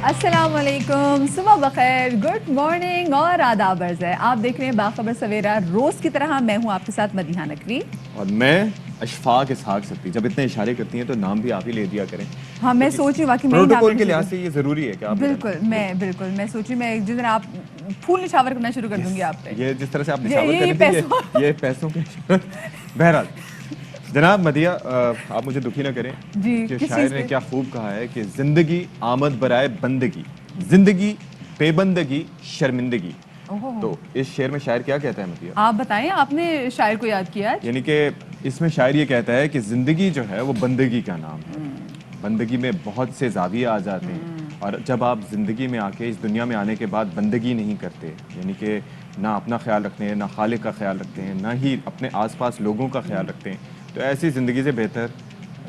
अस्सलाम वालेकुम, सुबह बखैर, गुड मॉर्निंग और आदाब अर्ज़ है। आप देख रहे हैं बाखबर सवेरा। रोज़ की तरह मैं हूँ आपके साथ मदीहा नकवी और मैं अशफाक इसहाक सत्ती। जब इतने इशारे करती हैं तो नाम भी आप ही ले दिया करें। हाँ, मैं सोच रही हूँ बाकी मैं प्रोटोकॉल के लिहाज से ये ज़रूरी है कि आप बिल्कुल मैं सोच रही हूँ मैं जिस दिन आप फूल निछावर करना शुरू कर दूंगी आप पे। ये जिस तरह से आप निछावर करेंगे ये पैसों के बहरहाल जनाब मदिया, आप मुझे दुखी ना करें कि शायर ने क्या खूब कहा है कि जिंदगी आमद बराए बंदगी, जिंदगी बेबंदगी शर्मिंदगी। तो इस शेर में शायर क्या कहता है मदिया? आप बताएं, आपने शायर को याद किया? यानी कि इसमें शायर ये कहता है कि जिंदगी जो है वो बंदगी का नाम है। बंदगी में बहुत से जाविये आ जाते हैं और जब आप ज़िंदगी में आके इस दुनिया में आने के बाद बंदगी नहीं करते, यानी कि ना अपना ख्याल रखते हैं, ना खालिक का ख्याल रखते हैं, ना ही अपने आसपास लोगों का ख्याल रखते हैं, तो ऐसी ज़िंदगी से बेहतर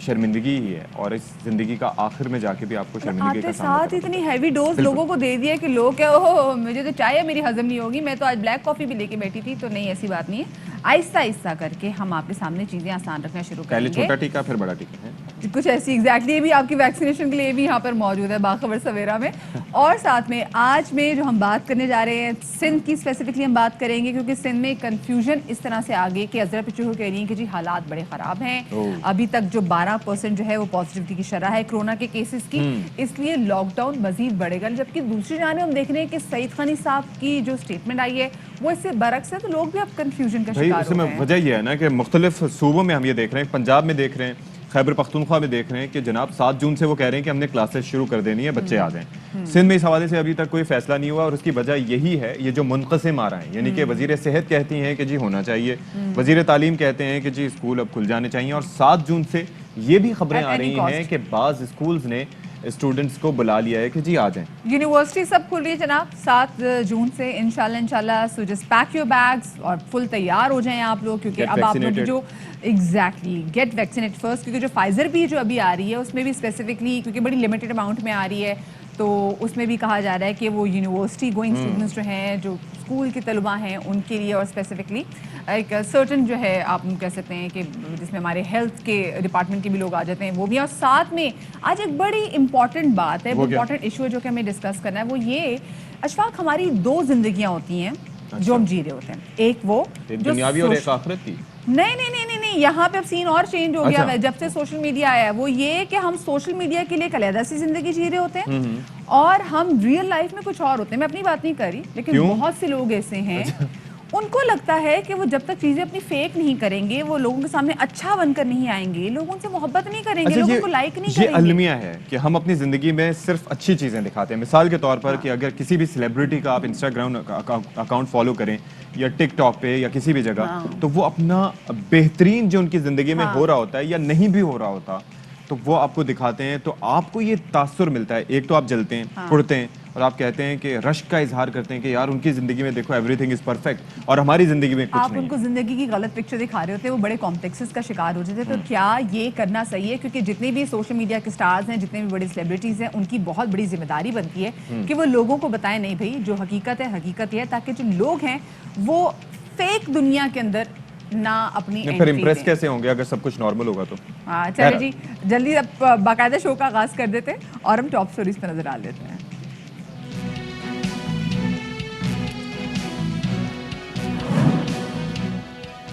शर्मिंदगी ही है। और इस ज़िंदगी का आखिर में जाके भी आपको शर्मिंदगी का सामना साथ इतनी हैवी डोज लोगों को दे दिया कि लोग क्या, ओह मुझे तो चाय मेरी हजम नहीं होगी, मैं तो आज ब्लैक कॉफ़ी भी लेके बैठी थी। तो नहीं, ऐसी बात नहीं है। आहिस्ता आहिस्ता करके हम आपके सामने चीज़ें आसान रखना शुरू करेंगे। पहले छोटा टीका फिर बड़ा टीका है कुछ ऐसी एग्जैक्टली। ये भी आपकी वैक्सीनेशन के लिए भी यहाँ पर मौजूद है बाखबर सवेरा में। और साथ में आज में जो हम बात करने जा रहे हैं सिंध की स्पेसिफिकली हम बात करेंगे, क्योंकि सिंध में कन्फ्यूजन इस तरह से आ गई कि अजरा पिचू कह रही है कि जी हालात बड़े ख़राब हैं। अभी तक जो 12% जो है वो पॉजिटिविटी की शरह है कोरोना के केसेस की, इसलिए लॉकडाउन मजीद बढ़ेगा। जबकि दूसरी जाने हम देख रहे हैं कि सईद खानी साहब की जो स्टेटमेंट आई है वो इससे बरक्स है, तो लोग भी अब कन्फ्यूजन का शिकार हो रहे हैं। वजह यह है ना कि मुख्तलिफ सूबों में हम ये देख रहे हैं, पंजाब में देख रहे हैं, खैबर पख्तूनख्वा में देख रहे हैं कि जनाब 7 जून से वो कह रहे हैं कि हमने क्लासेस शुरू कर देनी है, बच्चे आ जाएं। सिंध में इस हवाले से अभी तक कोई फैसला नहीं हुआ और उसकी वजह यही है, ये जो मुनक़सिम आ रहा है, यानी कि वज़ीर सेहत कहती हैं कि जी होना चाहिए, वज़ीर तालीम कहते हैं कि जी स्कूल अब खुल जाने चाहिए, और 7 जून से ये भी खबरें आ रही हैं कि बाज़ स्कूल्स ने स्टूडेंट्स को बुला लिया है कि जी आ जाएं। यूनिवर्सिटी सब खुल रही है जनाब 7 जून से इंशाल्लाह। So just pack your bags और फुल तैयार हो जाएं आप लोग, क्योंकि अब आप लोग जो एग्जैक्टली गेट वैक्सीनेट फर्स्ट, क्योंकि जो फाइजर भी जो अभी आ रही है उसमें भी स्पेसिफिकली, क्योंकि बड़ी लिमिटेड अमाउंट में आ रही है, तो उसमें भी कहा जा रहा है कि वो यूनिवर्सिटी गोइंग स्टूडेंट्स जो हैं, जो स्कूल के तलबा हैं उनके लिए, और स्पेसिफिकली एक सर्टन जो है आप कह सकते हैं कि जिसमें हमारे हेल्थ के डिपार्टमेंट के भी लोग आ जाते हैं, वो भी। और साथ में आज एक बड़ी इंपॉर्टेंट बात है, इंपॉर्टेंट इशू है जो कि हमें डिस्कस करना है। वो ये अशफाक, हमारी 2 जिंदगियां होती हैं जो हम जी रहे होते हैं। एक वो दुनियावी और एक आखिरत की। नहीं, यहाँ पे अब सीन और चेंज हो गया है जब से सोशल मीडिया आया है। वो ये कि हम सोशल मीडिया के लिए एक अलग सी जिंदगी जी रहे होते हैं और हम रियल लाइफ में कुछ और होते हैं। मैं अपनी बात नहीं कर रही, लेकिन बहुत से लोग ऐसे हैं उनको लगता है कि वो जब तक चीजें अपनी फेक नहीं करेंगे, वो लोगों के सामने अच्छा बनकर नहीं आएंगे, लोग उनसे मोहब्बत नहीं करेंगे, लोग उनको लाइक नहीं करेंगे। ये अलमिया है कि हम अपनी जिंदगी में सिर्फ अच्छी चीजें दिखाते हैं। मिसाल के तौर पर कि अगर किसी भी सेलिब्रिटी का आप इंस्टाग्राम अकाउंट फॉलो करें या टिकटॉक पे या किसी भी जगह, तो वो अपना बेहतरीन जो उनकी जिंदगी में हो रहा होता है या नहीं भी हो रहा होता, तो वो आपको दिखाते हैं, तो आपको ये तासुर मिलता है। एक तो आप जलते हैं, उड़ते हैं और आप कहते हैं कि रश्क का इजहार करते हैं कि यार उनकी जिंदगी में देखो एवरीथिंग इज परफेक्ट और हमारी जिंदगी में कुछ नहीं। आप नहीं। उनको जिंदगी की गलत पिक्चर दिखा रहे होते हैं, वो बड़े कॉम्प्लेक्सेस का शिकार हो जाते हैं। तो क्या ये करना सही है? क्योंकि जितने भी सोशल मीडिया के स्टार्स हैं, जितने भी बड़ी सेलिब्रिटीज हैं, उनकी बहुत बड़ी जिम्मेदारी बनती है कि वो लोगों को बताएं नहीं भाई जो हकीकत है हकीकत है, ताकि जो लोग हैं वो फेक दुनिया के अंदर ना अपनी फिर इम्प्रेस कैसे होंगे अगर सब कुछ नॉर्मल होगा तो। चलिए जी, जल्दी अब बाकायदा शो का आगाज कर देते हैं और हम टॉप स्टोरीज पर नजर डाल लेते हैं।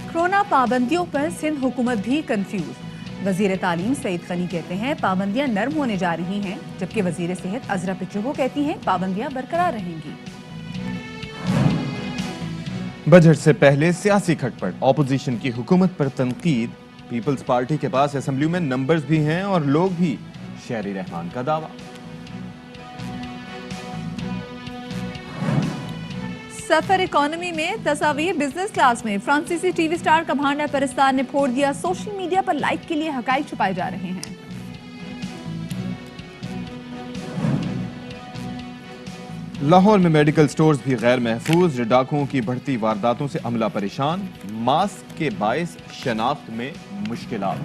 कोरोना पाबंदियों पर सिंध हुकूमत भी कंफ्यूज। वजीर तालीम सईद खनी कहते हैं पाबंदियां नरम होने जा रही हैं, जबकि वजीर सेहत अजरा पिचुगो कहती हैं पाबंदियां बरकरार रहेंगी। बजट से पहले सियासी खटपट, ऑपोजिशन की हुकूमत पर तनकीद। पीपल्स पार्टी के पास असेंबली में नंबर्स भी हैं और लोग भी। शहरी रहमान का दावा। सफर इकोनॉमी में तस्वीर बिजनेस क्लास में फ्रांसीसी टीवी स्टार का भांडा परिस्तान ने फोड़ दिया। सोशल मीडिया पर लाइक के लिए हकाइक छुपाए जा रहे हैं। लाहौर में मेडिकल स्टोर्स भी गैर महफूज। डाकुओं की बढ़ती वारदातों से अमला परेशान। मास्क के बायस शनाख्त में मुश्किलात।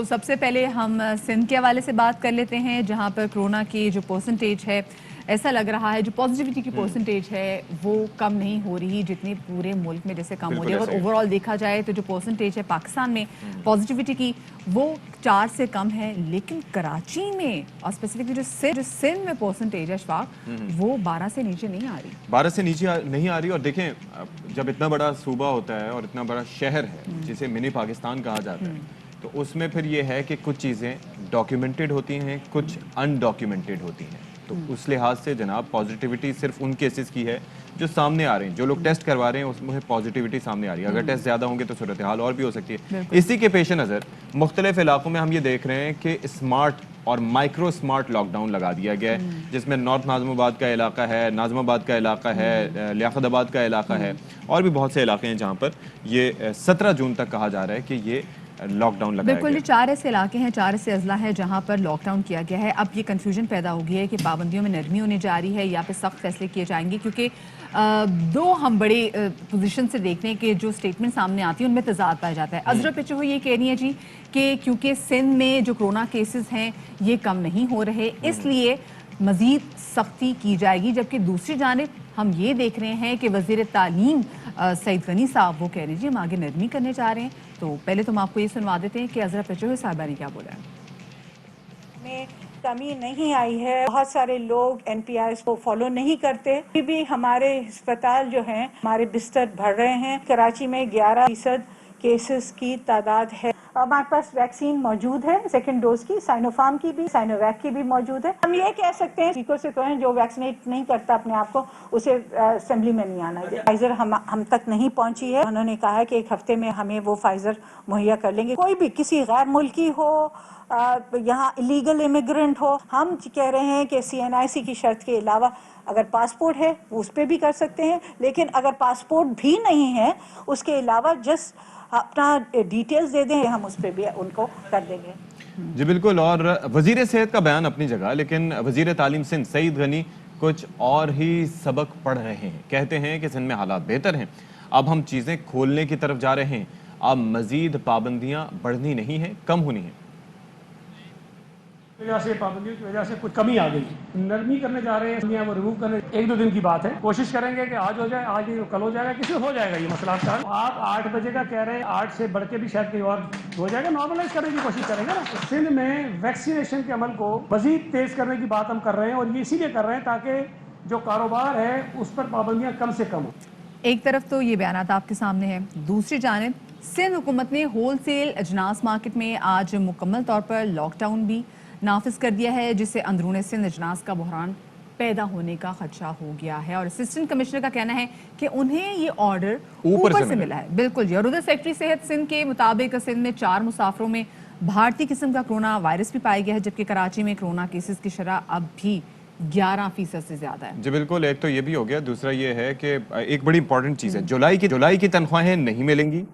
सबसे पहले हम सिंध के हवाले से बात कर लेते हैं, जहां पर कोरोना की जो परसेंटेज है ऐसा लग रहा है जो पॉजिटिविटी की परसेंटेज है वो कम नहीं हो रही जितनी पूरे मुल्क में जैसे कम हो रही है। अगर ओवरऑल देखा जाए तो जो परसेंटेज है पाकिस्तान में पॉजिटिविटी की वो 4 से कम है, लेकिन कराची में और स्पेसिफिकली जो सिंध में परसेंटेज है अशफाक, वो 12 से नीचे नहीं आ रही। 12 से नीचे नहीं आ रही। और देखें, जब इतना बड़ा सूबा होता है और इतना बड़ा शहर है जिसे मिनी पाकिस्तान कहा जाता है, तो उसमें फिर ये है कि कुछ चीज़ें डॉक्यूमेंटेड होती हैं, कुछ अनडॉक्यूमेंटेड होती हैं। तो उस लिहाज से जनाब पॉजिटिविटी सिर्फ उन केसेस की है जो सामने आ रहे हैं, जो लोग टेस्ट करवा रहे हैं उसमें पॉजिटिविटी सामने आ रही है। अगर टेस्ट ज़्यादा होंगे तो सूरत हाल और भी हो सकती है। इसी के पेश नज़र मुख्तलिफ इलाकों में हम ये देख रहे हैं कि स्मार्ट और माइक्रो स्मार्ट लॉकडाउन लगा दिया गया है, जिसमें नॉर्थ नाज़िमाबाद का इलाका है, नाज़िमाबाद का इलाका है, लियाकताबाद का इलाका है, और भी बहुत से इलाके हैं जहाँ पर ये 17 जून तक कहा जा रहा है कि ये लॉकडाउन लगाया बिल्कुल, ये 4 ऐसे इलाके हैं, 4 ऐसे अजला है जहां पर लॉकडाउन किया गया है। अब ये कंफ्यूजन पैदा हो गई है कि पाबंदियों में नरमी होने जा रही है या फिर सख्त फैसले किए जाएंगे, क्योंकि दो हम बड़े पोजीशन से देखने के जो स्टेटमेंट सामने आती है उनमें तजाद पाया जाता है। अजरा पिचो ये कह रही है जी कि क्योंकि सिंध में जो कोरोना केसेस हैं ये कम नहीं हो रहे, इसलिए मजीद सख्ती की जाएगी, जबकि दूसरी जानिब हम ये देख रहे हैं कि वज़ीर तालीम सईद गनी साहब वो कह रहे हैं जी हम आगे नरमी करने जा रहे हैं। तो पहले तो हम आपको ये सुनवा देते हैं कि अजरा पिचो साहबा ने क्या बोला है। में कमी नहीं आई है, बहुत सारे लोग एनपीआरएस को फॉलो नहीं करते, फिर भी हमारे अस्पताल जो हैं हमारे बिस्तर भर रहे हैं। कराची में 11% केसेस की तादाद है। हमारे पास वैक्सीन मौजूद है, सेकंड डोज की, साइनोफार्म की भी, साइनोवैक की भी मौजूद है। हम ये कह सकते हैं टीकों से कहें जो वैक्सीनेट नहीं करता अपने आप को उसे असेंबली में नहीं आना चाहिए। फाइजर हम तक नहीं पहुंची है। उन्होंने कहा है कि 1 हफ्ते में हमें वो फाइजर मुहैया कर लेंगे। कोई भी किसी गैर मुल्की हो, यहाँ इलीगल इमिग्रेंट हो, हम कह रहे हैं कि CNIC की शर्त के अलावा अगर पासपोर्ट है वो उस पर भी कर सकते हैं, लेकिन अगर पासपोर्ट भी नहीं है उसके अलावा जस्ट अपना डिटेल्स दे दें, हम उस पर भी उनको कर देंगे। जी बिल्कुल। और वजीर सेहत का बयान अपनी जगह, लेकिन वजीर तालीम सिंध सईद गनी कुछ और ही सबक पढ़ रहे हैं। कहते हैं कि सिंध में हालात बेहतर हैं, अब हम चीज़ें खोलने की तरफ जा रहे हैं, अब मजीद पाबंदियाँ बढ़नी नहीं हैं, कम होनी हैं। वजह से पाबंदियों की वजह से कुछ कमी आ गई, नरमी करने जा रहे हैं, वो रिमूव करने 1-2 दिन की बात है। कोशिश करेंगे कि आज हो जाए, आज नहीं कल हो जाएगा, किसी हो जाएगा ये मसला का। आप 8 बजे का कह रहे हैं, 8 से बढ़ के भी शायद कहीं और हो जाएगा, नॉर्मलाइज करने की कोशिश करेंगे ना। सिंध में वैक्सीनेशन के अमल को मजीद तेज करने की बात हम कर रहे हैं, और ये इसीलिए कर रहे हैं ताकि जो कारोबार है उस पर पाबंदियाँ कम से कम हो। एक तरफ तो ये बयान आपके सामने है, दूसरी जानिब सिंध हुकूमत ने होलसेल अजनास मार्केट में आज मुकम्मल तौर पर लॉकडाउन भी नाफिज कर दिया है, जिससे अंदरून सिंध अजनास का बहरान पैदा होने का खदशा हो गया है। और असिस्टेंट कमिश्नर का कहना है कि उन्हें ये ऑर्डर ऊपर से मिला है। बिल्कुल जी। और उधर सेक्रेटरी सेहत सिंध के मुताबिक सिंध में 4 मुसाफरों में भारतीय किस्म का कोरोना वायरस भी पाया गया है, जबकि कराची में कोरोना केसेस की शरह अब भी 11% से ज्यादा है। जी बिल्कुल। एक तो ये भी हो गया, दूसरा ये है कि एक बड़ी इंपॉर्टेंट चीज़ है, जुलाई की तनख्वाहें नहीं मिलेंगी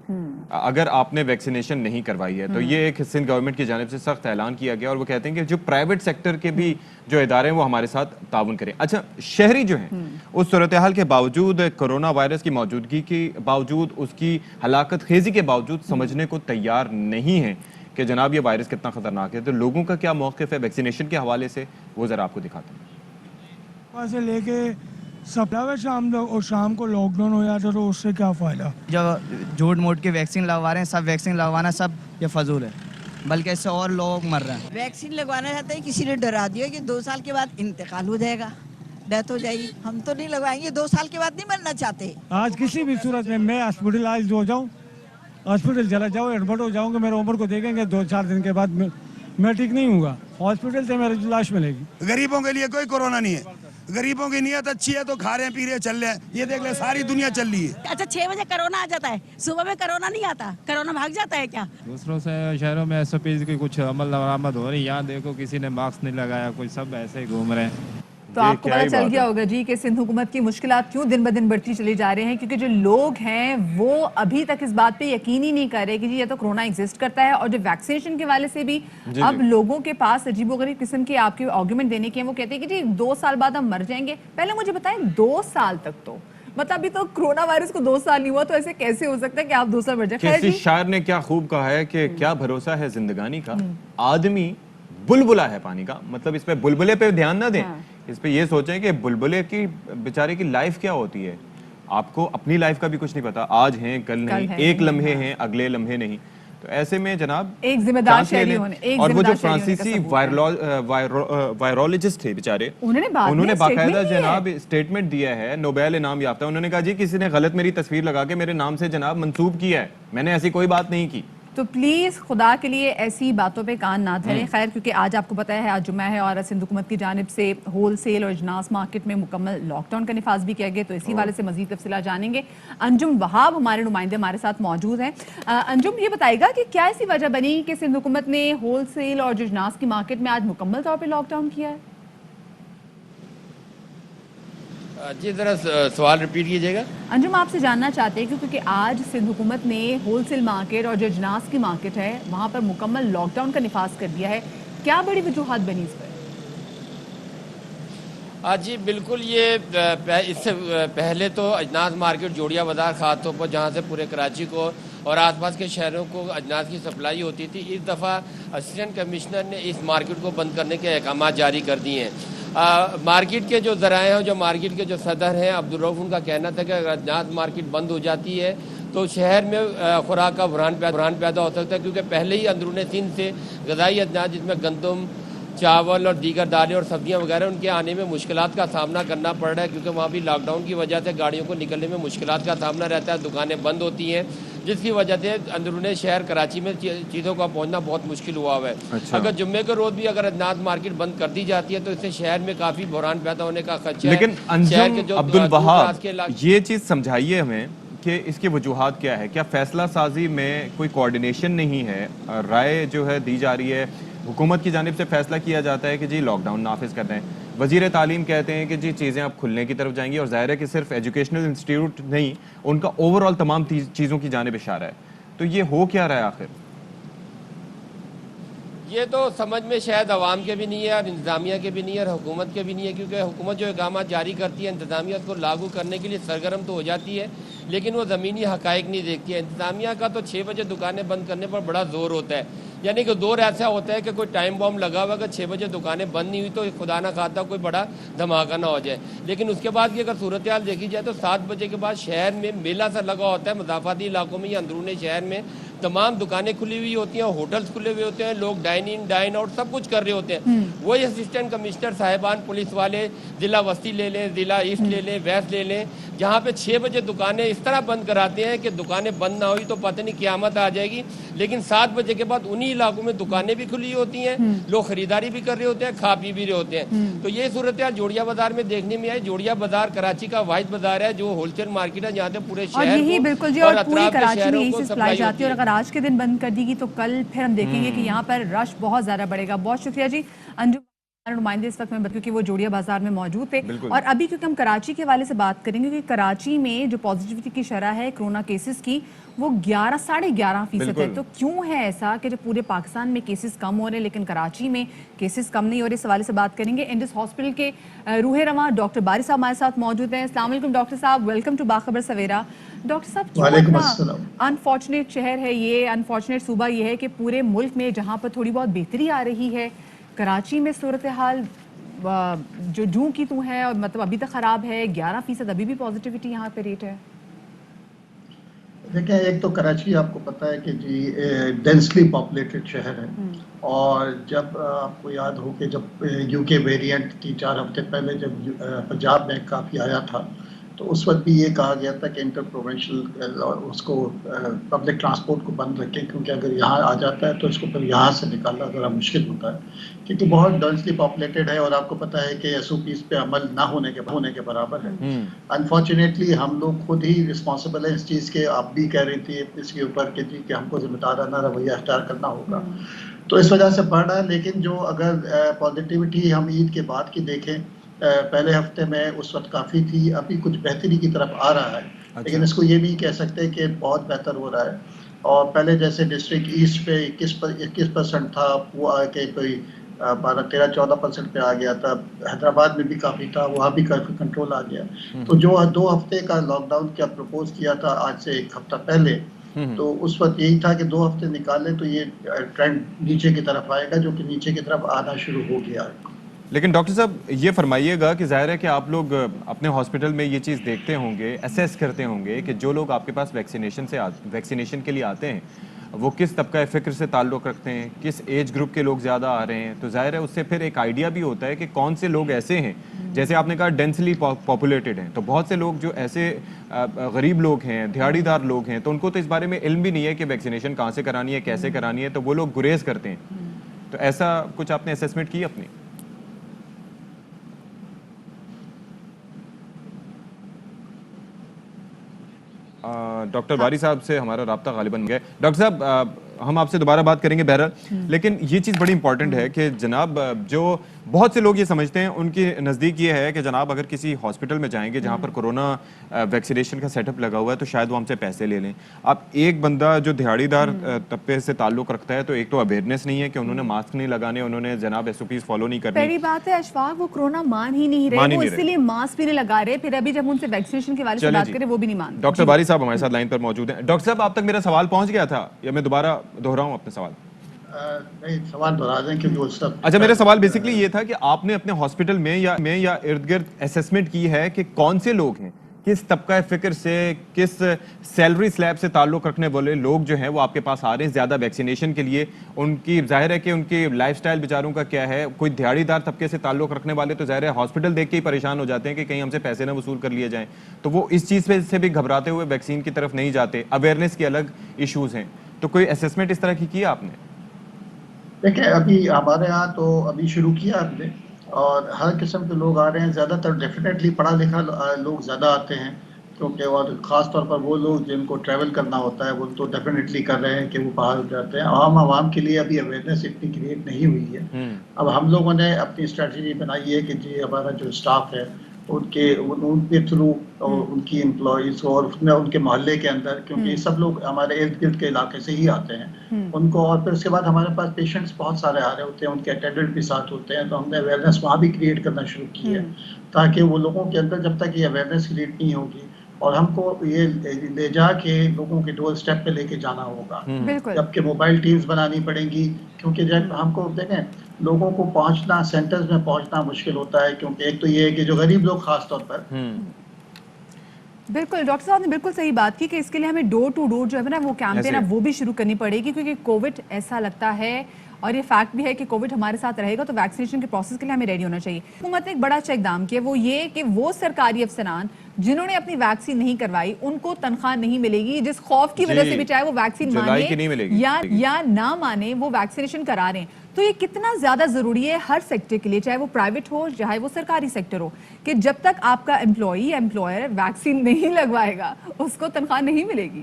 अगर आपने वैक्सीनेशन नहीं करवाई है। तो ये एक सिंध गवर्नमेंट की जानिब से सख्त ऐलान किया गया, और वो कहते हैं कि जो प्राइवेट सेक्टर के भी जो इदारे हैं वो हमारे साथ ताउन करें। अच्छा, शहरी जो हैं उस सूरत हाल के बावजूद, कोरोना वायरस की मौजूदगी के बावजूद, उसकी हलाकत खेजी के बावजूद समझने को तैयार नहीं है कि जनाब ये वायरस कितना खतरनाक है। तो लोगों का क्या मौक़िफ़ है वैक्सीनेशन के हवाले से, वो ज़रा आपको दिखाते हैं। वहाँ से लेके सप्ताह शाम तक, और शाम को लॉकडाउन हो जाता तो उससे क्या फ़ायदा। जब झूठ मूठ के वैक्सीन लगवा रहे हैं, सब वैक्सीन लगवाना सब ये फजूल है, बल्कि इससे और लोग मर रहे हैं। वैक्सीन लगवाना चाहते हैं, किसी ने डरा दिया कि 2 साल के बाद इंतकाल हो जाएगा, डेथ हो जाएगी। हम तो नहीं लगवाएंगे, 2 साल के बाद नहीं मरना चाहते। आज किसी भी सूरत में मैं हॉस्पिटलाइज हो जाऊँ, हॉस्पिटल चला जाऊँ, एडमिट हो जाऊँगा, मेरे उम्र को देखेंगे 2-4 दिन के बाद मैं ठीक नहीं हूँगा, हॉस्पिटल से मेरी लाश मिलेगी। गरीबों के लिए कोई कोरोना नहीं है, गरीबों की नीयत अच्छी है तो खा रहे हैं, पी रहे हैं, चल रहे हैं। ये देख ले, सारी दुनिया चल रही है। अच्छा, 6 बजे कोरोना आ जाता है, सुबह में कोरोना नहीं आता, कोरोना भाग जाता है क्या? दूसरों से शहरों में SOPs की कुछ अमल दरामद हो रही, यहाँ देखो किसी ने मास्क नहीं लगाया, कोई सब ऐसे ही घूम रहे हैं। तो आपको पता चल गया होगा जी कि सिंध हुकूमत की मुश्किलात क्यों दिन ब दिन बढ़ती चली जा रही हैं, क्योंकि जो लोग हैं वो अभी तक इस बात पे यकीन ही नहीं कर रहे कि जी ये तो कोरोना एग्जिस्ट करता है। और जो वैक्सीनेशन के वाले से भी अब लोगों के पास अजीबोगरीब किस्म के आपके आर्गुमेंट देने के हैं। वो कहते हैं कि जी 2 साल बाद हम मर जाएंगे। पहले मुझे बताएं, 2 साल तक तो मतलब अभी तो कोरोना वायरस को 2 साल नहीं हुआ, तो ऐसे कैसे हो सकता है कि आप 2 साल मर जाए। किसी शायर ने क्या खूब कहा है कि क्या भरोसा है जिंदगानी का, आदमी बुलबुला है पानी का। मतलब इस पे बुलबुले पे ध्यान ना दें اس پہ یہ سوچیں کہ بلبلے کی بیچارے کی لائف کیا ہوتی ہے. آپ کو اپنی لائف کا بھی کچھ نہیں پتا, آج ہیں کل نہیں, ایک لمحے ہیں اگلے لمحے نہیں. تو ایسے میں جناب ایک ذمہ دار شہری ہونے, اور وہ جو فرانسیسی وائرولوجسٹ تھے بیچارے, انہوں نے باقاعدہ جناب اسٹیٹمنٹ دیا ہے, نوبیل انعام یافتہ, انہوں نے کہا جی کسی نے غلط میری تصویر لگا کے میرے نام سے جناب منسوب کیا ہے, میں نے ایسی کوئی بات نہیں کی. تو پلیز خدا کے لیے ایسی باتوں پہ کان نہ دھریں. خیر, کیونکہ آج آپ کو پتہ ہے آج جمعہ ہے اور سندھ حکومت کی جانب سے ہول سیل اور اجناس مارکیٹ میں مکمل لاک ڈاؤن کا نفاذ بھی کیا گیا, تو اسی والے سے مزید تفصیلات جانیں گے. انجم وہاب ہمارے نمائندے ہمارے ساتھ موجود ہیں. انجم, یہ بتائے گا کہ کیا ایسی وجہ بنی کہ سندھ حکومت نے ہول سیل اور اجناس کی مارکیٹ میں آج مکمل طور پہ لاک ڈاؤن کیا ہے؟ جی ذرا سوال ریپیٹ کیجیے گا. انجم, آپ سے جاننا چاہتے ہیں کیونکہ آج سندھ حکومت نے ہول سیل مارکیٹ اور جو اجناس کی مارکیٹ ہے وہاں پر مکمل لاک ڈاؤن کا نفاذ کر دیا ہے, کیا بڑی وجوہات بنی اس پر؟ جی بالکل, یہ اس سے پہلے تو اجناس مارکیٹ جوڑیا بازار خاص طور پر جہاں سے پورے کراچی کو اور آس پاس کے شہروں کو اجناس کی سپلائی ہوتی تھی, اس دفعہ اسسٹنٹ کمشنر نے اس مارکیٹ کو بند کرنے کے احکامات جاری کر دیے ہیں. مارکیٹ کے جو ذرائع ہیں, جو مارکیٹ کے جو صدر ہیں عبدالرؤف, ان کا کہنا تھا کہ اگر اجناس مارکیٹ بند ہو جاتی ہے تو شہر میں خوراک کا بحران پیدا ہو سکتا ہے, کیونکہ پہلے ہی اندرون سندھ سے غذائی اجناس جس میں گندم, چاول اور دیگر دالیں اور سبزیاں وغیرہ ان کے آنے میں مشکلات کا سامنا کرنا پڑ رہا ہے, کیونکہ وہاں بھی لاک ڈاؤن کی وجہ سے گاڑیوں کو نکلنے میں مشکلات کا سامنا رہتا ہے, دکانیں بند ہوتی ہیں, جس کی وجہ سے اندرون شہر کراچی میں چیزوں کا پہنچنا بہت مشکل ہوا ہے. اچھا. اگر جمعے کے روز بھی اگر اجناس مارکیٹ بند کر دی جاتی ہے تو اس سے شہر میں کافی بحران پیدا ہونے کا خدشہ ہے. لیکن انجم عبدالوہاب, یہ چیز سمجھائیے ہمیں کہ اس کی وجوہات کیا ہے. کیا فیصلہ سازی میں کوئی کوارڈینیشن نہیں ہے؟ رائے جو ہے دی جا رہی ہے, حکومت کی جانب سے فیصلہ کیا جاتا ہے کہ جی لاک ڈاؤن نافذ کر دیں, وزیر تعلیم کہتے ہیں کہ جی چیزیں اب کھلنے کی طرف جائیں گی, اور ظاہر ہے کہ صرف ایجوکیشنل انسٹیٹیوٹ نہیں, ان کا اوور آل تمام چیزوں کی جانب اشارہ ہے. تو یہ ہو کیا رہا ہے آخر؟ یہ تو سمجھ میں شاید عوام کے بھی نہیں ہے اور انتظامیہ کے بھی نہیں ہے اور حکومت کے بھی نہیں ہے, کیونکہ حکومت جو اقدامات جاری کرتی ہے انتظامیہ کو لاگو کرنے کے لیے سرگرم تو ہو جاتی ہے, لیکن وہ زمینی حقائق نہیں دیکھتی ہے. انتظامیہ کا تو 6 بجے دکانیں بند کرنے پر بڑا زور ہوتا ہے, یعنی کہ دور ایسا ہوتا ہے کہ کوئی ٹائم بام لگا ہوا, اگر 6 بجے دکانیں بند نہیں ہوئی تو خدا نہ خواستہ کوئی بڑا دھماکہ نہ ہو جائے. لیکن اس کے بعد کی اگر صورتحال دیکھی جائے تو 7 بجے کے بعد شہر میں میلہ سا لگا ہوتا ہے, مضافاتی علاقوں میں یا اندرون شہر میں تمام دکانیں کھلی ہوئی ہوتی ہیں, ہوٹلز کھلے ہوئے ہوتے ہیں, لوگ ڈائن ان ڈائن آؤٹ سب کچھ کر رہے ہوتے ہیں. وہی اسسٹنٹ کمشنر صاحبان, پولیس والے, ضلع وسطی لے لیں, ضلع ایسٹ لے لیں, ویسٹ لے لیں, جہاں پہ 6 بجے دکانیں اس طرح بند کراتے ہیں کہ دکانیں بند نہ ہوئی تو پتہ نہیں قیامت آ جائے گی, لیکن 7 بجے کے بعد انہی علاقوں میں دکانیں بھی کھلی ہوتی ہیں, لوگ خریداری بھی کر رہے ہوتے ہیں, کھا پی بھی رہے ہوتے ہیں. تو یہ صورتحال جوڑیا بازار میں دیکھنے میں آئی. جوڑیا بازار کراچی کا واحد بازار ہے جو ہول سیل مارکیٹ ہے, جہاں سے پورے شہر اور یہی بالکل جی, اور پوری کراچی میں یہی سپلائی جاتی ہے, اور اگر آج کے دن بند کر دی گی تو کل پھر ہم دیکھیں گے کہ یہاں پر رش بہت زیادہ بڑھے گا. بہت شکریہ جی انجم, نمائندے اس وقت میں کیونکہ وہ جوڑیا بازار میں موجود تھے. اور ابھی کیونکہ ہم کراچی کے حوالے سے بات کریں گے کہ کراچی میں جو پازیٹیوٹی کی شرح ہے کرونا کیسز کی وہ 11.5% ہے. تو کیوں ہے ایسا کہ جو پورے پاکستان میں کیسز کم ہو رہے ہیں لیکن کراچی میں کیسز کم نہیں ہو رہے؟ اس حوالے سے بات کریں گے. انڈس ہاسپٹل کے روح رواں ڈاکٹر باری صاحب ہمارے ساتھ موجود ہیں. السلام علیکم ڈاکٹر صاحب, ویلکم ٹو باخبر سویرا. ڈاکٹر صاحب, وعلیکم السلام. انفارچونیٹ شہر ہے یہ, انفارچونیٹ صوبہ یہ ہے کہ پورے ملک میں جہاں پر تھوڑی بہت بہتری آ رہی ہے, کراچی میں صورتحال جو جوں کی تو ہے, اور مطلب ابھی تک خراب ہے. 11% ابھی بھی پازیٹیوٹی یہاں پہ ریٹ ہے. دیکھیں, ایک تو کراچی آپ کو پتہ ہے کہ جی ڈینسلی پاپولیٹڈ شہر ہے, اور جب آپ کو یاد ہو کہ جب یو کے ویریئنٹ 3-4 ہفتے پہلے جب پنجاب میں کافی آیا تھا تو اس وقت بھی یہ کہا گیا تھا کہ انٹر پروونشل اس کو پبلک ٹرانسپورٹ کو بند رکھیں, کیونکہ اگر یہاں آ جاتا ہے تو اس کو پھر یہاں سے نکالنا ذرا مشکل ہوتا ہے, کیونکہ بہت ڈینسلی پاپولیٹڈ ہے, اور آپ کو پتہ ہے کہ SOPs پہ عمل نہ ہونے کے برابر ہے. انفارچونیٹلی ہم لوگ خود ہی رسپانسبل ہیں اس چیز کے. آپ بھی کہہ رہی تھی اس کے اوپر کہ جی کہ ہم کو ذمہ دارانہ رویہ اختیار کرنا ہوگا, تو اس وجہ سے بڑھ رہا ہے. لیکن جو اگر پازیٹیوٹی ہم عید کے بعد کی دیکھیں, پہلے ہفتے میں اس وقت کافی تھی, ابھی کچھ بہتری کی طرف آ رہا ہے, لیکن اس کو یہ نہیں کہہ سکتے کہ بہت بہتر ہو رہا ہے. اور پہلے جیسے ڈسٹرکٹ ایسٹ پہ 21% تھا, وہ آ کے کوئی 12-13-14% پہ آ گیا تھا. حیدرآباد میں بھی کافی تھا, وہاں بھی کافی کنٹرول آ گیا. تو جو 2 ہفتے کا لاک ڈاؤن کیا پروپوز کیا تھا آج سے 1 ہفتہ پہلے, تو اس وقت یہی تھا کہ 2 ہفتے نکالیں تو یہ ٹرینڈ نیچے کی طرف آئے گا, جو کہ نیچے کی طرف آنا شروع ہو گیا ہے. لیکن ڈاکٹر صاحب یہ فرمائیے گا کہ ظاہر ہے کہ آپ لوگ اپنے ہاسپٹل میں یہ چیز دیکھتے ہوں گے, اسیس کرتے ہوں گے کہ جو لوگ آپ کے پاس ویکسینیشن کے لیے آتے ہیں وہ کس طبقہ فکر سے تعلق رکھتے ہیں, کس ایج گروپ کے لوگ زیادہ آ رہے ہیں, تو ظاہر ہے اس سے پھر ایک آئیڈیا بھی ہوتا ہے کہ کون سے لوگ ایسے ہیں, جیسے آپ نے کہا ڈینسلی پاپولیٹڈ ہیں, تو بہت سے لوگ جو ایسے غریب لوگ ہیں, دیہڑی دار لوگ ہیں, تو ان کو تو اس بارے میں علم بھی نہیں ہے کہ ویکسینیشن کہاں سے کرانی ہے, کیسے کرانی ہے, تو وہ لوگ گریز کرتے ہیں. تو ایسا کچھ آپ نے اسیسمنٹ کی اپنی؟ ڈاکٹر باری صاحب سے ہمارا رابطہ غالباً گیا. ڈاکٹر صاحب ہم آپ سے دوبارہ بات کریں گے بہرحال, لیکن یہ چیز بڑی امپورٹنٹ ہے کہ جناب جو بہت سے لوگ یہ سمجھتے ہیں, ان کے نزدیک یہ ہے کہ جناب اگر کسی ہاسپٹل میں جائیں گے جہاں پر کورونا ویکسینیشن کا سیٹ اپ لگا ہوا ہے تو شاید وہ ہم سے پیسے لے لیں. اب ایک بندہ جو دیہڑی دار طبقے سے تعلق رکھتا ہے تو ایک تو اویئرنیس نہیں ہے کہ انہوں نے ماسک نہیں لگانے, انہوں نے جناب ایس او پیز فالو نہیں کرنی. پہلی بات ہے اشفاق, وہ کورونا مان ہی نہیں رہے, وہ اسی لیے ماسک بھی نہیں لگا رہے, پھر ابھی جب ان سے ویکسینیشن کے والے سے بات کریں وہ بھی نہیں مانتے. ڈاکٹر باری صاحب ہمارے ساتھ لائن پر موجود ہیں. ڈاکٹر صاحب آپ تک میرا سوال پہنچ گیا تھا یا میں دوبارہ دہراؤں اپنے سوال؟ نہیں, سوال دہرا دیں کیونکہ وہ سب. اچھا, میرا سوال بیسکلی یہ تھا کہ آپ نے اپنے ہاسپٹل میں یا ارد گرد اسیسمنٹ کی ہے کہ کون سے لوگ ہیں, کس طبقہ فکر سے, کس سیلری سلیب سے تعلق رکھنے والے لوگ جو ہیں وہ آپ کے پاس آ رہے ہیں زیادہ ویکسینیشن کے لیے. ان کی ظاہر ہے کہ ان کی لائف سٹائل بیچاروں کا کیا ہے, کوئی دیہڑی دار طبقے سے تعلق رکھنے والے تو ظاہر ہے ہاسپٹل دیکھ کے ہی پریشان ہو جاتے ہیں کہ کہیں ہم سے پیسے نہ وصول کر لیے جائیں, تو وہ اس چیز سے بھی گھبراتے ہوئے ویکسین کی طرف نہیں جاتے. اویئرنیس کے الگ ایشوز ہیں, تو کوئی اسیسمنٹ اس طرح کی کیا آپ نے؟ دیکھیں, ابھی ہمارے ہاں تو ابھی شروع کیا ہم نے, اور ہر قسم کے لوگ آ رہے ہیں. زیادہ تر ڈیفینیٹلی پڑھا لکھا لوگ زیادہ آتے ہیں, کیونکہ اور خاص طور پر وہ لوگ جن کو ٹریول کرنا ہوتا ہے وہ تو ڈیفینیٹلی کر رہے ہیں کہ وہ باہر جاتے ہیں. عوام کے لیے ابھی اویئرنیس اتنی کریٹ نہیں ہوئی ہے. اب ہم لوگوں نے اپنی اسٹریٹجی بنائی ہے کہ جی ہمارا جو اسٹاف ہے ان کے تھرو ان کی امپلائیز اور ان کے محلے کے اندر, کیونکہ یہ سب لوگ ہمارے ارد گرد کے علاقے سے ہی آتے ہیں ان کو, اور پھر اس کے بعد ہمارے پاس پیشنٹس بہت سارے آ رہے ہوتے ہیں, ان کے اٹینڈنٹ بھی ساتھ ہوتے ہیں, تو ہم نے اویئرنیس وہاں بھی کریٹ کرنا شروع کی ہے تاکہ وہ لوگوں کے اندر جب تک یہ اویئرنیس کریٹ نہیں ہوگی, اور ہم کو یہ لے جا کے لوگوں کے ڈور اسٹیپ پہ لے کے جانا ہوگا, جبکہ موبائل ٹیمز بنانی پڑیں گی, کیونکہ جب ہم کو دیکھیں لوگوں کو پہنچنا, سینٹرز میں پہنچنا مشکل ہوتا ہے, کیونکہ ایک تو یہ ہے کہ جو غریب لوگ خاص طور پر. بالکل ڈاکٹر صاحب نے بالکل صحیح بات کی کہ اس کے لیے ہمیں ڈور ٹو ڈور جو ہے نا وہ کیمپین ہے وہ بھی شروع کرنی پڑے گی, کیونکہ کووڈ ایسا لگتا ہے اور یہ فیکٹ بھی ہے کہ کووڈ ہمارے ساتھ رہے گا, تو ویکسینیشن کے پروسیس کے لیے ہمیں ریڈی ہونا چاہیے. حکومت نے ایک بڑا اچھا اقدام کیا, وہ یہ کہ وہ سرکاری افسران جنہوں نے اپنی ویکسین نہیں کروائی ان کو تنخواہ نہیں ملے گی, جس خوف کی وجہ سے بھی چاہے وہ ویکسین مانے یا نہ مانے وہ ویکسینیشن کرا رہے ہیں. تو یہ کتنا زیادہ ضروری ہے ہر سیکٹر کے لیے, چاہے وہ پرائیویٹ ہو چاہے وہ سرکاری سیکٹر ہو, کہ جب تک آپ کا امپلائی یا امپلائر ویکسین نہیں لگوائے گا اس کو تنخواہ نہیں ملے گی.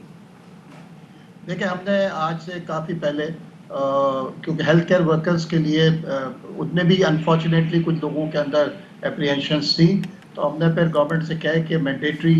دیکھیں, ہم نے آج سے کافی پہلے کیونکہ ہیلتھ کیئر ورکرز کے لیے ان میں بھی انفارچونیٹلی کچھ لوگوں کے اندر اپریہنشنس تھی, تو ہم نے پھر گورنمنٹ سے کہہ کے مینڈیٹری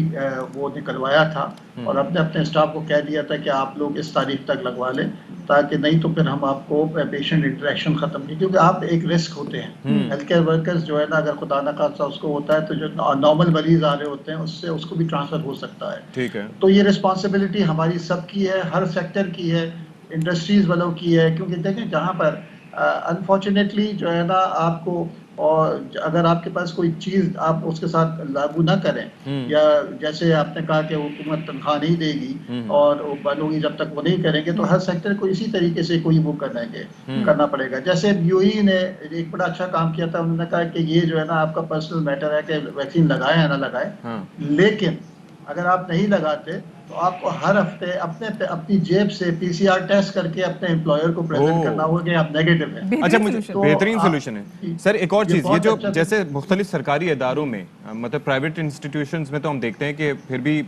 وہ نکلوایا تھا, اور ہم نے اپنے اسٹاف کو کہہ دیا تھا کہ آپ لوگ اس تاریخ تک لگوا لیں, تاکہ نہیں تو پھر ہم آپ کو پیشنٹ انٹریکشن ختم نہیں, کیونکہ آپ ایک رسک ہوتے ہیں. ہیلتھ کیئر ورکرز جو ہے نا, اگر خدا نہ خاصہ اس کو ہوتا ہے تو جو نارمل مریض آ رہے ہوتے ہیں اس کو بھی ٹرانسفر ہو سکتا ہے. ٹھیک ہے, تو یہ رسپانسبلٹی ہماری سب کی ہے, ہر سیکٹر کی ہے, انڈسٹریز والوں کی ہے, کیونکہ دیکھیں جہاں پر انفارچونیٹلی جو ہے نا آپ کو, اور اگر آپ کے پاس کوئی چیز آپ اس کے ساتھ لاگو نہ کریں, یا جیسے آپ نے کہا کہ حکومت تنخواہ نہیں دے گی اور وہ بنوں گی جب تک وہ نہیں کریں گے, تو ہر سیکٹر کو اسی طریقے سے کوئی وہ کرنا پڑے گا. جیسے UAE نے ایک بڑا اچھا کام کیا تھا, انہوں نے کہا کہ یہ جو ہے نا آپ کا پرسنل میٹر ہے کہ ویکسین لگائیں یا نہ لگائیں, لیکن اگر آپ نہیں لگاتے تو آپ کو ہر ہفتے اپنی جیب سے PCR ٹیسٹ کر کے اپنے امپلائر کو پریزنٹ کرنا ہوگا کہ آپ نیگیٹو ہیں. اچھا, مجھے بہترین سولوشن ہے سر. ایک اور چیز, یہ جو جیسے مختلف سرکاری اداروں میں, مطلب پرائیویٹ انسٹیٹیوشنز میں تو ہم دیکھتے ہیں کہ پھر بھی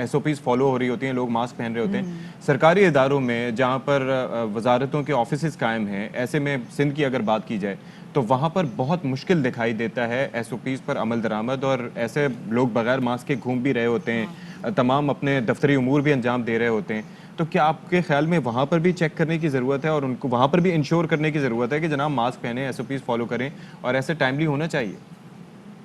SOPs فالو ہو رہی ہوتی ہیں, لوگ ماسک پہن رہے ہوتے ہیں. سرکاری اداروں میں جہاں پر وزارتوں کے آفیسز قائم ہیں, ایسے میں سندھ کی اگر بات کی جائے تو وہاں پر بہت مشکل دکھائی دیتا ہے SOPs پر عمل درآمد, اور ایسے لوگ بغیر ماسک کے گھوم بھی رہے ہوتے ہیں, تمام اپنے دفتری امور بھی انجام دے رہے ہوتے ہیں. تو کیا آپ کے خیال میں وہاں پر بھی چیک کرنے کی ضرورت ہے, اور ان کو وہاں پر بھی انشور کرنے کی ضرورت ہے کہ جناب ماسک پہنیں, SOPs فالو کریں, اور ایسے ٹائملی ہونا چاہیے؟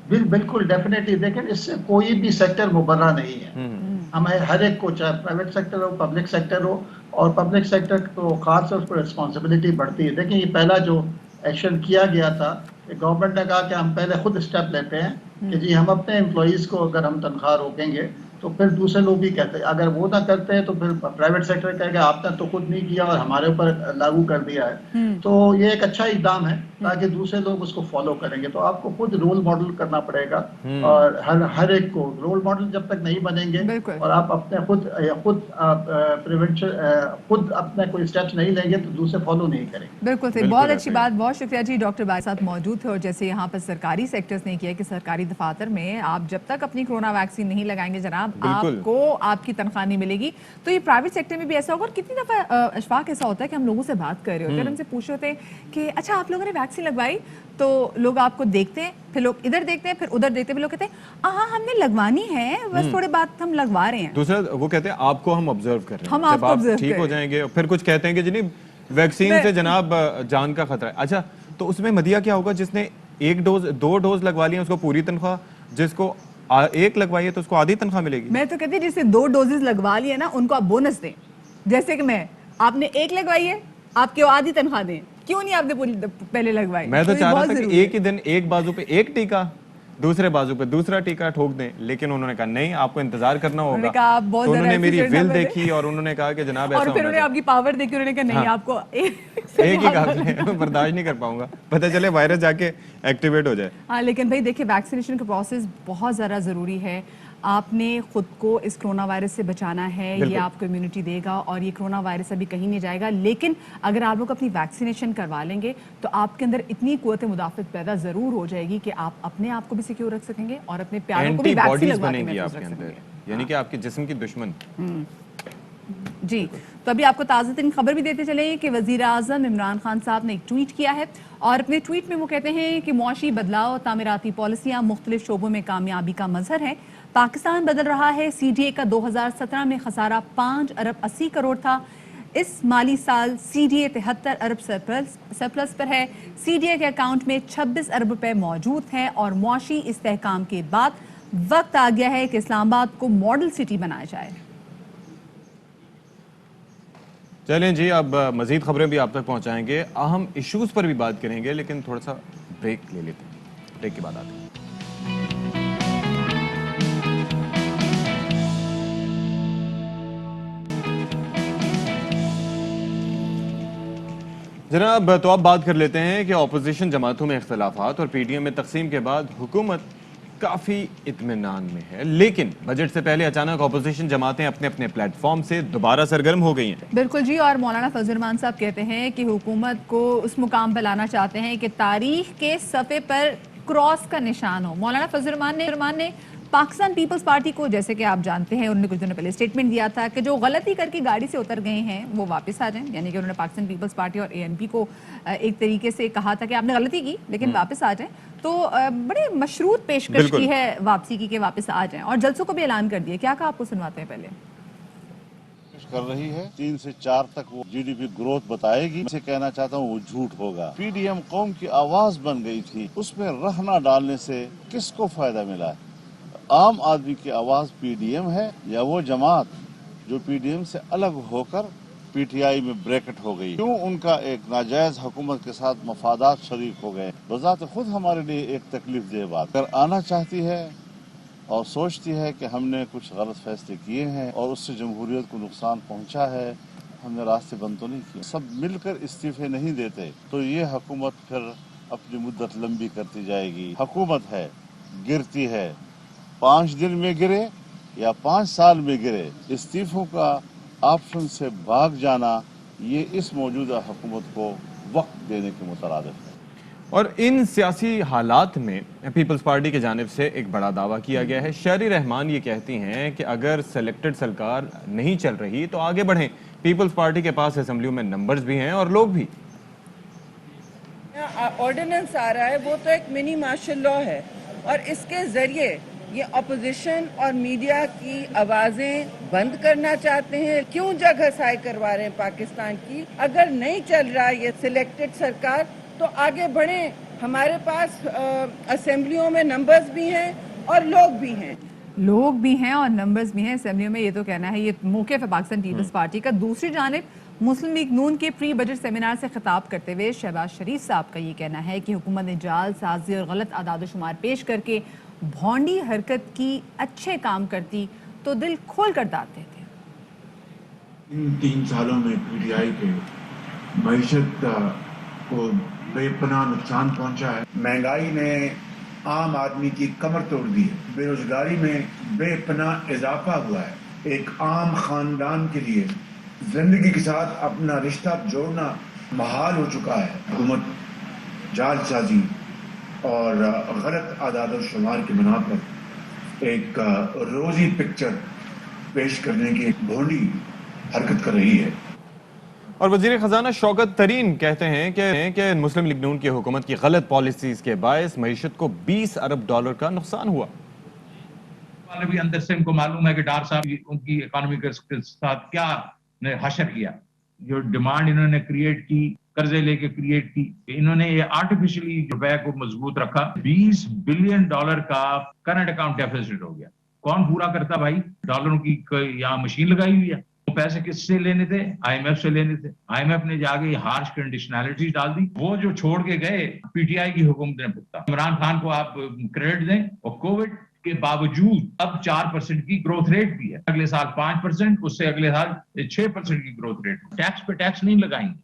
بالکل ڈیفینیٹلی. دیکھیں, اس سے کوئی بھی سیکٹر مبرہ نہیں ہے. ہمیں ہر ایک کو, چاہے پرائیویٹ سیکٹر ہو, پبلک سیکٹر ہو, اور پبلک سیکٹر کو خاص طور پر رسپانسبلٹی بڑھتی ہے. دیکھیں, یہ پہلا جو ایکشن کیا گیا تھا गवर्नमेंट ने कहा कि हम पहले खुद स्टेप लेते हैं कि जी हम अपने एम्प्लॉइज को अगर हम तनख्वाह रोकेंगे तो फिर दूसरे लोग भी कहते हैं, अगर वो ना करते हैं तो फिर प्राइवेट सेक्टर कहेगा आपने तो खुद नहीं किया और हमारे ऊपर लागू कर दिया है। तो ये एक अच्छा इकदाम है ताकि दूसरे लोग उसको फॉलो करेंगे। तो आपको खुद रोल मॉडल करना पड़ेगा और हर एक को रोल मॉडल जब तक नहीं बनेंगे और आप अपने खुद प्रिवेंशन खुद अपने कोई स्टेप्स नहीं लेंगे तो दूसरे फॉलो नहीं करेंगे। बिल्कुल सही, बहुत अच्छी बात, बहुत शुक्रिया जी। डॉक्टर बाई साथ मौजूद थे। और जैसे यहाँ पर सरकारी सेक्टर्स ने किया कि सरकारी दफातर में आप जब तक अपनी कोरोना वैक्सीन नहीं लगाएंगे जनाब आपको आपकी तनख्वाह नहीं मिलेगी। तो ये प्राइवेट सेक्टर में भी ऐसा होगा। और कितनी दफा अशफाक ऐसा होता है कि हम लोगों से बात कर रहे होते हैं, उनसे पूछ रहे होते हैं कि अच्छा आप लोगों ने वैक्सीन लगवाई, तो लोग आपको देखते हैं, फिर लोग इधर देखते हैं, फिर उधर देखते हैं, फिर लोग कहते हैं हाँ हमने लगवानी है, बस थोड़े बाद हम लगवा रहे हैं। दूसरा वो कहते हैं आपको हम ऑब्जर्व कर रहे हैं, हम आपको ऑब्जर्व ठीक हो जाएंगे। फिर कुछ कहते हैं कि जी नहीं वैक्सीन से जनाब जान का खतरा है। अच्छा तो उसमें मदिया क्या होगा, जिसने 1 डोज 2 डोज लगवा लिया उसको पूरी तनख्वाह, जिसको 1 लगवाई है तो उसको आधी तनख्वाह मिलेगी। मैं तो कहती जिसने 2 डोजेस लगवा लिए ना उनको आप बोनस दें। जैसे कि मैं, आपने 1 लगवाई है, आपके आधी तनख्वाह दें। क्यों नहीं आपने पहले लगवाई? मैं तो चाह रहा था कि एक ही दिन एक बाजू पे एक टीका, दूसरे बाजू पे दूसरा टीका ठोक दें, लेकिन उन्होंने कहा नहीं आपको इंतजार करना होगा। तो उन्होंने मेरी विल देखी और उन्होंने कहा कि जनाब ऐसा और फिर उन्होंने आपकी पावर देखी, उन्होंने कहा नहीं आपको एक ही काफी है, बर्दाश्त नहीं कर पाऊंगा, पता चले वायरस जाके एक्टिवेट हो जाए। हाँ लेकिन भाई देखिए वैक्सीनेशन का प्रोसेस बहुत ज़्यादा ज़रूरी है। आपने खुद को इस कोरोना वायरस से बचाना है, ये आपको इम्यूनिटी देगा और ये कोरोना वायरस अभी कहीं नहीं जाएगा। लेकिन अगर आप लोग अपनी वैक्सीनेशन करवा लेंगे तो आपके अंदर इतनी कुव्वत मुदाफ़त पैदा ज़रूर हो जाएगी कि आप अपने आप को भी सिक्योर रख सकेंगे और अपने प्यारों को भी वैक्सीन लगवा के महफूज रख सकेंगे, यानी कि आपके जिस्म की दुश्मन। जी तो अभी आपको ताज़ा तरीन खबर भी देते चले कि वज़ीर आज़म इमरान खान साहब ने एक ट्वीट किया है और अपने ट्वीट में वो कहते हैं कि मुआशी बदलाव तामीराती पॉलिसियाँ मुख्तलिफ शोबों में कामयाबी का मजहर है। पाकिस्तान बदल रहा है। CDA का 2017 में खसारा 5 अरब 80 करोड़ था। इस माली साल CDA 73 अरब सरप्लस पर है। CDA के अकाउंट में 26 अरब रुपए मौजूद हैं और मुआशी इस्तेहकाम के बाद वक्त आ गया है कि इस्लामाबाद को मॉडल सिटी बनाया जाए। चलें जी, अब मजीद खबरें भी आप तक पहुंचाएंगे, अहम इश्यूज पर भी बात करेंगे, लेकिन थोड़ा सा ब्रेक ले लेते हैं, ब्रेक के बाद आते हैं। जनाब तो अब बात कर लेते हैं कि अपोजिशन जमातों में इख्तलाफात और PDM में तकसीम के बाद हुकूमत काफ़ी इत्मीनान में है, लेकिन बजट से पहले अचानक अपोजिशन जमातें अपने अपने प्लेटफॉर्म से दोबारा सरगर्म हो गई हैं। बिल्कुल जी, और मौलाना फजल रहमान साहब कहते हैं कि हुकूमत को उस मुकाम पर लाना चाहते हैं कि तारीख के सफ़े पर क्रॉस का निशान हो। मौलाना फजल रहमान ने पाकिस्तान पीपल्स पार्टी को, जैसे कि आप जानते हैं, उन्होंने कुछ दिनों पहले स्टेटमेंट दिया था कि जो गलती करके गाड़ी से उतर गए हैं वो वापस आ जाएं। यानी कि उन्होंने पाकिस्तान पीपल्स पार्टी और ANP को एक तरीके से कहा था कि आपने गलती की लेकिन वापस आ जाएं। तो बड़े मशरूत पेशकश की है वापसी की कि वापस आ जाएं और जलसों को भी ऐलान कर दिया। क्या कहा आपको सुनवाते हैं पहले। कर रही है 3 से 4 तक वो GDP ग्रोथ बताएगी। मैं कहना चाहता हूँ वो झूठ होगा। PDM कौम की आवाज बन गई थी, उसमें रहना डालने से किसको फायदा मिला है? आम आदमी की आवाज PDM है या वो जमात जो PDM से अलग होकर PTI में ब्रैकेट हो गई? क्यों उनका एक नाजायज हुकूमत के साथ मफादात शरीक हो गए? बजात खुद हमारे लिए एक तकलीफ दे बात। अगर आना चाहती है और सोचती है कि हमने कुछ गलत फैसले किए हैं और उससे जमहूरियत को नुकसान पहुंचा है, हमने रास्ते बंद तो नहीं किए, सब मिलकर इस्तीफे नहीं देते तो ये हुकूमत फिर अपनी मुद्दत लंबी करती जाएगी। हुकूमत है, गिरती है, 5 दिन में गिरे या 5 साल में गिरे, इस्तीफों का ऑप्शन से भाग जाना ये इस मौजूदा हुकूमत को वक्त देने के मुतरादिफ है। और इन सियासी हालात में पीपल्स पार्टी की जानिब से एक बड़ा दावा किया गया है। शहरी रहमान ये कहती हैं कि अगर सेलेक्टेड सरकार नहीं चल रही तो आगे बढ़ें। पीपल्स पार्टी के पास असेंबलियों में नंबर्स भी हैं और लोग भी। ऑर्डिनेंस आ रहा है, वो तो एक मिनी मार्शल लॉ है और इसके जरिए ये अपोजिशन और मीडिया की आवाजें बंद करना चाहते हैं। क्यों जगह घसाई करवा रहे हैं पाकिस्तान की? अगर नहीं चल रहा ये सिलेक्टेड सरकार तो आगे बढ़ें। हमारे पास असेंबलियों में नंबर्स भी हैं और लोग भी हैं। लोग भी हैं और नंबर्स भी हैं असेंबलियों में, ये तो कहना है ये मौके पर पाकिस्तान पीपल्स पार्टी का। दूसरी जानिब مسلم لیگ نون کے پری بجٹ سیمینار سے خطاب کرتے ہوئے شہباز شریف صاحب کا یہ کہنا ہے کہ حکومت نے جعل سازی اور غلط اعداد و شمار پیش کر کے بھونڈی حرکت کی، اچھے کام کرتی تو دل کھول کر داد دیتے۔ ان 3 سالوں میں پی ٹی آئی کے معیشت کو بے پناہ نقصان پہنچا ہے۔ مہنگائی نے عام آدمی کی کمر توڑ دی ہے، بے روزگاری میں بے پناہ اضافہ ہوا ہے۔ ایک عام خاندان کے لیے زندگی کے ساتھ اپنا رشتہ جوڑنا محال ہو چکا ہے۔ حکومت جعل سازی اور غلط اعداد و شمار کی بنا پر ایک روزی پکچر پیش کرنے کی ایک بھونڈی حرکت کر رہی ہے۔ اور وزیر خزانہ شوکت ترین کہتے ہیں کہ مسلم لیگ نون کی حکومت کی غلط پالیسیز کے باعث معیشت کو $20 ارب کا نقصان ہوا۔ والے بھی اندر سے ان کو معلوم ہے کہ ڈار صاحب ان کی اکانومی کے ساتھ کیا حشر کیا، جو ڈیمانڈ انہوں نے کریٹ کی، قرضے لے کے کریٹ کی، انہوں نے یہ آرٹیفیشلی روپے کو مضبوط رکھا۔ $20 بلین کا کرنٹ اکاؤنٹ ڈیفیسٹ ہو گیا۔ کون پورا کرتا بھائی؟ ڈالروں کی یہاں مشین لگائی ہوئی ہے۔ وہ پیسے کس سے لینے تھے؟ آئی ایم ایف سے لینے تھے۔ آئی ایم ایف نے جا کے ہارش کنڈیشنالٹی ڈال دی۔ وہ جو چھوڑ کے گئے پی ٹی آئی کی حکومت نے بھگتا۔ عمران خان کو آپ کریڈٹ دیں، اور کووڈ کے باوجود اب 4% کی گروتھ ریٹ بھی ہے، اگلے سال 5%، اس سے اگلے سال 6% کی گروتھ ریٹ۔ ٹیکس پہ ٹیکس نہیں لگائیں گے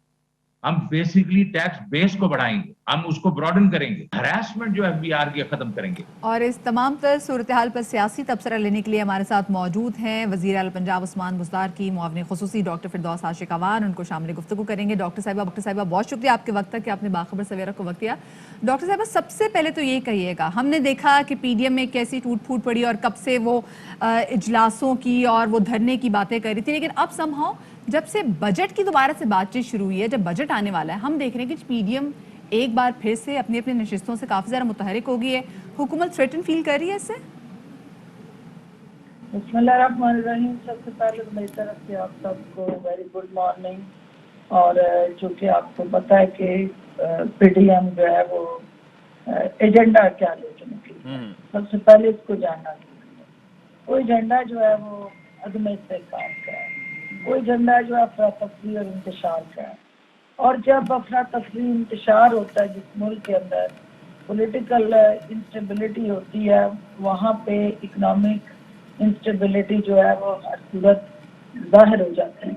ہم، بیسیکلی ٹیکس بیس کو بڑھائیں گے، ہم اس کو براڈن کریں گے، ہراسمنٹ جو FBR کی ختم کریں گے۔ اور اس تمام تر صورتحال پر سیاسی تبصرہ لینے کے لیے ہمارے ساتھ موجود ہیں وزیر اعلیٰ پنجاب عثمان بزدار کی معاون خصوصی ڈاکٹر فردوس عاشق اعوان، ان کو شامل گفتگو کریں گے۔ ڈاکٹر صاحبہ بہت شکریہ آپ کے وقت تک کہ آپ نے باخبر سویرا کو وقت دیا۔ ڈاکٹر صاحبہ سب سے پہلے تو یہ کہیے گا، ہم نے دیکھا کہ پی ڈی ایم میں کیسی ٹوٹ پھوٹ پڑی اور کب سے وہ اجلاسوں کی اور وہ دھرنے کی باتیں کر رہی تھی، لیکن اب سمہاؤ جب سے بجٹ کی دوبارہ سے بات چیت شروع ہوئی ہے، جب بجٹ آنے والا ہے، ہم دیکھ رہے ہیں کہ پی ڈی ایم ایک بار پھر سے اپنی نشستوں سے کافی زیادہ متحرک ہو گئی ہے۔ حکومت تھریٹن فیل کر رہی ہے اس سے؟ بسم اللہ الرحمن الرحیم۔ سب سے پہلے میری طرف سے آپ سب کو ویری گڈ مارننگ۔ اور چونکہ آپ کو پتا ہے کہ پی ڈی ایم جو ہے وہ ایجنڈا کیا لے کے نکلی، سب سے پہلے اس کو جاننا چاہیے۔ وہ ایجنڈا جو ہے وہ عدم استحکام کا ہے، وہ ایجنڈا جو ہے افراتفری اور انتشار کا ہے۔ اور جب افراتفری انتشار ہوتا ہے جس ملک کے اندر پولیٹیکل انسٹیبلٹی ہوتی ہے، وہاں پہ اکنامک انسٹیبلٹی جو ہے وہ ہر صورت ظاہر ہو جاتے ہیں۔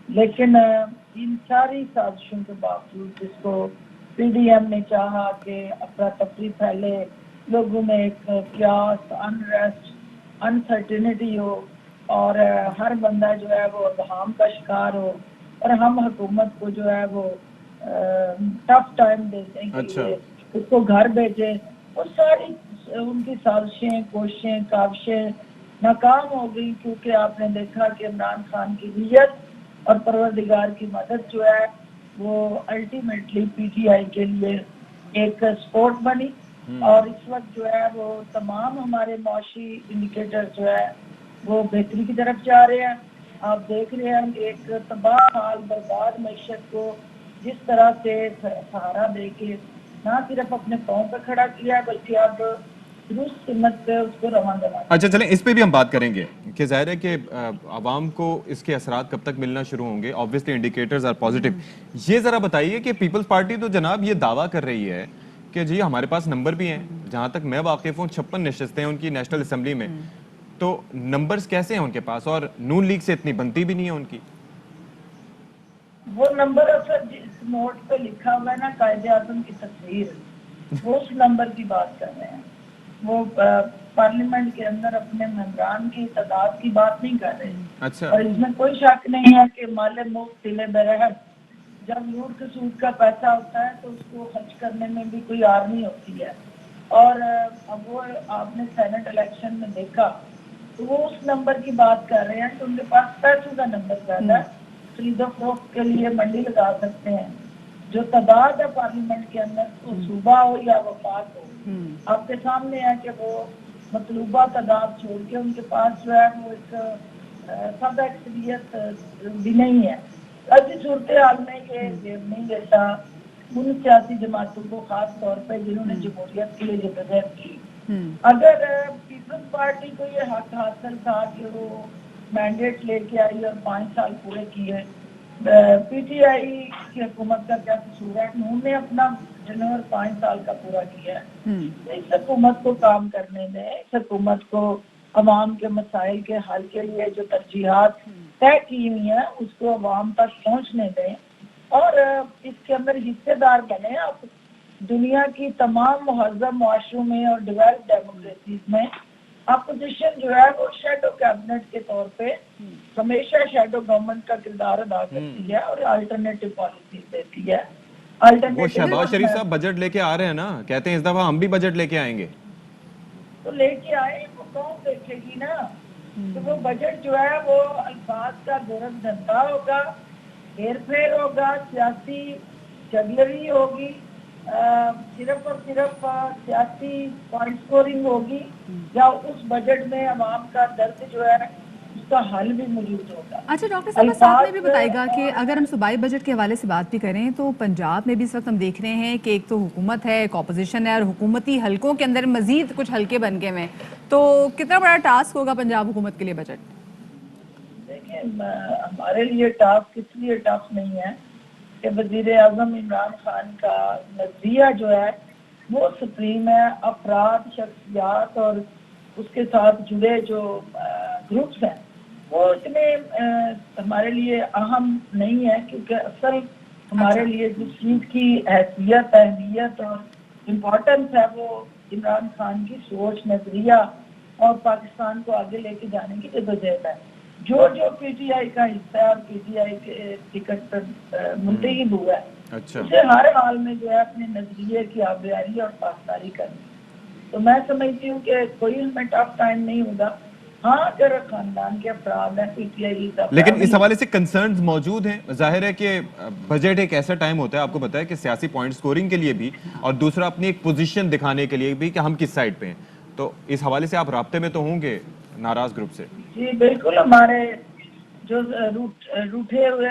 لیکن ان ساری سازشوں کے باوجود جس کو پی ڈی ایم نے چاہا کہ افراتفری پھیلے، لوگوں میں ایک کیاس، انریسٹ، انسرٹینٹی ہو اور ہر بندہ جو ہے وہ ابہام کا شکار ہو، اور ہم حکومت کو جو ہے وہ ٹف ٹائم دینے کے لیے اس کو گھر بھیجے، وہ ساری ان کی سازشیں، کوششیں، کاوشیں ناکام ہو گئی، کیونکہ آپ نے دیکھا کہ عمران خان کی نیت اور پروردگار کی مدد جو ہے وہ الٹیمیٹلی پی ٹی آئی کے لیے ایک سپورٹ بنی۔ اور اس وقت جو ہے وہ تمام ہمارے معاشی انڈیکیٹر جو ہے وہ بہتری کی طرف جا رہے ہیں۔ آپ دیکھ رہے ہیں ایک تباہ حال برباد معیشت کو جس طرح سے سہارا دے کے نہ صرف اپنے پاؤں پہ کھڑا کیا بلکہ اب درست سمت پہ اس کو رواں دوا۔ اچھا چلیں اس پہ بھی ہم بات کریں گے کہ ظاہر ہے کہ عوام کو اس کے اثرات کب تک ملنا شروع ہوں گے۔ obviously indicators are positive۔ یہ ذرا بتائیے کہ پیپلز پارٹی تو جناب یہ دعویٰ کر رہی ہے کہ جی ہمارے پاس نمبر بھی ہیں، جہاں تک میں واقف ہوں 56 نشستیں ہیں ان کی نیشنل اسمبلی میں، تو نمبرز کیسے ہیں ان کے پاس، اور نون لیگ سے اتنی بنتی بھی نہیں ہے ان کی؟ وہ نمبر اصل جس نوٹ پہ لکھا ہوا ہے نا قائد اعظم کی تصویر، وہ اس نمبر کی بات کر رہے ہیں۔ وہ پارلیمنٹ کے اندر اپنے ممبران کی تعداد کی بات نہیں کر رہے۔ اچھا۔ اور اس میں کوئی شک نہیں ہے کہ مال مفت تل برہٹ، جب لوٹ کسوٹ کا پیسہ ہوتا ہے تو اس کو خرچ کرنے میں بھی کوئی آرمی ہوتی ہے۔ اور اب وہ آپ نے سینٹ الیکشن میں دیکھا تو وہ اس نمبر کی بات کر رہے ہیں کہ ان کے پاس پیسوں کا نمبر زیادہ ہے، خرید و فروخت کے لیے منڈی لگا سکتے ہیں۔ جو تعداد ہے پارلیمنٹ کے اندر، وہ صوبہ ہو یا وفاق ہو، آپ کے سامنے ہے کہ وہ مطلوبہ تعداد چھوڑ کے ان کے پاس جو ہے وہ ایک سب اکثریت بھی نہیں ہے۔ ایسی صورتحال میں یہ جیب نہیں لیتا ان سیاسی جماعتوں کو، خاص طور پہ جنہوں نے جمہوریت کے لیے جدوجہد کی۔ اگر پیپلز پارٹی کو یہ حق حاصل تھا کہ وہ مینڈیٹ لے کے آئی اور 5 سال پورے کیے، पी टी आई की हुकूमत का क्या कसूर है? उन्होंने अपना टेन्योर 5 साल का पूरा किया है। इस हुकूमत को काम करने दें, इस हुकूमत को अवाम के मसाइल के हल के लिए जो तरजीहात तय की हुई हैं उसको अवाम तक पहुँचने दें और इसके अंदर हिस्सेदार बने। आप दुनिया की तमाम मुहज़्ज़म मुआशरों में और डेवलप्ड डेमोक्रेसीज में अपोजिशन जो है वो शैडो कैबिनेट के तौर पे हमेशा शैडो गवर्नमेंट का किरदार अदा करती है और अल्टरनेटिव पॉलिसी देती है। वो शहबाज शरीफ साहब बजट लेके आ रहे हैं ना, कहते हैं इस दफा हम भी बजट लेके आएंगे। तो लेके आए, वो कौन देखेगी ना? तो वो बजट जो है वो अल्फाज का गोरख धंधा होगा, हेर फेर होगा, सियासी जगलरी होगी, सिर्फ और सिर्फ सियासी पॉइंट स्कोरिंग होगी, या उस बजट में अवाम का दर्द जो है उसका हल भी मौजूद होगा। अच्छा डॉक्टर साहब, साथ में भी बताइएगा कि अगर हम सूबाई बजट के हवाले से बात भी करें तो पंजाब में भी इस वक्त हम देख रहे हैं कि एक तो हुकूमत है, एक अपोजिशन है और हुकूमती हलकों के अंदर मजीद कुछ हल्के बन गए हैं, तो कितना बड़ा टास्क होगा पंजाब हुकूमत के लिए बजट? देखिए, हमारे लिए टास्क इसलिए टफ नहीं है कि वजीर आजम इमरान खान का नजरिया जो है वो सुप्रीम है। अफराद, शख्सियात और उसके साथ जुड़े जो ग्रुप्स हैं वो इतने हमारे लिए अहम नहीं है, क्योंकि असल हमारे लिए जिस चीज़ की हैसियत, अहमियत और इम्पोर्टेंस है वो इमरान खान की सोच, नजरिया और पाकिस्तान को आगे लेके जाने की जद्दोजहद है। जो जो पीटीआई का हिस्सा है और पीटीआई के टिकट पर मुंतखब हुआ है, अच्छा, उसे हर हाल में जो है अपने नजरिए की आबकारी और पासदारी करनी। तो मैं समझती हूँ कि कोई हमें टफ टाइम नहीं होगा। हाँ, अगर खानदान के अफराद हैं, पीटीआई का, लेकिन इस हवाले से कंसर्न्स मौजूद हैं। जाहिर है कि बजट एक ऐसा टाइम होता है, आपको पता है, कि सियासी पॉइंट स्कोरिंग के लिए भी और दूसरा अपनी एक पोजीशन दिखाने के लिए भी कि हम किस साइड पे हैं। तो इस हवाले से आप राब्ते में तो होंगे नाराज ग्रुप से? जी बिल्कुल, हमारे जो रूठे हुए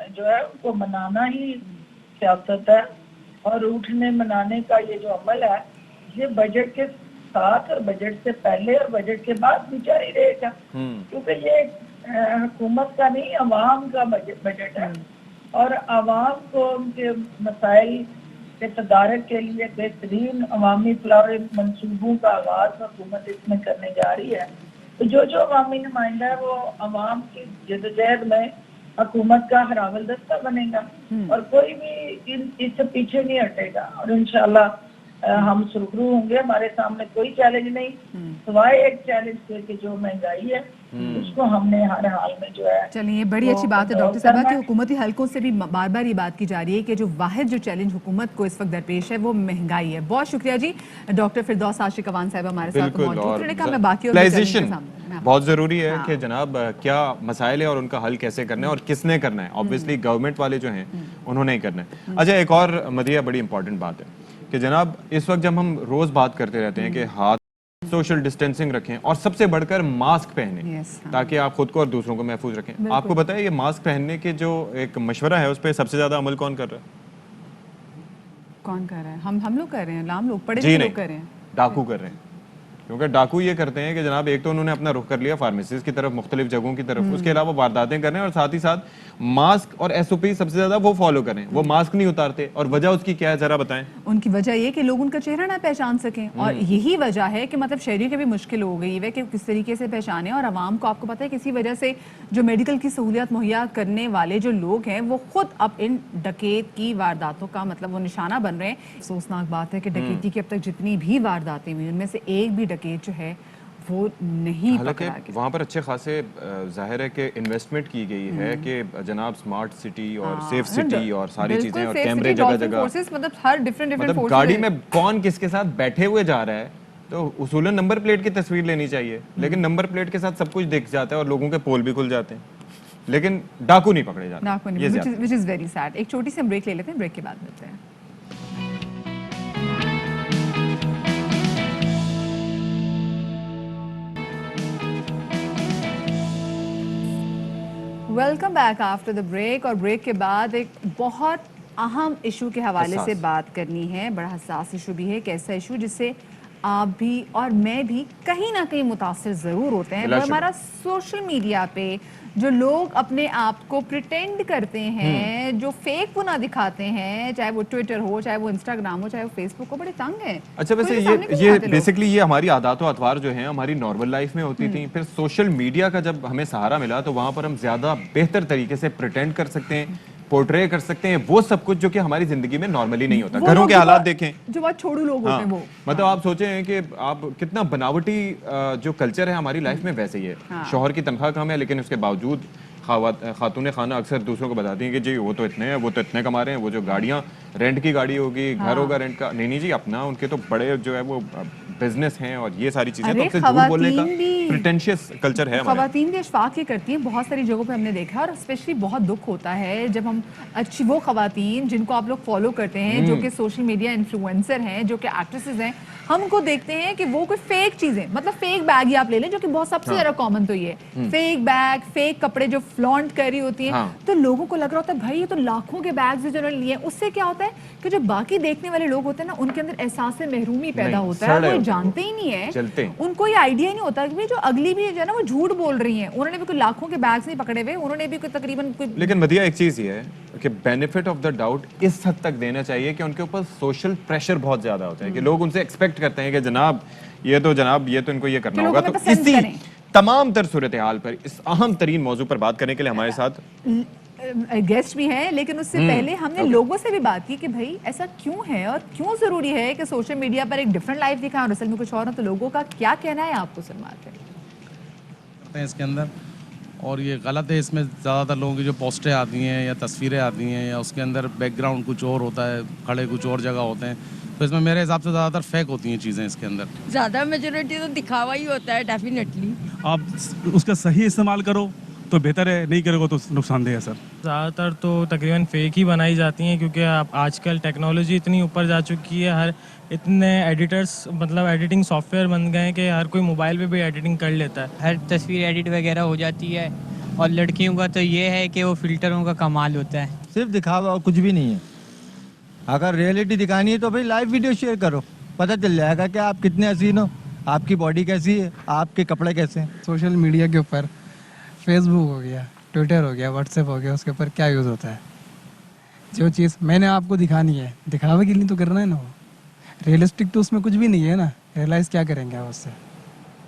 जो है उनको मनाना ही सियासत है, और रूठने मनाने का ये जो अमल है ये बजट के साथ और बजट से पहले और बजट के बाद भी जारी रहेगा, क्योंकि ये हुकूमत का नहीं, अवाम का बजट है और अवाम को उनके मसाइल के तदारक के लिए बेहतरीन अवामी फलाह मंसूबों का आगाज हुकूमत इसमें करने जा रही है। तो जो जो अवामी नुमाइंदा है वो अवाम की जदोजहद में हुकूमत का हरावल दस्ता बनेगा और कोई भी इससे पीछे नहीं हटेगा, और इंशाल्लाह हम सुरखरू होंगे। हमारे सामने कोई चैलेंज नहीं, सिवाय एक चैलेंज के कि जो महंगाई है उसको हमने हर हाल में जो है। चलिए, बड़ी अच्छी बात है डॉक्टर साहब कि हुकूमती हलकों से भी बार बार ये बात की जा रही है कि जो वाहिद जो चैलेंज हुकूमत को इस वक्त दरपेश है वो महंगाई है। बहुत शुक्रिया जी डॉक्टर फिरदौस आशिक अवान साहब हमारे साथ मौजूद। बहुत जरूरी है कि जनाब क्या मसाइल है और उनका हल कैसे करना है और किसने करना है। ऑब्वियसली गवर्नमेंट वाले जो हैं उन्होंने ही करना है। अच्छा, एक और मदिया बड़ी इंपॉर्टेंट बात है कि जनाब इस वक्त जब हम रोज बात करते रहते हैं कि हाथ सोशल डिस्टेंसिंग रखें और सबसे बढ़कर मास्क पहने ताकि आप खुद को और दूसरों को महफूज रखें। आपको पता है ये मास्क पहनने के जो एक मशवरा है उस पर सबसे ज्यादा अमल कौन कर रहा है? कौन कर रहा है? हम लोग कर रहे हैं, लाम लोग, पढ़े लोग कर रहे हैं, डाकू कर रहे हैं। क्योंकि डाकू ये करते हैं कि जनाब एक तो उन्होंने अपना रुख कर लिया फार्मेसीज की तरफ, मुख्तलिफ जगहों की तरफ, उसके अलावा वारदातें कर रहे हैं और साथ ही साथ मास्क और एसओपी सबसे ज्यादा वो फॉलो करें। वो मास्क नहीं उतारते और वजह उसकी क्या है जरा बताएं। उनकी वजह ये कि लोग उनका चेहरा ना पहचान सकें, और यही वजह है कि मतलब शहरियों की भी मुश्किल हो गई है कि किस तरीके से पहचाने। और आवाम को आपको पता है किसी वजह से जो मेडिकल की सहूलियत मुहैया करने वाले जो लोग हैं वो खुद अब इन डकैत की वारदातों का मतलब वो निशाना बन रहे हैं। अफसोसनाक बात है कि डकैती की अब तक जितनी भी वारदातें हुई उनमें से एक भी डकैत जो है वो नहीं पकड़ा गया। वहाँ पर अच्छे खासे जाहिर है कि इन्वेस्टमेंट की गई है कि जनाब स्मार्ट सिटी और सेफ सिटी और सारी चीजें और कैमरे जगह जगह, मतलब हर डिफरेंट मतलब गाड़ी में कौन किसके साथ बैठे हुए जा रहा है तो उसूलन नंबर प्लेट की तस्वीर लेनी चाहिए, लेकिन नंबर प्लेट के साथ सब कुछ दिख जाता है और लोगों के पोल भी खुल जाते हैं, लेकिन डाकू नहीं पकड़े जाते, व्हिच इज वेरी सैड। एक छोटी सी हम ब्रेक ले लेते हैं, ब्रेक के बाद मिलते हैं। Welcome back after the break. और ब्रेक के बाद एक बहुत अहम इशू के हवाले से बात करनी है। बड़ा हसास इशू भी है, एक ऐसा इशू जिससे آپ بھی اور میں بھی کہیں نہ کہیں متاثر ضرور ہوتے ہیں. وہ ہمارا سوشل میڈیا پہ جو لوگ اپنے آپ کو پریٹینڈ کرتے ہیں, جو فیک وہ نہ دکھاتے ہیں, چاہے وہ ٹویٹر ہو, چاہے وہ انسٹاگرام ہو, چاہے وہ فیس بک ہو, بڑے تنگ ہیں. اچھا ویسے یہ بیسکلی یہ ہماری عادات و اطوار جو ہیں ہماری نارمل لائف میں ہوتی تھیں, پھر سوشل میڈیا کا جب ہمیں سہارا ملا تو وہاں پر ہم زیادہ بہتر طریقے سے پریٹینڈ کر سکتے ہیں, پورٹرے کر سکتے ہیں وہ سب کچھ جو کہ ہماری زندگی میں نارملی نہیں ہوتا. گھروں کے حالات دیکھیں, جو بہت چھوڑو لوگ ہوتے ہیں وہ, مطلب آپ سوچیں ہیں کہ آپ کتنا بناوٹی جو کلچر ہے ہماری لائف میں ویسے ہی ہے. شوہر کی تنخواہ کم ہے لیکن اس کے باوجود خاتون خانہ اکثر دوسروں کو بتاتی ہیں کہ جی وہ تو اتنے ہیں, وہ تو اتنے کما رہے ہیں, وہ جو گاڑیاں رینٹ کی گاڑی ہوگی, گھر ہوگا رینٹ کا, نہیں جی اپنا, ان کے تو بڑے جو ہے وہ بزنس ہیں اور یہ ساری چیزیں. تو جھوٹ بولنے کا پریٹینشیس کلچر ہے. خواتین بھی اشفاق یہ کرتی ہیں, بہت ساری جگہوں پہ ہم نے دیکھا, اور اسپیشلی بہت دکھ ہوتا ہے جب ہم اچھی وہ خواتین جن کو آپ لوگ فالو کرتے ہیں, جو کہ سوشل میڈیا انفلوئنسر ہیں, جو کہ ایکٹریسز ہیں, ہم کو دیکھتے ہیں کہ وہ کوئی فیک چیزیں, مطلب فیک بیگ ہی آپ لے لیں جو کہ بہت سب سے زیادہ کامن تو یہ ہے, فیک بیگ, فیک کپڑے جو فلانٹ کر رہی ہوتی ہیں. تو لوگوں کو لگ رہا ہوتا ہے بھائی یہ تو لاکھوں کے بیگز جو انہوں نے لیے. اس سے کیا ہوتا ہے کہ جو باقی دیکھنے والے لوگ ہوتے ہیں نا, ان کے اندر احساس محرومی پیدا ہوتا ہے, وہ جانتے ہی نہیں ہے, ان کو یہ آئیڈیا ہی نہیں ہوتا کہ جو اگلی بھی جو ہے نا وہ جھوٹ بول رہی ہیں, انہوں نے بھی کوئی لاکھوں کے بیگز نہیں پکڑے ہوئے, انہوں نے بھی کوئی تقریباً. لیکن مدیہ ایک چیز یہ ہے کہ بینیفٹ آف دا ڈاؤٹ اس حد تک دینا چاہیے کہ ان کے اوپر سوشل پریشر بہت زیادہ ہوتا ہے کہ لوگ ان سے ایکسپیکٹ کرتے ہیں کہ جناب یہ تو ان کو یہ کرنا ہوگا. تو اسی تمام تر صورتحال پر اس اہم ترین موضوع پر بات کرنے کے لیے ہمارے ساتھ گیسٹ بھی ہیں, لیکن اس سے پہلے ہم نے لوگوں سے بھی بات کی کہ بھائی ایسا کیوں ہے اور کیوں ضروری ہے کہ سوشل میڈیا پر ایک ڈفرنٹ لائف دکھائیں اور اصل میں کچھ اور. تو لوگوں کا کیا کہنا ہے آپ کو سلمان کرتے ہیں اس کے اندر, اور یہ غلط ہے. اس میں زیادہ تر لوگوں کی جو پوسٹیں آتی ہیں یا تصویریں آتی ہیں یا اس کے اندر بیک گراؤنڈ کچھ اور ہوتا ہے, کھڑے کچھ اور جگہ ہوتے ہیں, تو اس میں میرے حساب سے زیادہ تر فیک ہوتی ہیں چیزیں. اس کے اندر زیادہ میجورٹی تو دکھاوا ہی ہوتا ہے ڈیفینیٹلی. آپ اس کا صحیح استعمال کرو تو بہتر ہے, نہیں کرو گے تو نقصان دہ ہے. سر زیادہ تر تو تقریباً فیک ہی بنائی جاتی ہیں, کیونکہ آج کل ٹیکنالوجی اتنی اوپر جا چکی ہے, ہر اتنے ایڈیٹرز مطلب ایڈیٹنگ سافٹ ویئر بن گئے ہیں کہ ہر کوئی موبائل پہ بھی ایڈیٹنگ کر لیتا ہے. ہر تصویر ایڈٹ وغیرہ ہو جاتی ہے, اور لڑکیوں کا تو یہ ہے کہ وہ فلٹروں کا کمال ہوتا ہے. صرف دکھاوا اور کچھ بھی نہیں ہے. اگر ریئلٹی دکھانی ہے تو بھائی لائیو ویڈیو شیئر کرو, پتہ چل جائے گا کہ آپ کتنے حسین ہو, آپ کی باڈی کیسی ہے, آپ کے کپڑے کیسے ہیں. سوشل میڈیا کے اوپر فیس بک ہو گیا, ٹویٹر ہو گیا, واٹس ایپ ہو گیا, اس کے اوپر کیا یوز ہوتا ہے. جو چیز میں نے آپ کو دکھانی ہے, دکھاوے کے لیے تو کرنا ہے نا, وہ ریئلسٹک تو اس میں کچھ بھی نہیں ہے نا. ریئلائز کیا کریں گے آپ اس سے,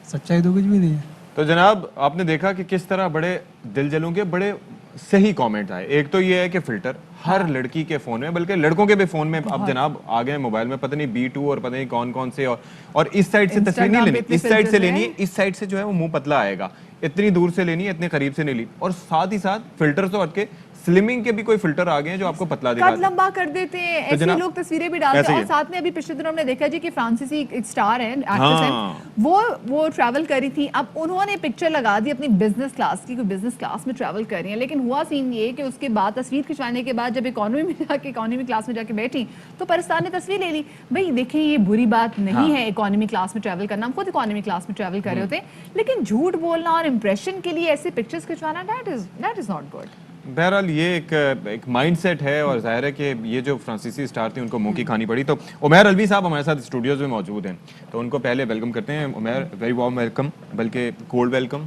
سچائی تو کچھ بھی نہیں ہے. تو جناب آپ نے دیکھا کہ کس طرح بڑے دل جلوں کے بڑے صحیح کامنٹ آئے. ایک تو یہ ہے کہ فلٹر ہر لڑکی کے فون میں, بلکہ لڑکوں کے بھی فون میں اب جناب آ گئے موبائل میں, پتہ نہیں B2 اور پتہ نہیں کون کون سے, اور اس سائڈ سے تصویر نہیں لینی, اس سائڈ سے لینی ہے, اس سائڈ سے جو ہے وہ منہ پتلا آئے گا, اتنی دور سے لینی ہے, اتنے قریب سے نہیں لی. اور ساتھ ہی ساتھ فلٹر تو ہٹ کے سلمنگ کے بھی کوئی فلٹر آ گئے ہیں جو آپ کو پتلا دکھاتے ہیں, قد لمبا کر دیتے ہیں, ایسے لوگ تصویریں بھی ڈالتے ہیں. اور ساتھ میں ابھی پچھلے دنوں ہم نے دیکھا جی کہ فرانسیسی ایک سٹار ہے, ایکٹریس ہے, وہ ٹریول کری تھی. اب انہوں نے پکچر لگا دی اپنی بزنس کلاس کی, کوئی بزنس کلاس میں ٹریول کر رہی ہیں, لیکن ہوا سین یہ کہ اس کے بعد تصویر کھنچوانے کے بعد جب اکانومی کلاس میں جا کے بیٹھی تو پرستار نے تصویر لے لی. بھائی دیکھیں یہ بری بات نہیں ہے اکانومی کلاس میں ٹریول کرنا, ہم خود اکانومی کلاس میں ٹریول کر رہے ہوتے ہیں, لیکن جھوٹ بولنا اور امپریشن کے لیے ایسے پکچرز کھنچوانا دیٹ از ناٹ گڈ. بہرحال یہ ایک مائنڈ سیٹ ہے, اور ظاہر ہے کہ یہ جو فرانسیسی اسٹار تھی ان کو منہ کی کھانی پڑی. تو عمیر الوی صاحب ہمارے ساتھ اسٹوڈیوز میں موجود ہیں, تو ان کو پہلے ویلکم کرتے ہیں. عمیر ویری وارم ویلکم, بلکہ کولڈ ویلکم,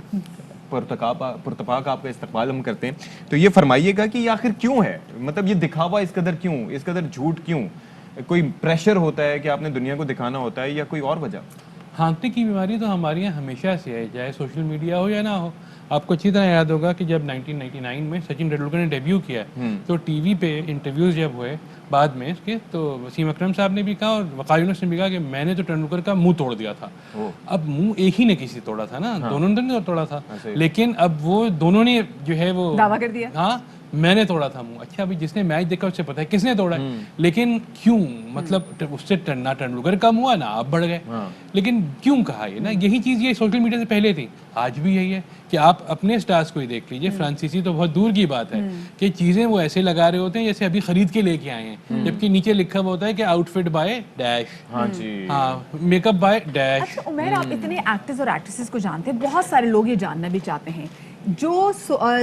پرتپاک آپ کا استقبال ہم کرتے ہیں. تو یہ فرمائیے گا کہ یہ آخر کیوں ہے, مطلب یہ دکھاوا اس قدر کیوں, اس قدر جھوٹ کیوں؟ کوئی پریشر ہوتا ہے کہ آپ نے دنیا کو دکھانا ہوتا ہے, یا کوئی اور وجہ؟ ہانکنے کی بیماری تو ہمارے یہاں ہمیشہ سے ہے, چاہے سوشل میڈیا ہو یا نہ ہو. آپ کو اچھی طرح یاد ہوگا کہ جب 1999 میں سچن ٹینڈولکر نے ڈیبیو کیا تو ٹی وی پہ انٹرویوز جب ہوئے بعد میں اس کے, تو وسیم اکرم صاحب نے بھی کہا اور وقار یونس نے بھی کہا کہ میں نے تو ٹینڈولکر کا منہ توڑ دیا تھا. اب منہ ایک ہی نے کسی توڑا تھا نا, دونوں نے توڑا تھا, لیکن اب وہ دونوں نے جو ہے وہ دعویٰ کر دیا, ہاں میں نے توڑا تھا منہ. اچھا ابھی جس نے میچ دیکھا اس سے پتا ہے کس نے توڑا ہے, لیکن کیوں, مطلب اس سے نہ ٹینڈولکر کم ہوا نہ آپ بڑھ گئے, لیکن کیوں کہا یہ نا, یہی چیز یہ سوشل میڈیا سے پہلے تھی, آج بھی یہی ہے کہ آپ اپنے سٹارز کو ہی دیکھ لیجیے. فرانسیسی تو بہت دور کی بات ہے کہ چیزیں وہ ایسے لگا رہے ہوتے ہیں جیسے ابھی خرید کے لے کے آئے ہیں, جبکہ نیچے لکھا ہوا ہوتا ہے کہ آؤٹ فٹ بائے ڈیش, ہاں میک اپ بائے ڈیش. اچھا عمیر, آپ اتنے ایکٹرز اور ایکٹریسز کو جانتے ہیں, بہت سارے لوگ یہ جاننا بھی چاہتے ہیں, جو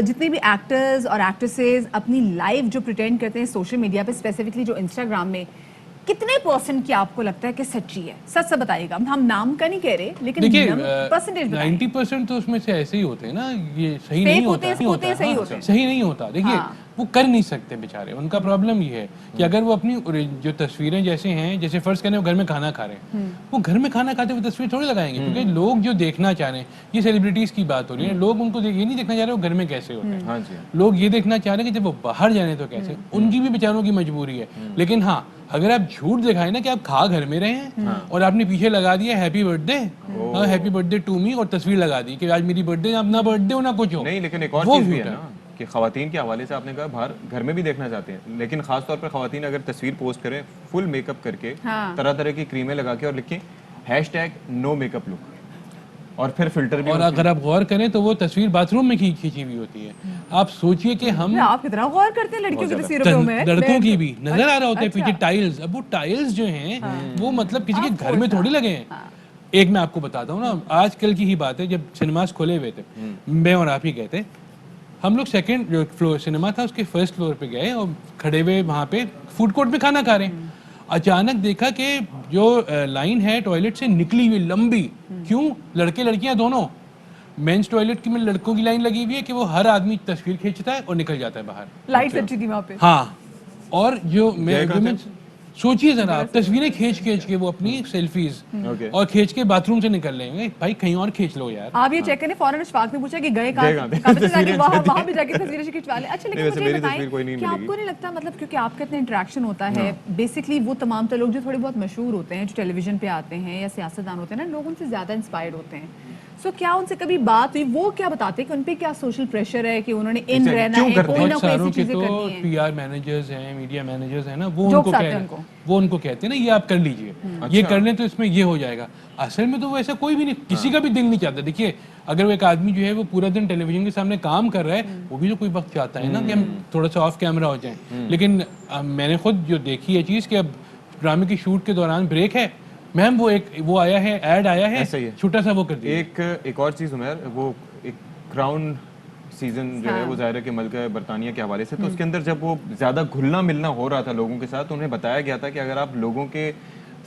جتنے بھی ایکٹرز اور ایکٹریسز اپنی لائف جو پریٹینڈ کرتے ہیں سوشل میڈیا پہ, اسپیسیفکلی جو انسٹاگرام میں, कितने परसेंट की आपको लगता है कि सच्ची है? सच से बताइएगा, हम नाम का नहीं कह रहे, लेकिन देखिए परसेंटेज 90% तो उसमें से ऐसे ही होते हैं ना, ये सही नहीं होता, सही नहीं होता। देखिए वो कर नहीं सकते बेचारे, उनका प्रॉब्लम ये है कि अगर वो अपनी जो तस्वीरें जैसे हैं, जैसे फर्ज करें वो घर में खाना खा रहे हैं, वो घर में खाना खाते हुए तस्वीर थोड़ी लगाएंगे, क्योंकि लोग जो देखना चाह रहे हैं, ये सेलिब्रिटीज की बात हो रही है, लोग उनको ये नहीं देखना चाह रहे वो घर में कैसे होते हैं, लोग ये देखना चाह रहे हैं कि जब वो बाहर जाने तो कैसे, उनकी भी बेचारों की मजबूरी है। लेकिन हाँ, अगर आप झूठ दिखाए ना कि आप खा घर में रहे हैं और आपने पीछे लगा दिया happy birthday, happy birthday to me, और तस्वीर लगा दी कि आज मेरी बर्थडे, अपना बर्थडे हो ना कुछ हो। नहीं, लेकिन एक और चीज भी है ना कि खवातीन के हवाले से आपने कहा बाहर घर में भी देखना चाहते हैं, लेकिन खास तौर पर खवातीन अगर तस्वीर पोस्ट करें फुल मेकअप करके, तरह तरह की क्रीमें लगा के और लिखें #no makeup look, और फिर फिल्टर भी, और अगर आप गौर करें तो वो तस्वीर बाथरूम में खींची हुई होती है। आप सोचिए कि हम, आप कितना गौर करते हैं लड़कियों की तस्वीरों में, लड़कों की भी नजर आ रहा होता है पीछे टाइल्स। अब वो टाइल्स जो हैं वो मतलब किसी के घर में थोड़ी लगे हैं। एक मैं आपको बताता हूँ ना, आजकल की ही बात है, जब सिनेमास खोले हुए थे, मैं और आप ही गए थे, हम लोग सेकंड जो फ्लोर सिनेमा था उसके फर्स्ट फ्लोर पे गए और खड़े हुए वहाँ पे फूड कोर्ट में खाना खा रहे हैं। अचानक देखा कि जो लाइन है टॉयलेट से निकली हुई लंबी, क्यों? लड़के लड़कियां दोनों, मेंस टॉयलेट की में लड़कों की लाइन लगी हुई है कि वो हर आदमी तस्वीर खींचता है और निकल जाता है बाहर। लाइट अच्छी थी वहाँ पे। हाँ, और जो मैं सोचिए जरा, आप तस्वीरें खींच के वो अपनी सेल्फीज और खींच के बाथरूम से निकल लेंगे, भाई कहीं और खींच लो यार। आप ये चेक करें, फौरन इशफाक ने पूछा कि गए कहाँ वहाँ भी जाके तस्वीरें खिंचवा ले। अच्छा, लेकिन मुझे बताएं कि आपको नहीं लगता, मतलब क्योंकि आपका इतना इंटरेक्शन होता है, बेसिकली वो तमाम तो लोग जो थोड़े बहुत मशहूर होते हैं, जो टेलीविजन पे आते हैं या सियासतदान होते हैं ना, लोग उनसे ज्यादा इंस्पायर्ड होते हैं। सो क्या उनसे कभी बात हुई, वो क्या बताते हैं कि उनपे क्या सोशल प्रेशर है कि उन्होंने इन रहना है, कोई ना कोई ऐसी चीजें करनी है? पीआर मैनेजर्स हैं, मीडिया मैनेजर्स हैं ना, वो उनको कहते हैं ना, ये आप कर लीजिए, ये कर लें तो इसमें ये हो जाएगा। असल में तो वो ऐसा कोई भी नहीं, किसी का भी दिल नहीं चाहता। देखिए, अगर वो एक आदमी जो है वो पूरा दिन टेलीविजन के सामने काम कर रहा है, वो भी तो कोई वक्त चाहता है ना कि हम थोड़ा सा ऑफ कैमरा हो जाएं। लेकिन मैंने खुद जो देखी है चीज़ कि अब ड्रामे की शूट के दौरान ब्रेक है, मैम वो आया है, ऐड आया है, छोटा सा वो कर दिया। एक और चीज़ उमर, वो एक क्राउन सीजन जो है वो ज़ाहिर है कि मलका बरतानिया के हवाले से, तो उसके अंदर जब वो ज़्यादा घुलना मिलना हो रहा था लोगों के साथ, तो उन्हें बताया गया था कि अगर आप लोगों के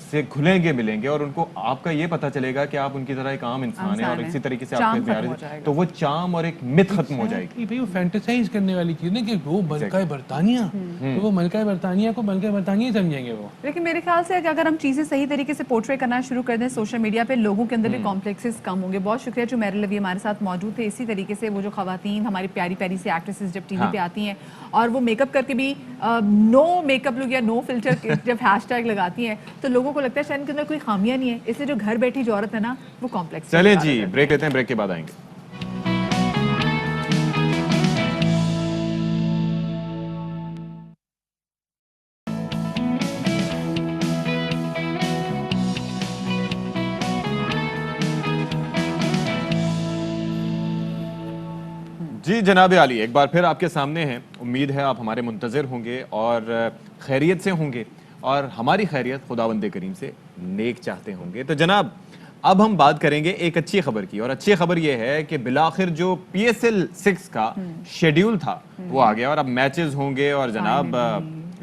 से घुलेंगे मिलेंगे और उनको आपका ये पता चलेगा कि आप उनकी तरह एक आम इंसान है और इसी तरीके से आपके प्यारे, तो वो चाम और एक मिथ खत्म हो जाएगी। भाई वो फैंटेसाइज करने वाली चीज है कि वो मलका बरतानिया, तो वो मलका बरतानिया को मलका बरतानिया समझेंगे वो। लेकिन मेरे ख्याल से अगर हम चीजें सही तरीके से पोर्ट्रे करना शुरू कर दें सोशल मीडिया पे, लोगों के अंदर भी कॉम्प्लेक्सेस कम होंगे। बहुत शुक्रिया जो मेरे लवी हमारे साथ मौजूद थे। इसी तरीके से वो जो खवातीन हमारी प्यारी प्यारी सी एक्ट्रेसेस जब टीवी पे आती हैं और वो मेकअप करके भी नो मेकअप लुक या नो फिल्टर जब हैशटैग लगाती हैं, तो लोगों को लगता है शायद उनके अंदर कोई खामियां नहीं है, इसलिए जो घर बैठी जो औरत है ना वो कॉम्प्लेक्स। चले जी, ब्रेक लेते हैं, ब्रेक के बाद आएंगे। जी जनाब आली, एक बार फिर आपके सामने हैं। उम्मीद है आप हमारे मुंतज़िर होंगे और खैरियत से होंगे और हमारी खैरियत खुदावंद करीम से नेक चाहते होंगे। तो जनाब, अब हम बात करेंगे एक अच्छी खबर की, और अच्छी खबर यह है कि बिलाखिर जो PSL 6 का शेड्यूल था वो आ गया और अब मैचेस होंगे और जनाब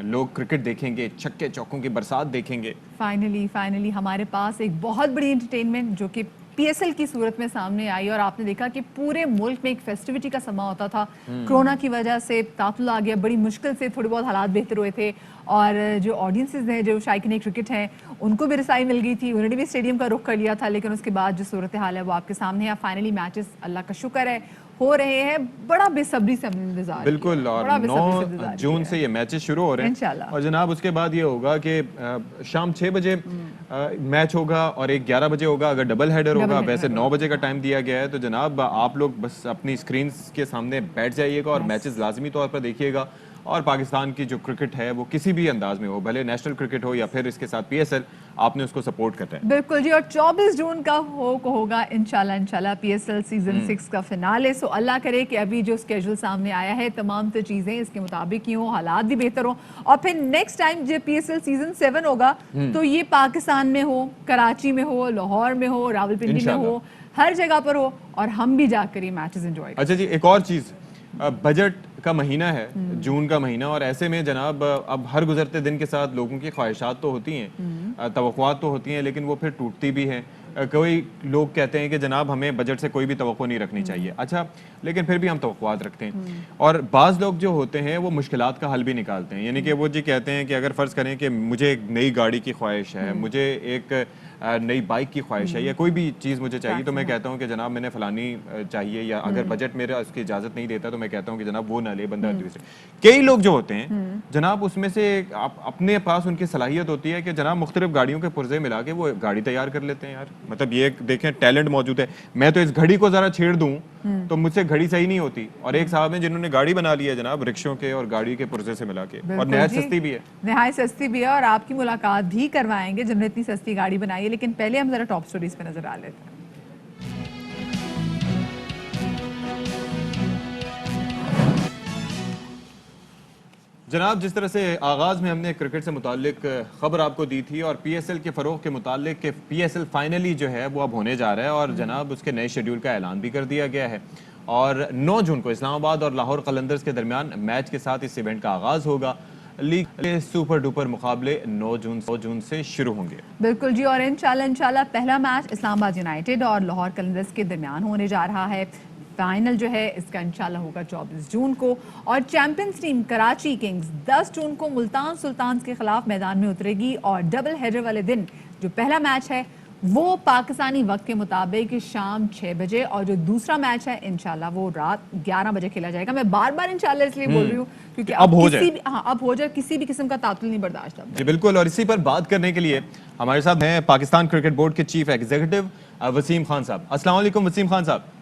लोग क्रिकेट देखेंगे, छक्के चौकों की बरसात देखेंगे। फाइनली हमारे पास एक बहुत बड़ी एंटरटेनमेंट जो कि PSL की सूरत में सामने आई, और आपने देखा कि पूरे मुल्क में एक फेस्टिविटी का समा होता था। कोरोना की वजह से तातुल आ गया, बड़ी मुश्किल से थोड़े बहुत हालात बेहतर हुए थे, और जो ऑडियंसेस हैं, जो शायकीन क्रिकेट हैं, उनको भी रसाई मिल गई थी, उन्होंने भी स्टेडियम का रुख कर लिया था। लेकिन उसके बाद जो सूरत हाल है वो आपके सामने है। फाइनली मैचेस अल्लाह का शुक्र है हो रहे हैं, बड़ा बेसब्री से इंतजार। बिल्कुल, और 9 जून से ये मैचेस शुरू हो रहे हैं इंशाल्लाह। और जनाब उसके बाद ये होगा कि शाम 6 बजे मैच होगा और एक 11 बजे होगा अगर डबल हेडर होगा। वैसे 9 बजे का टाइम दिया गया है, तो जनाब आप लोग बस अपनी स्क्रीन के सामने बैठ जाइएगा और मैचेस लाजमी तौर पर देखिएगा। और पाकिस्तान की जो क्रिकेट है वो किसी भी अंदाज में हो, भले नेशनल क्रिकेट हो या फिर इसके साथ PSL, आपने उसको सपोर्ट करना है। बिल्कुल जी, और 24 जून का होगा इंशाल्लाह PSL सीजन 6 का फिनाले। सो अल्लाह करे कि अभी जो स्केड्यूल सामने आया है तमाम तो चीजें इसके मुताबिक ही हो, हालात भी बेहतर हो, और फिर नेक्स्ट टाइम जब PSL सीजन 7 होगा तो ये पाकिस्तान में हो, कराची में हो, लाहौर में हो, रावलपिंडी में हो, हर जगह पर हो, और हम भी जाकर ये मैचेस एंजॉय करें। अच्छा जी, एक और चीज, बजट کا مہینہ ہے, جون کا مہینہ, اور ایسے میں جناب اب ہر گزرتے دن کے ساتھ لوگوں کی خواہشات تو ہوتی ہیں, توقعات تو ہوتی ہیں, لیکن وہ پھر ٹوٹتی بھی ہیں. کوئی لوگ کہتے ہیں کہ جناب ہمیں بجٹ سے کوئی بھی توقع نہیں رکھنی چاہیے. اچھا, لیکن پھر بھی ہم توقعات رکھتے ہیں. اور بعض لوگ جو ہوتے ہیں وہ مشکلات کا حل بھی نکالتے ہیں. یعنی کہ وہ جی کہتے ہیں کہ اگر فرض کریں کہ مجھے ایک نئی گاڑی کی خواہش ہے, مجھے ایک نئی بائک کی خواہش ہے, یا کوئی بھی چیز مجھے چاہیے, تو میں کہتا ہوں کہ جناب میں نے فلانی چاہیے, یا اگر بجٹ میرا اس کی اجازت نہیں دیتا تو میں کہتا ہوں کہ جناب وہ نہ لے بندہ دوسرے. کئی لوگ جو ہوتے ہیں جناب اس میں سے اپنے پاس ان کی صلاحیت ہوتی ہے کہ جناب مختلف گاڑیوں کے پرزے ملا کے وہ گاڑی تیار کر لیتے ہیں. یار مطلب یہ دیکھیں ٹیلنٹ موجود ہے. میں تو اس گھڑی کو ذرا چھیڑ دوں تو مجھ سے گھڑی صحیح نہیں ہوتی, اور ایک صاحب ہیں جنہوں نے گاڑی بنا لی ہے جناب رکشوں کے اور گاڑی کے پرزے سے ملا کے, اور نہایت سستی بھی ہے. نہایت سستی بھی ہے, اور آپ کی ملاقات بھی کروائیں گے جنہوں نے اتنی سستی گاڑی بنائی ہے. لیکن پہلے ہم ذرا ٹاپ سٹوریز پہ نظر آ لیتے ہیں. جناب جس طرح سے آغاز میں ہم نے کرکٹ سے متعلق خبر آپ کو دی تھی, اور پی ایس ایل کے فروغ کے متعلق کہ پی ایس ایل فائنلی جو ہے وہ اب ہونے جا رہا ہے, اور جناب اس کے نئے شیڈیول کا اعلان بھی کر دیا گیا ہے, اور 9 جون کو اسلام آباد اور لاہور قلندرز کے درمیان میچ کے ساتھ اس ایونٹ کا آغاز ہوگا. لیگ کے سپر ڈوپر مقابلے 9 جون سے شروع ہوں گے. بالکل جی, اور انشاءاللہ پہلا میچ اسلام آباد یونائٹیڈ اور لاہور قلندرز کے درمیان ہونے جا رہا ہے. فائنل جو ہے اس کا انشاءاللہ ہوگا 24 جون کو, اور چیمپئنز ٹیم کراچی کنگز 10 جون کو ملتان سلطانز کے خلاف میدان میں اترے گی, اور ڈبل ہیڈر والے دن جو پہلا میچ ہے وہ پاکستانی وقت کے مطابق شام 6 بجے, اور جو دوسرا میچ ہے انشاءاللہ وہ رات 11 بجے کھیلا جائے گا. میں بار بار انشاءاللہ اس لیے بول رہی ہوں کیونکہ اب ہو جائے, کسی بھی قسم کا تعطل نہیں برداشت. جی بالکل, اور اسی پر بات کرنے کے لیے ہمارے ساتھ ہیں پاکستان کرکٹ بورڈ کے چیف ایگزیکٹو وسیم خان صاحب. السلام علیکم وسیم خان صاحب.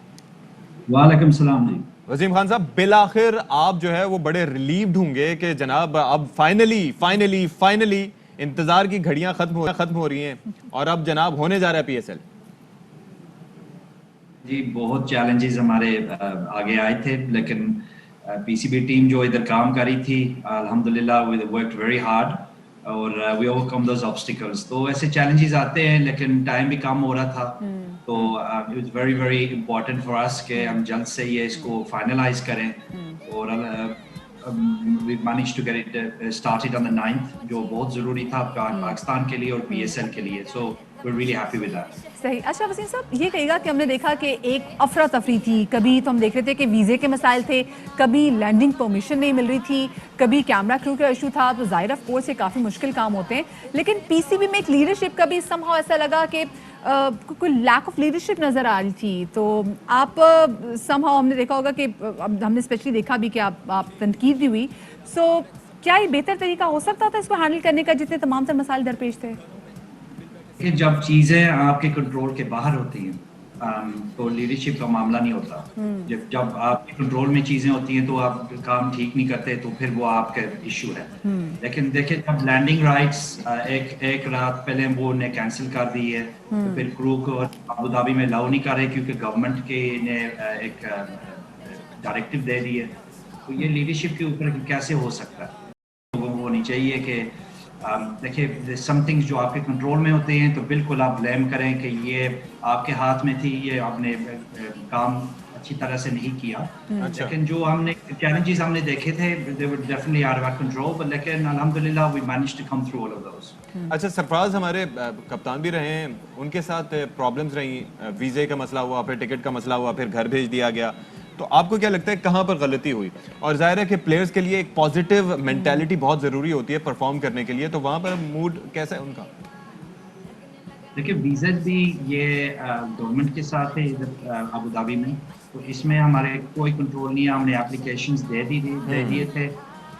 وعلیکم السلام جی. وسیم خان صاحب, بالآخر آپ جو ہے وہ بڑے ریلیوڈ ہوں گے کہ جناب اب فائنلی انتظار کی گھڑیاں ختم ہو رہی ہیں, اور اب جناب ہونے جا رہا ہے پی ایس ایل. جی بہت چیلنجز ہمارے آگے آئے تھے, لیکن پی سی بی ٹیم جو ادھر کام کری تھی الحمدللہ وی ورکڈ ویری ہارڈ, اور وی اوور کم دوز آبسٹیکلز. تو ایسے چیلنجز آتے ہیں, لیکن ٹائم بھی کم ہو رہا تھا, تو it was very very important for us کہ ہم جلد سے یہ اس کو فائنلائز کریں, اور we managed to get it started on the 9th, جو بہت ضروری تھا پاکستان کے لیے اور پی ایس ایل کے لیے. So we're really happy with that. صحیح. اچھا وسیم صاحب, یہ کہے گا کہ ہم نے دیکھا کہ ایک افراتفری تھی, کبھی تو ہم دیکھ رہے تھے کہ ویزے کے مسائل تھے, کبھی لینڈنگ پرمیشن نہیں مل رہی تھی, کبھی کیمرہ کرو کا ایشو تھا, تو ظاہر آف کورس یہ کافی مشکل کام ہوتے ہیں. لیکن پی سی بی میں ایک لیڈرشپ کا بھی سم ہاؤ ایسا لگا کہ کوئی لیک آف لیڈرشپ نظر آ رہی تھی. تو آپ سم ہاؤ ہم نے دیکھا ہوگا کہ ہم نے اسپیشلی دیکھا بھی کہ آپ تنقید بھی ہوئی, سو کیا یہ بہتر طریقہ ہو سکتا تھا اس کو ہینڈل کرنے کا جتنے تمام تر مسائل درپیش تھے؟ کہ جب چیزیں آپ کے کنٹرول کے باہر ہوتی ہیں تو لیڈرشپ کا معاملہ نہیں ہوتا. جب آپ کے کنٹرول میں چیزیں ہوتی ہیں تو آپ کام ٹھیک نہیں کرتے, تو پھر وہ آپ کا ایشو ہے. لیکن دیکھیں جب لینڈنگ رائٹس ایک رات پہلے وہ نے کینسل کر دی ہے, تو پھر کرو کو ابو دھابی میں الاؤ نہیں کر رہے کیونکہ گورنمنٹ کے نے ایک ڈائریکٹیو دے دی ہے. تو یہ لیڈرشپ کے اوپر کیسے ہو سکتا ہے؟ لوگوں کو ہونی چاہیے کہ دیکھیے سم تھنگس جو آپ کے کنٹرول میں ہوتے ہیں تو بالکل آپ بلیم کریں کہ یہ آپ کے ہاتھ میں تھی, یہ آپ نے کام اچھی طرح سے نہیں کیا. لیکن جو ہم نے چیلنجز ہم نے دیکھے تھے they were definitely out of our control, but لیکن الحمدللہ we managed to come through all of those. اچھا, سرفراز ہمارے کپتان بھی رہے ہیں, ان کے ساتھ پرابلمز رہی, ویزے کا مسئلہ ہوا, پھر ٹکٹ کا مسئلہ ہوا, پھر گھر بھیج دیا گیا. تو آپ کو کیا لگتا ہے کہاں پر غلطی ہوئی؟ اور ظاہر ہے کہ پلیئرز کے لیے ایک پازیٹیو مینٹیلٹی بہت ضروری ہوتی ہے پرفارم کرنے کے لیے, تو وہاں پر موڈ کیسا ہے ان کا؟ دیکھیے ویزا بھی یہ گورنمنٹ کے ساتھ ہے ادھر ابو دھابی میں, تو اس میں ہمارے کوئی کنٹرول نہیں ہے. ہم نے اپلیکیشنز دے دیے تھے,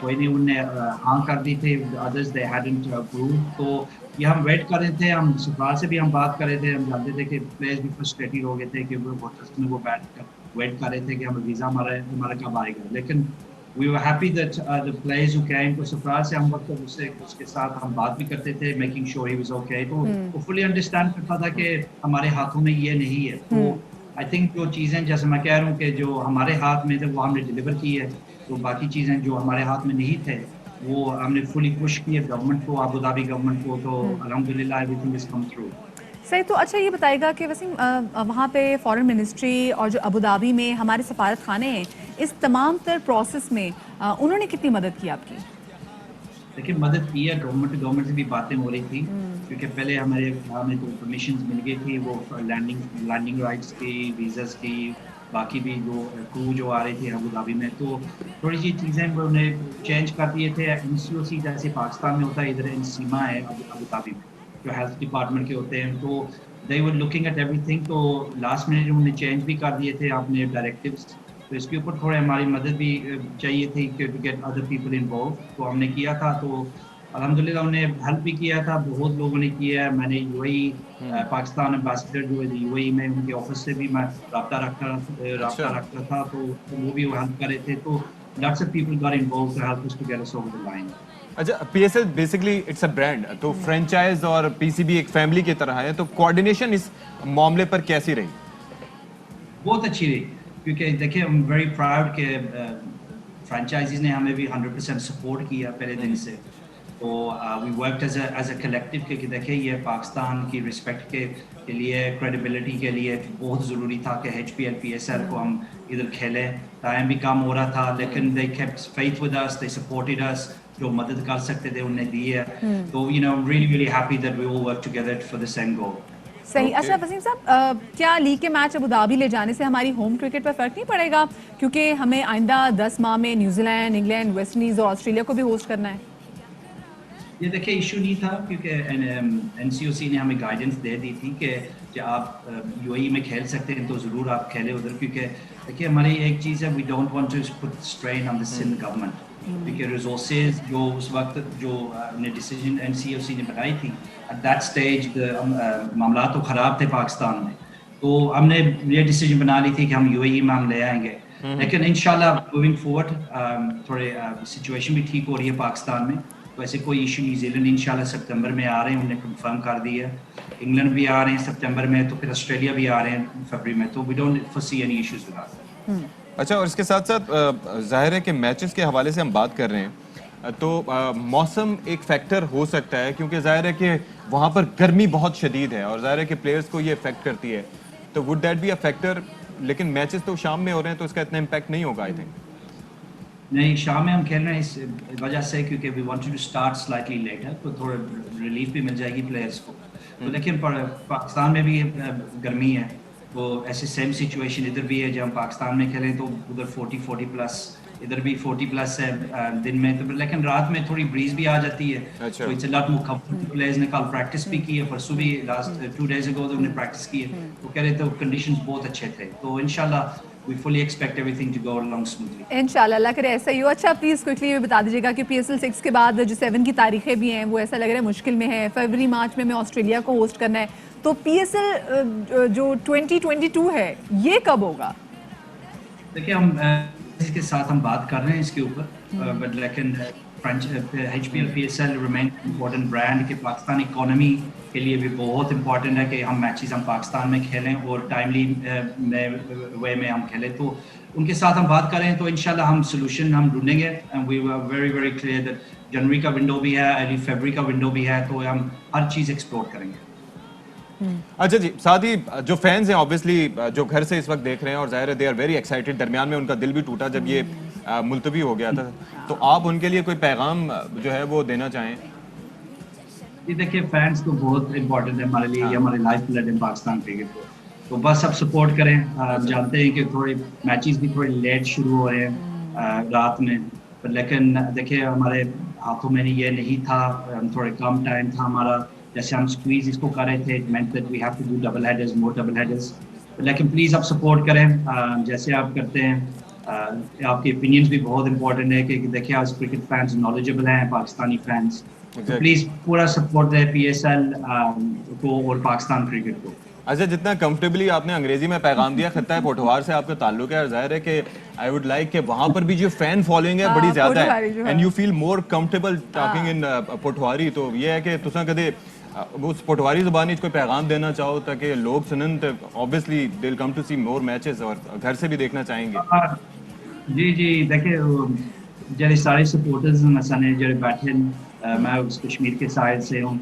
کوئی نہیں ان نے ہاں کر دی تھی, ادرز دے ہیڈنٹ اپرووڈ. تو یہ ہم ویٹ کر رہے تھے, ہم سفارت سے بھی ہم بات کر رہے تھے, ہم جانتے تھے کہ پلیئرز بھی فرسٹریٹڈ ہو گئے تھے کہ وہ ویٹ کر رہے تھے کہ ہم ویزا ہمارا کب آئے گا. لیکن we were happy that the players who came to سفارت سے ہم وقت اس کے ساتھ ہم بات بھی کرتے تھے, making sure he was okay. تو وہ fully understand کرتا تھا کہ ہمارے ہاتھوں میں یہ نہیں ہے. تو I think جو چیزیں جیسے میں کہہ رہا ہوں کہ جو ہمارے ہاتھ میں تھے وہ ہم نے ڈلیور کی ہے, تو باقی چیزیں جو ہمارے ہاتھ میں نہیں تھے وہ ہم نے فلی پش کی ہے گورنمنٹ کو, ابو دھابی گورنمنٹ کو. تو الحمدللہ everything has come through. صحیح. تو اچھا یہ بتائے گا کہ وسیم وہاں پہ فارن منسٹری اور جو ابوظہبی میں ہمارے سفارت خانے ہیں, اس تمام تر پروسیس میں انہوں نے کتنی مدد کی آپ کی؟ دیکھیں مدد کی ہے, گورنمنٹ سے بھی باتیں ہو رہی تھی, کیونکہ پہلے ہمیں تو انفارمیشن مل گئی تھی وہ لینڈنگ رائٹس کی, ویزاز کی, باقی بھی جو کرو جو آ رہی تھی ابوظہبی میں, تو تھوڑی سی چیزیں انہوں نے چینج کر دیے تھے. NCOC جیسے پاکستان میں ہوتا ہے, ادھر انسیما ہے ابوظہبی میں جو ہیلتھ ڈپارٹمنٹ کے ہوتے ہیں, تو they were looking at everything, تو لاسٹ منٹ انہوں نے چینج بھی کر دیے تھے اپنے ڈائریکٹیوز, تو اس کے اوپر تھوڑے ہماری مدد بھی چاہیے تھی کہ to get other people involve, تو ہم نے کیا تھا. تو الحمدللہ ہم نے ہیلپ بھی کیا تھا, بہت لوگوں نے کیا ہے. میں نے پاکستان ایمبیسڈر جو ہے میں ان کے آفس سے بھی میں رابطہ رکھتا تھا, تو وہ بھی ہیلپ کر رہے تھے. تو lots of people got involved to help us to get us over the line. اچھا, PSL basically it's a brand, تو فرینچائز اور PCB ایک فیملی کی طرح ہے, تو کوآرڈینیشن اس معاملے پر کیسی رہی؟ بہت اچھی رہی, کیونکہ دیکھیں I'm very proud کہ فرینچائزیز نے ہمیں بھی 100% سپورٹ کیا پہلے دن سے. تو وی ورکڈ ایز اے کلیکٹیو, کہ دیکھیں یہ پاکستان کی رسپیکٹ کے لیے, کریڈیبلٹی کے لیے بہت ضروری تھا کہ HPL PSL کو ہم ادھر کھیلیں. ٹائم بھی کم ہو رہا تھا, لیکن they kept faith with us, they supported us, جو مدد کر سکتے تھے انہیں دی ہے. تو really happy that we all work together for the same goal. صحیح. اچھا وسیم صاحب, کیا لیگ کے میچ ابوظہبی لے جانے سے ہماری ہوم کرکٹ پر فرق نہیں پڑے گا, کیونکہ ہمیں آئندہ 10 ماہ میں New Zealand, England, West Indies اور آسٹریلیا کو بھی ہوسٹ کرنا ہے؟ یہ دیکھیں ایشو نہیں تھا, کیونکہ NCOC نے ہمیں گائیڈنس دے دی تھی کہ جب آپ UAE میں کھیل سکتے ہیں تو ضرور آپ کھیلیں ادھر, کیونکہ دیکھیے ہماری ایک چیز ہے, we don't want to put strain on the Sindh government, کیونکہ ریسورسز جو اس وقت جو نے ڈیسیجن NCOC نے بنائی تھی ایٹ دیٹ اسٹیج, معاملات تو خراب تھے پاکستان میں, تو ہم نے یہ ڈیسیجن بنا لی تھی کہ ہم UAE میں ہم لے آئیں گے. لیکن انشاءاللہ موونگ فورورڈ تھوڑے سچویشن بھی ٹھیک ہو رہی ہے پاکستان میں, تو ایسے کوئی ایشو. نیوزی لینڈ انشاءاللہ سپتمبر میں آ رہے ہیں, انہوں نے کنفرم کر دی ہے. انگلینڈ بھی آ رہے ہیں سپتمبر میں, تو پھر آسٹریلیا بھی آ رہے ہیں فروری میں, تو we don't foresee any issues with that. اچھا, اور اس کے ساتھ ساتھ ظاہر ہے کہ میچز کے حوالے سے ہم بات کر رہے ہیں, تو موسم ایک فیکٹر ہو سکتا ہے, کیونکہ ظاہر ہے کہ وہاں پر گرمی بہت شدید ہے اور ظاہر ہے کہ پلیئرز کو یہ افیکٹ کرتی ہے, تو would that be a factor? لیکن میچز تو شام میں ہو رہے ہیں تو اس کا اتنا امپیکٹ نہیں ہوگا آئی تھنک. نہیں, شام میں ہم کھیل رہے ہیں اس وجہ سے کیونکہ we wanted to start slightly later, تو تھوڑا ریلیف بھی مل جائے گی پلیئرس کو. تو لیکن پاکستان میں بھی گرمی ہے, تو ایسے سیم سچویشن ادھر بھی ہے. جب ہم پاکستان میں کھیلیں تو ادھر 40 پلس, ادھر بھی 40 پلس ہے دن میں, تو لیکن رات میں تھوڑی بریز بھی آ جاتی ہے. تو it's a lot more comfortable. Players نے کل پریکٹس بھی کی ہے, پرسوں بھی لاسٹ 2 days ago انہوں نے پریکٹس کی ہے, تو کہہ رہے تھے کنڈیشنز بہت اچھے تھے. تو انشاءاللہ we fully expect everything to go along smoothly. انشاءاللہ, اللہ کرے ایسا ہی ہو. اچھا پلیز کوئکلی یہ بتا دیجیے گا کہ PSL 6 کے بعد جو 7 کی تاریخیں بھی ہیں وہ ایسا لگ رہا ہے مشکل میں ہے. فروری مارچ میں آسٹریلیا کو ہوسٹ کرنا ہے, تو PSL جو 2022 ہے یہ کب ہوگا؟ دیکھیں ہم اس کے ساتھ ہم بات کر رہے ہیں اس کے اوپر, بٹ لیکن HPL PSL remain important brand کہ پاکستانی اکانومی کے لیے بھی بہت امپورٹنٹ ہے کہ ہم میچز ہم پاکستان میں کھیلیں اور ٹائملی وے میں ہم کھیلیں. تو ان کے ساتھ ہم بات کر رہے ہیں, تو انشاءاللہ ہم سولوشن ہم ڈھونڈیں گے. And we are very very clear that جنوری کا ونڈو بھی ہے, ارلی فیبرری کا ونڈو بھی ہے, تو ہم ہر چیز ایکسپلور کریں گے. اچھا جی, ساتھ ہی جو فینز ہیں اوبیسلی جو گھر سے اس وقت دیکھ رہے ہیں اور ظاہر ہے دے آر ویری ایکسائٹیڈ, درمیان میں ان کا دل بھی ٹوٹا جب یہ ملتوی ہو گیا تھا, تو آپ ان کے لیے کوئی پیغام جو ہے وہ دینا چاہیں؟ یہ دیکھیے فینس تو بہت امپورٹنٹ ہے ہمارے لیے, یہ ہمارے لائف بلڈ ہے پاکستان کرکٹ کو, تو بس اب سپورٹ کریں. جانتے ہیں کہ تھوڑے میچز بھی تھوڑے لیٹ شروع ہو رہے ہیں رات میں, لیکن دیکھیے ہمارے ہاتھوں میں یہ نہیں تھا, تھوڑے کم ٹائم تھا ہمارا, جیسے ہم اسکویز اس کو کر رہے تھے, meant that we have to do double headers, more double headers. لیکن پلیز آپ سپورٹ کریں جیسے آپ کرتے ہیں. آپ کے opinions بھی بہت امپورٹنٹ ہے کہ دیکھیں آج کرکٹ فینس نالجبل ہیں پاکستانی فینس, پلیز پورا سپورٹ دیں PSL کو اور پاکستان کرکٹ کو. اچھا, جتنا کمفرٹیبلی آپ نے انگریزی میں پیغام دیا, خطہ پوٹھوار سے آپ کا تعلق ہے اور ظاہر ہے کہ آئی ووڈ لائک کہ وہاں پر بھی جو فین فالوئنگ ہے بڑی زیادہ ہے, and you feel more comfortable talking in Pothwari. تو یہ ہے کہ تساں کدے اس پوٹھواری زبان کوئی پیغام دینا چاہو تاکہ لوگ سنن, تو obviously they will come to see more matches اور گھر سے بھی دیکھنا چاہیں گے. جی دیکھیں جڑے سارے سپورٹرز مثلا جڑے بیٹھے, میں کشمیر کے سائڈ سے ہوں,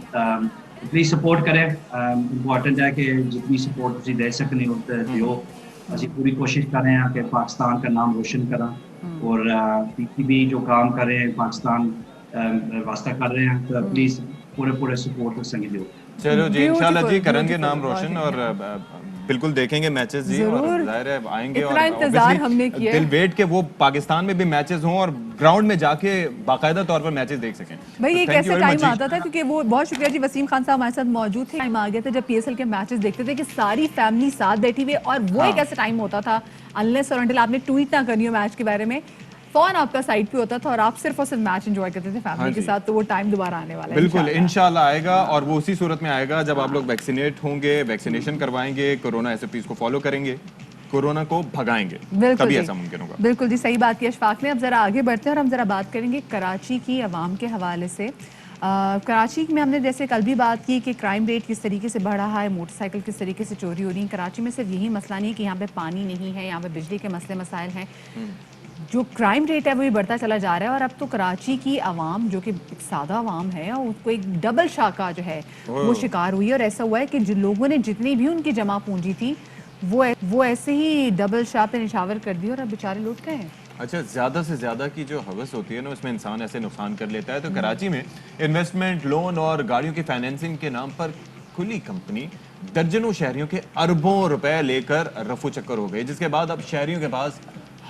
پلیز سپورٹ کریں. امپورٹنٹ ہے کہ جتنی سپورٹ تسی دے سکنے ہوتے دیو. اسی پوری کوشش کر رہے ہیں کہ پاکستان کا نام روشن کریں اور پی بھی جو کام کر رہے ہیں پاکستان واسطہ کر رہے ہیں تو پلیز پورے سپورٹ سنگ دیو. چلو جی انشاءاللہ جی کریں گے نام روشن اور بالکل دیکھیں گے میچز جی اور ظاہر ہے آئیں گے. اور انتظار ہم نے کیا دل ویٹ کہ وہ پاکستان میں بھی میچز ہوں اور گراؤنڈ میں جا کے باقاعدہ طور پر میچز دیکھ سکیں. بھائی ایک ایسا ٹائم آتا تھا کیونکہ وہ بہت شکریہ جی وسیم خان صاحب ہمارے ساتھ موجود تھے. ٹائم آ گیا تھا جب پی ایس ایل کے میچز دیکھتے تھے کہ ساری فیملی ساتھ بیٹھی ہوئی اور وہ ایک ایسا ٹائم ہوتا تھا انلیس اور انٹل آپ نے ٹویٹ نہ کرنی ہو میچ کے بارے میں فون آپ کا سائٹ پہ ہوتا تھا اور آپ صرف اور صرف میچ انجوائے کرتے تھے فیملی کے ساتھ. تو وہ ٹائم دوبارہ آنے والا ہے بالکل انشاءاللہ آئے گا اور وہ اسی صورت میں آئے گا جب آپ لوگ ویکسینیٹ ہوں گے, ویکسینیشن کروائیں گے, کورونا ایس او پیز کو فالو کریں گے, کورونا کو بھگائیں گے, تبھی ایسا ممکن ہوگا. بالکل جی صحیح بات کی اشفاق نے. اب ذرا آگے بڑھتے ہیں اور ہم ذرا بات کریں گے کراچی کی عوام کے حوالے سے. کراچی میں ہم نے جیسے کل بھی بات کی کہ کرائم ریٹ کس طریقے سے بڑھ رہا ہے, موٹر سائیکل کس طریقے سے چوری ہو رہی ہیں. کراچی میں صرف یہی مسئلہ نہیں ہے کہ یہاں پہ پانی نہیں ہے, یہاں پہ بجلی کے مسئلے مسائل ہیں, جو کرائم ریٹ ہے وہ بھی بڑھتا چلا جا رہا ہے. اور اب تو کراچی کی عوام جو کہ ایک سادہ عوام ہے اس کو ایک ڈبل شاہ کا جو ہے وہ شکار ہوئی ہے. اور ایسا ہوا ہے کہ جن لوگوں نے جتنی بھی ان کی جمع پونجی تھی وہ ایسے ہی ڈبل شاہ پہ نشاور کر دی اور اب بیچارے لوٹ گئے ہیں. اچھا زیادہ سے زیادہ کی جو حوث ہوتی ہے نا اس میں انسان ایسے نقصان کر لیتا ہے. تو کراچی میں انویسٹمنٹ, لون اور گاڑیوں کی فائنینسنگ کے نام پر کھلی کمپنی درجنوں شہریوں کے اربوں روپے لے کر رفو چکر ہو گئی, جس کے بعد اب شہریوں کے پاس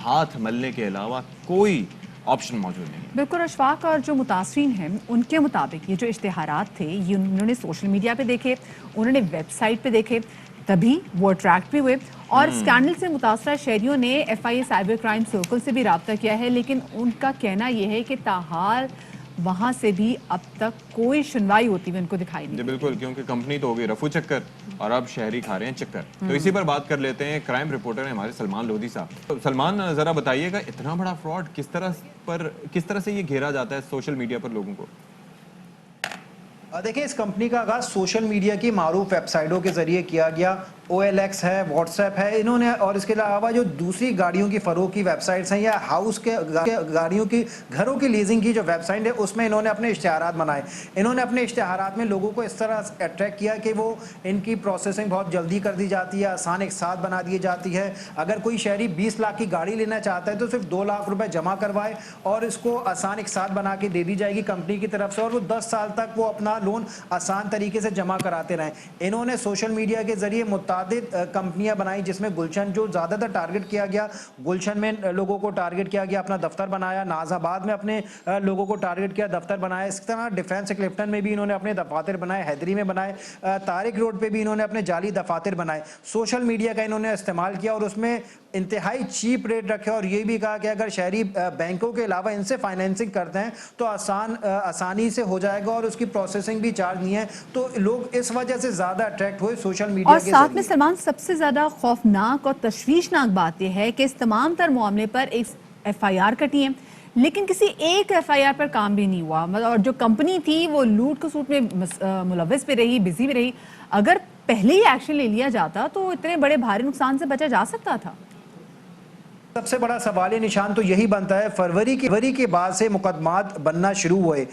ہاتھ ملنے کے علاوہ کوئی آپشن موجود نہیں. بالکل اشفاق. اور جو متاثرین ہیں ان کے مطابق یہ جو اشتہارات تھے یہ انہوں نے سوشل میڈیا پہ دیکھے, انہوں نے ویب سائٹ پہ دیکھے, تبھی وہ اٹریکٹ بھی ہوئے. اور اسکینڈل سے متاثرہ شہریوں نے F I A cyber crime circle سے بھی رابطہ کیا ہے, لیکن ان کا کہنا یہ ہے کہ تاحال وہاں سے بھی اب تک کوئی سنوائی ہوتی ہوئی ان کو دکھائی نہیں. جی بالکل, کیونکہ کمپنی تو ہو گئی رفو چکر اور اب شہری کھا رہے ہیں چکر. تو اسی پر بات کر لیتے ہیں, کرائم رپورٹر ہیں ہمارے سلمان لودھی صاحب. سلمان ذرا بتائیے گا اتنا بڑا فراڈ کس طرح سے یہ گھیرا جاتا ہے سوشل میڈیا پر لوگوں کو؟ دیکھیں اس کمپنی کا آغاز سوشل میڈیا کی معروف ویب سائٹوں کے ذریعے کیا گیا. OLX ہے, واٹس ایپ ہے, انہوں نے اور اس کے علاوہ جو دوسری گاڑیوں کی فروغ کی ویب سائٹس ہیں یا ہاؤس کے گاڑیوں کی گھروں کی لیزنگ کی جو ویب سائٹ ہے اس میں انہوں نے اپنے اشتہارات بنائے. انہوں نے اپنے اشتہارات میں لوگوں کو اس طرح اٹریکٹ کیا کہ وہ ان کی پروسیسنگ بہت جلدی کر دی جاتی ہے, آسان ایک ساتھ بنا دی جاتی ہے. اگر کوئی شہری 20 لاکھ کی گاڑی لینا چاہتا ہے تو صرف 2 لاکھ روپے جمع کروائے اور اس کو آسان ایک ساتھ بنا کے دے دی جائے گی کمپنی کی طرف سے, اور وہ 10 سال تک وہ اپنا لون آسان طریقے سے جمع کراتے رہیں. انہوں نے سوشل میڈیا کے ذریعے متعدد کمپنیاں بنائی جس میں گلشن جو زیادہ تر ٹارگٹ کیا گیا, گلشن میں لوگوں کو ٹارگٹ کیا گیا, اپنا دفتر بنایا, ناز آباد میں اپنے لوگوں کو ٹارگٹ کیا, دفتر بنایا. اس طرح ڈیفینس کلفٹن میں بھی انہوں نے اپنے دفاتر بنائے, حیدری میں بنائے, طارق روڈ پہ بھی انہوں نے اپنے جعلی دفاتر بنائے. سوشل میڈیا کا انہوں نے استعمال کیا اور اس میں انتہائی چیپ ریٹ رکھے اور یہ بھی کہا کہ اگر شہری بینکوں کے علاوہ ان سے فائنینسنگ کرتے ہیں تو آسانی سے ہو جائے گا اور اس کی پروسیسنگ بھی چارج نہیں ہے. تو لوگ اس وجہ سے زیادہ اٹریکٹ ہوئے سوشل میڈیا کے ذریعے. اور ساتھ میں سلمان سب سے زیادہ خوفناک اور تشویشناک بات یہ ہے کہ اس تمام تر معاملے پر ایک ایف آئی آر کٹی ہے لیکن کسی ایک ایف آئی آر پر کام بھی نہیں ہوا. اور جو کمپنی تھی وہ لوٹ کسوٹ میں ملوث بھی رہی, بزی بھی رہی. اگر پہلے ہی ایکشن لے لیا جاتا تو اتنے بڑے بھاری نقصان سے بچا جا سکتا تھا. سب سے بڑا سوالی نشان تو یہی بنتا ہے فروری کے بعد سے مقدمات بننا شروع ہوئے.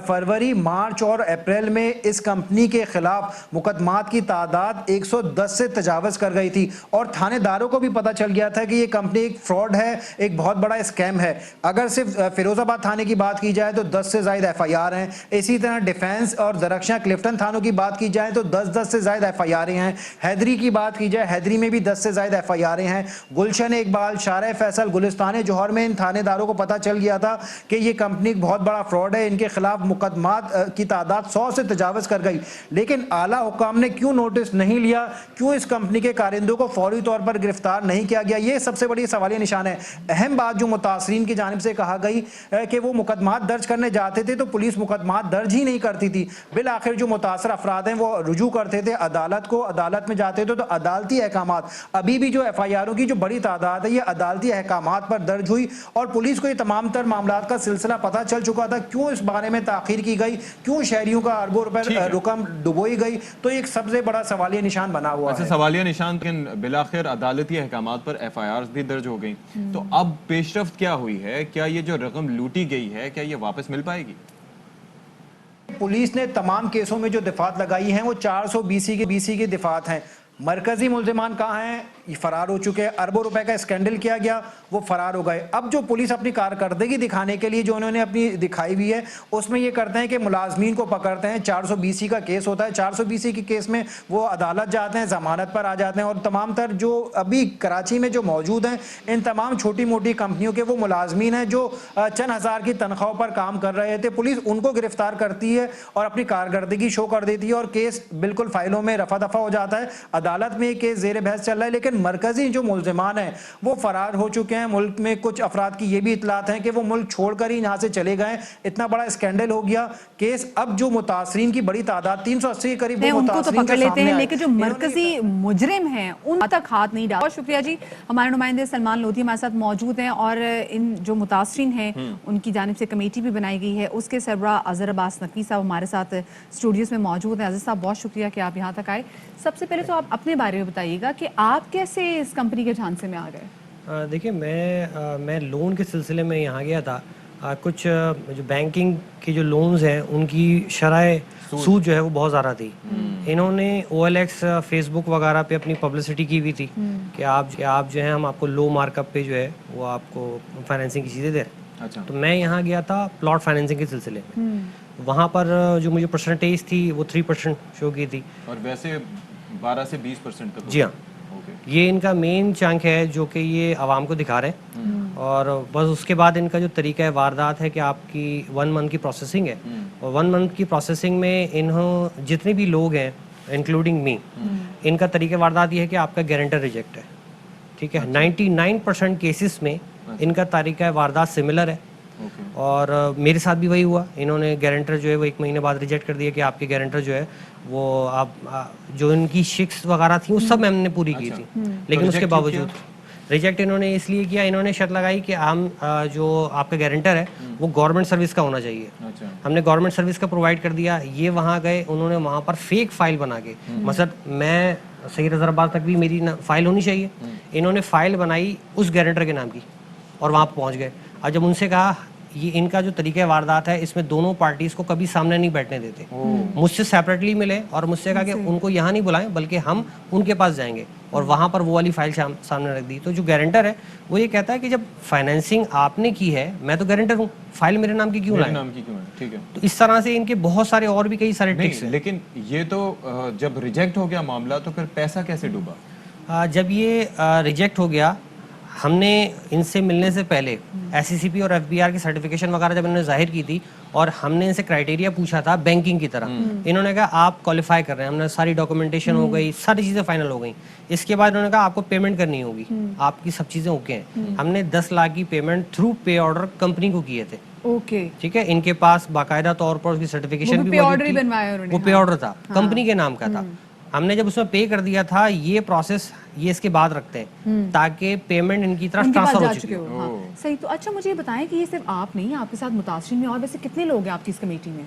فروری, مارچ اور اپریل میں اس کمپنی کے خلاف مقدمات کی تعداد 110 سے تجاوز کر گئی تھی اور تھانے داروں کو بھی پتہ چل گیا تھا کہ یہ کمپنی ایک فراڈ ہے, ایک بہت بڑا اسکیم ہے. اگر صرف فیروز آباد تھانے کی بات کی جائے تو 10 سے زائد ایف آئی آر ہیں. اسی طرح ڈیفینس اور درخشاں کلفٹن تھانوں کی بات کی جائے تو 10 سے زائد ایف آئی آر ہیں. حیدری کی بات کی جائے, حیدری میں بھی 10 سے زائد ایف آئی آر ہیں. گلشن, اقبال, شارع فیصل, گلستان جوہر میں ان تھانے داروں کو پتہ چل گیا تھا کہ یہ کمپنی بہت بڑا فراڈ ہے. ان کے خلاف مقدمات کی تعداد 100 سے تجاوز کر گئی. لیکن اعلیٰ حکام نے کیوں نوٹس نہیں لیا, کیوں اس کمپنی کے کارندوں کو فوری طور پر گرفتار نہیں کیا گیا, یہ سب سے بڑی سوالیہ نشان ہے. اہم بات جو متاثرین کی جانب سے کہا گئی کہ وہ مقدمات درج کرنے جاتے تھے تو پولیس مقدمات درج ہی نہیں کرتی تھی. بالآخر جو متاثر افراد ہیں وہ رجوع کرتے تھے عدالت کو, عدالت میں جاتے تھے تو عدالتی احکامات, ابھی بھی جو ایف آئی آروں کی جو بڑی تعداد ہے یہ عدالتی احکامات پر درج ہوئی اور پولیس کو یہ تمام تر معاملات کا سلسلہ پتہ چل چکا تھا. کیوں اس بارے میں تاخیر کی گئی, کیوں شہریوں کا اربوں روپے رقم ڈبوئی گئی, تو ایک سب سے بڑا سوالیہ نشان بنا ہوا ہے. سوالیہ نشان, لیکن بالآخر عدالتی احکامات پر ایف آئی آرز بھی درج ہو گئی. تو اب پیش رفت کیا ہوئی ہے, کیا یہ جو رقم لوٹی گئی ہے کیا یہ واپس مل پائے گی؟ पुलिस ने तमाम केसों में जो दिफात लगाई हैं वो 400 BC की दिफात हैं। मरकजी मुल्जिमान कहाँ हैं? ये फरार हो चुके हैं। अरबों रुपए का स्कैंडल किया गया, वो फरार हो गए। अब जो पुलिस अपनी कारकर्दगी दिखाने के लिए जो उन्होंने अपनी दिखाई हुई है उसमें ये करते हैं कि मुलाजमीन को पकड़ते हैं। 400 BC का केस होता है, 400 BC के केस में वो अदालत जाते हैं, जमानत पर आ जाते हैं और तमाम तर जो अभी कराची में जो मौजूद हैं इन तमाम छोटी मोटी कंपनियों के वो मुलाजमीन हैं जो चंद हज़ार की तनख्वाह पर काम कर रहे थे। पुलिस उनको गिरफ्तार करती है और अपनी कारकर्दगी शो कर देती है और केस बिल्कुल फाइलों में रफा दफा हो जाता है। अदालत में केस ज़ेर बहस चल रहा है, लेकिन मरकजी जो मुल्जिमान हैं वो फरार हो चुके हैं। मुल्क में कुछ अफराद की ये भी इतलात हैं कि वो मुल्क छोड़कर ही यहाँ से चले गए। इतना बड़ा स्कैंडल हो गया केस। अब जो मुतासरीन की बड़ी तादाद 380 के करीब उनको तो पकड़ लेते हैं, लेकिन जो मरकजी मुजरिम हैं उन तक हाथ नहीं डाला। बहुत शुक्रिया जी, हमारे नुमाइंदे सलमान लोधी हमारे साथ मौजूद हैं और इन जो मुतासरीन हैं उनकी जानिब से कमेटी भी बनाई गई है, उसके सरबराह अजहर अब्बास नकवी साहब हमारे साथ स्टूडियोज़ में मौजूद हैं। अजहर साहब बहुत शुक्रिया कि आप यहाँ तक आए। सबसे पहले तो आप अपने बारे में बताइएगा कि आप कैसे इस कंपनी के झांसे में आ गए? देखिए, मैं लोन के सिलसिले में यहाँ गया था। कुछ जो बैंकिंग के जो लोन्स हैं उनकी शरह सूद जो है वो बहुत ज़्यादा थी। इन्होंने OLX फेसबुक वगैरह पे अपनी पब्लिसिटी की हुई थी कि आप जो है हम आपको लो मार्कअप पे जो है वो आपको फाइनेंसिंग की चीज़ें दे रहे हैं। अच्छा। तो मैं यहाँ गया था प्लॉट फाइनेंसिंग के सिलसिले में। वहाँ पर जो मुझे परसेंटेज थी वो 3% शो की थी और वैसे 12 से 20% तक। जी हाँ, ये इनका मेन चंक है जो कि ये आवाम को दिखा रहे हैं। और बस उसके बाद इनका जो तरीका है वारदात है कि आपकी 1 मंथ की प्रोसेसिंग है और 1 मंथ की प्रोसेसिंग में इन्हों जितने भी लोग हैं इंक्लूडिंग मी, इनका तरीका वारदात ये है कि आपका गारंटर रिजेक्ट है। ठीक है, 99% केसेस में इनका तरीका वारदात सिमिलर है। और मेरे साथ भी वही हुआ। इन्होंने गारंटर जो है वो 1 महीने बाद रिजेक्ट कर दिया कि आपके गारंटर जो है वो आप जो इनकी शिक्स वगैरह थी वो सब हमने पूरी की थी, लेकिन उसके बावजूद रिजेक्ट इन्होंने इसलिए किया, इन्होंने शर्त लगाई कि हम जो आपका गारंटर है वो गवर्नमेंट सर्विस का होना चाहिए। हमने गवर्नमेंट सर्विस का प्रोवाइड कर दिया। ये वहाँ गए, उन्होंने वहाँ पर फेक फाइल बना के, मतलब मैं सही अजहर अब्बास तक भी मेरी फाइल होनी चाहिए, इन्होंने फाइल बनाई उस गारंटर के नाम की और वहाँ पहुँच गए। और जब उनसे कहा ये इनका जो तरीका वारदात है इसमें दोनों पार्टीज को कभी सामने नहीं बैठने देते। मुझसे सेपरेटली मिले और मुझसे कहा कि उनको यहाँ नहीं बुलाएं बल्कि हम उनके पास जाएंगे और वहाँ पर वो वाली फाइल सामने रख दी। तो जो गारंटर है वो ये कहता है कि जब फाइनेंसिंग आपने की है, मैं तो गारंटर हूँ, फाइल मेरे नाम की क्यों लाए? ठीक है। तो इस तरह से इनके बहुत सारे और भी कई सारे ट्रिक्स हैं। लेकिन ये तो जब रिजेक्ट हो गया मामला तो फिर पैसा कैसे डूबा? जब ये रिजेक्ट हो गया, हमने इनसे मिलने से पहले SCCP और FBR की सर्टिफिकेशन वगैरह जब इन्होंने जाहिर की थी और हमने इनसे क्राइटेरिया पूछा था बैंकिंग की तरह, इन्होंने कहा आप क्वालिफाई कर रहे हैं। हमने सारी डॉक्यूमेंटेशन हो गई, सारी चीज़ें फाइनल हो गई। इसके बाद इन्होंने कहा आपको पेमेंट करनी होगी, आपकी सब चीज़ें ओके हैं। हमने 10 लाख की पेमेंट थ्रू पे ऑर्डर कंपनी को किए थे। ओके, ठीक है, इनके पास बाकायदा तौर पर उसकी सर्टिफिकेशन भी मौजूद थी। वो पे ऑर्डर था, कंपनी के नाम का था। हमने जब उसमें पे कर दिया था, ये प्रोसेस ये इसके बाद रखते हैं ताकि पेमेंट इनकी तरफ ट्रांसफर हो चुकी हो। हाँ, सही। तो अच्छा मुझे ये बताएं कि ये सिर्फ आप नहीं, आपके साथ मुतासरीन में और वैसे कितने लोग हैं आपकी इस कमेटी में?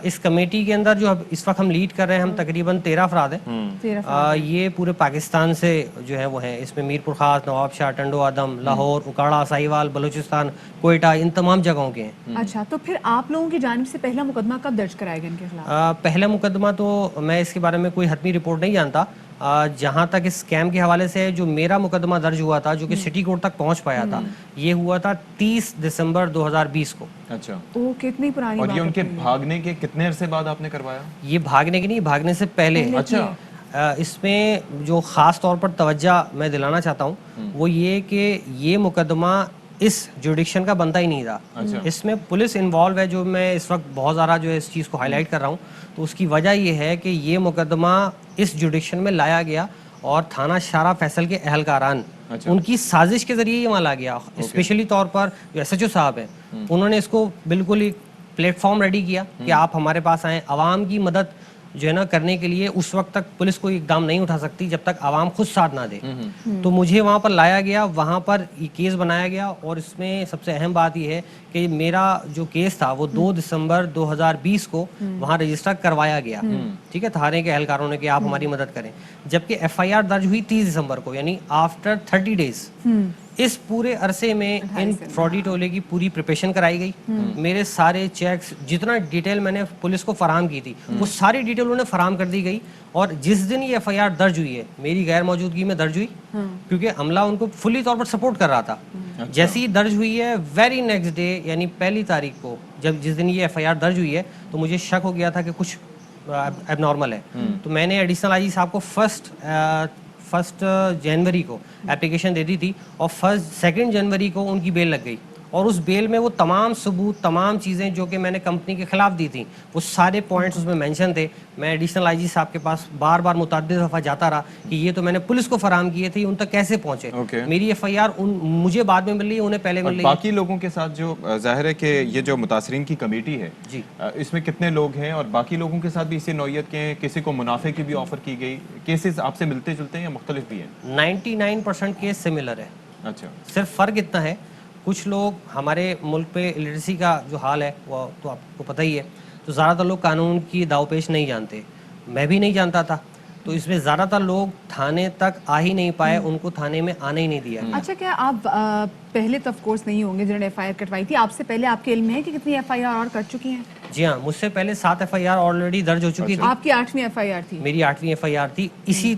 इस कमेटी के अंदर जो इस वक्त हम लीड कर रहे हैं, हम तकरीबन 13 अफराद हैं। ये पूरे पाकिस्तान से जो है वो हैं। इसमें मीरपुर खास, नवाबशाह, टंडो आदम, लाहौर, उकाड़ा, साहिवाल, बलूचिस्तान, कोयटा, इन तमाम जगहों के हैं। अच्छा, तो फिर आप लोगों की जानिब से पहला मुकदमा कब दर्ज कराया गया इनके खिलाफ? पहला मुकदमा तो मैं इसके बारे में कोई हतमी रिपोर्ट नहीं जानता। जहाँ तक इस स्कैम के हवाले से जो मेरा मुकदमा दर्ज हुआ था, जो कि सिटी कोर्ट तक पहुँच पाया था, ये हुआ था 30 दिसंबर 2020 को। अच्छा, ओ कितनी पुरानी और ये उनके भागने के कितने अरसे बाद आपने करवाया? ये भागने के नहीं, भागने से पहले। अच्छा, इसमें जो ख़ास तौर पर तवज्जो मैं दिलाना चाहता हूँ वो ये कि ये मुकदमा इस जुडिक्शन का बनता ही नहीं था। अच्छा। इसमें पुलिस इन्वॉल्व है, जो मैं इस वक्त बहुत ज़्यादा जो है इस चीज़ को हाईलाइट कर रहा हूँ। तो उसकी वजह ये है कि ये मुकदमा इस जुडिक्शन में लाया गया और थाना शारा फैसल के अहलकारान, उनकी साजिश के जरिए ये वहाँ ला गया। स्पेशली तौर पर जो SHO साहब हैं, उन्होंने इसको बिल्कुल एक प्लेटफॉर्म रेडी किया कि आप हमारे पास आएँ। आवाम की मदद जो है ना करने के लिए उस वक्त तक पुलिस कोई इकदाम नहीं उठा सकती जब तक आवाम खुद साथ ना दे। तो मुझे वहाँ पर लाया गया, वहाँ पर ये केस बनाया गया और इसमें सबसे अहम बात यह है कि मेरा जो केस था वो 2 दिसंबर 2020 को वहाँ रजिस्टर करवाया गया। ठीक है, थाने के एहलकारों ने कि आप हमारी मदद करें, जबकि FIR दर्ज हुई 30 दिसंबर को, यानी आफ्टर 30 डेज اس پورے عرصے میں ان فراڈی ٹولے کی پوری پریپریشن کرائی گئی. میرے سارے چیکس جتنا ڈیٹیل میں نے پولیس کو فراہم کی تھی وہ ساری ڈیٹیل انہوں نے فراہم کر دی گئی. اور جس دن یہ ایف آئی آر درج ہوئی ہے میری غیر موجودگی میں درج ہوئی کیونکہ عملہ ان کو فلی طور پر سپورٹ کر رہا تھا. جیسی درج ہوئی ہے ویری نیکسٹ ڈے یعنی 1 تاریخ کو جس دن یہ ایف آئی آر درج ہوئی ہے تو مجھے شک ہو گیا تھا کہ کچھ اب نارمل ہے. تو میں نے ایڈیشنل آئی جی صاحب کو فرسٹ جنوری کو اپلیکیشن دے دی تھی اور 2 جنوری کو ان کی بیل لگ گئی. اور اس بیل میں وہ تمام ثبوت تمام چیزیں جو کہ میں نے کمپنی کے خلاف دی تھیں وہ سارے پوائنٹس اس میں مینشن تھے. میں ایڈیشنل آئی جی صاحب کے پاس بار بار متعدد دفعہ جاتا رہا کہ یہ تو میں نے پولیس کو فراہم کیے تھے ان تک کیسے پہنچے. میری ایف آئی آر مجھے بعد میں مل رہی ہے انہیں پہلے مل رہی ہے. باقی لوگوں کے ساتھ جو ظاہر ہے کہ یہ جو متاثرین کی کمیٹی ہے جی اس میں کتنے لوگ ہیں اور باقی لوگوں کے ساتھ بھی اسی نوعیت کے ہیں؟ کسی کو منافع کی بھی آفر کی گئی؟ کیسز آپ سے ملتے جلتے ہیں یا مختلف بھی ہیں؟ 99% کیس سملر ہے. اچھا صرف فرق اتنا ہے کچھ لوگ ہمارے ملک پہ لٹریسی کا جو حال ہے وہ تو آپ کو پتہ ہی ہے تو زیادہ تر لوگ قانون کی داؤ پیش نہیں جانتے. میں بھی نہیں جانتا تھا تو اس میں زیادہ تر لوگ تھانے تک آ ہی نہیں پائے ان کو تھانے میں آنے ہی نہیں دیا. اچھا کیا آپ پہلے تو آف کورس نہیں ہوں گے جنہوں نے ایف آئی آر کٹوائی تھی آپ سے پہلے آپ کے علم میں ہے کہ کتنی ایف آئی آر اور کٹ چکی ہیں؟ جی ہاں مجھ سے پہلے 7 ایف آئی آر آلریڈی درج ہو چکی تھی. آپ کی 8ویں ایف آئی آر تھی؟ میری 8ویں ایف آئی آر تھی اسی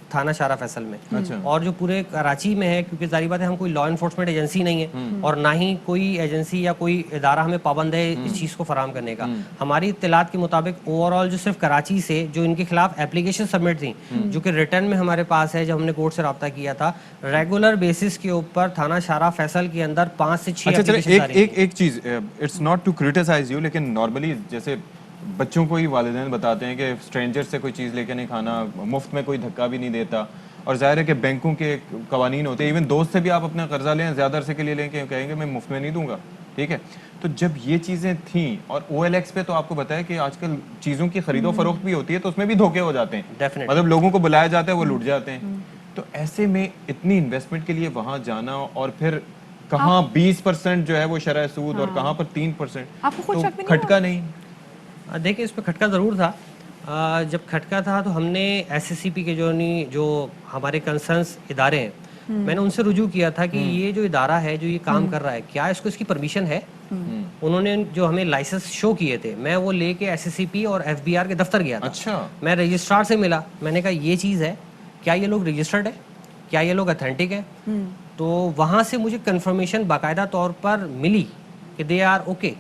تھانہ شارہ فیصل میں. اور جو پورے کراچی میں ہے کیونکہ ظاہر بات ہے ہم کوئی لا انفورسمنٹ ایجنسی نہیں ہے اور نہ ہی کوئی ایجنسی یا کوئی ادارہ ہمیں پابند ہے اس چیز کو فراہم کرنے کا. ہماری اطلاعات کے مطابق اوور آل جو صرف کراچی سے جو ان کے خلاف اپلیکیشن سبمٹ تھیں جو کہ ریٹرن میں ہمارے پاس ہے جب ہم نے کورٹ سے رابطہ کیا تھا ریگولر بیسس کے اوپر تھانہ شارہ فیصل کے اندر 5 سے 6 ایک چیز it's not to criticise you لیکن نارملی جیسے بچوں کو ہی والدین بتاتے ہیں کہ اسٹرینجر سے کوئی چیز لے کے نہیں کھانا مفت میں کوئی دھکا بھی نہیں دیتا. اور ظاہر ہے کہ بینکوں کے قوانین ہوتے ہیں ایون دوست سے بھی آپ اپنا قرضہ لیں زیادہ عرصے کے لیے لیں کہ کہیں گے میں مفت میں نہیں دوں گا. ٹھیک ہے تو جب یہ چیزیں تھیں اور او ایل ایکس پہ تو آپ کو بتایا کہ آج کل چیزوں کی خرید و فروخت بھی ہوتی ہے تو اس میں بھی دھوکے ہو جاتے ہیں. مطلب لوگوں کو بلایا جاتا ہے وہ لوٹ جاتے ہیں. تو ایسے میں اتنی انویسٹمنٹ کے لیے وہاں جانا اور پھر کہاں 20% جو ہے وہ شرح سود اور کہاں پر 3% تو کھٹکا نہیں. دیکھیں اس پہ کھٹکا ضرور تھا. جب کھٹکا تھا تو ہم نے ایس ایس سی پی کے جو ہمارے کنسرنس ادارے ہیں میں نے ان سے رجوع کیا تھا کہ یہ جو ادارہ ہے جو یہ کام کر رہا ہے کیا اس کو اس کی پرمیشن ہے. انہوں نے جو ہمیں لائسنس شو کیے تھے میں وہ لے کے ایس ایس سی پی اور ایف بی آر کے دفتر گیا تھا. اچھا میں رجسٹرار سے ملا میں نے کہا یہ چیز ہے کیا یہ لوگ رجسٹرڈ ہے کیا یہ لوگ اتھینٹک ہے. تو وہاں سے مجھے کنفرمیشن باقاعدہ طور پر ملی کہ دے آر اوکے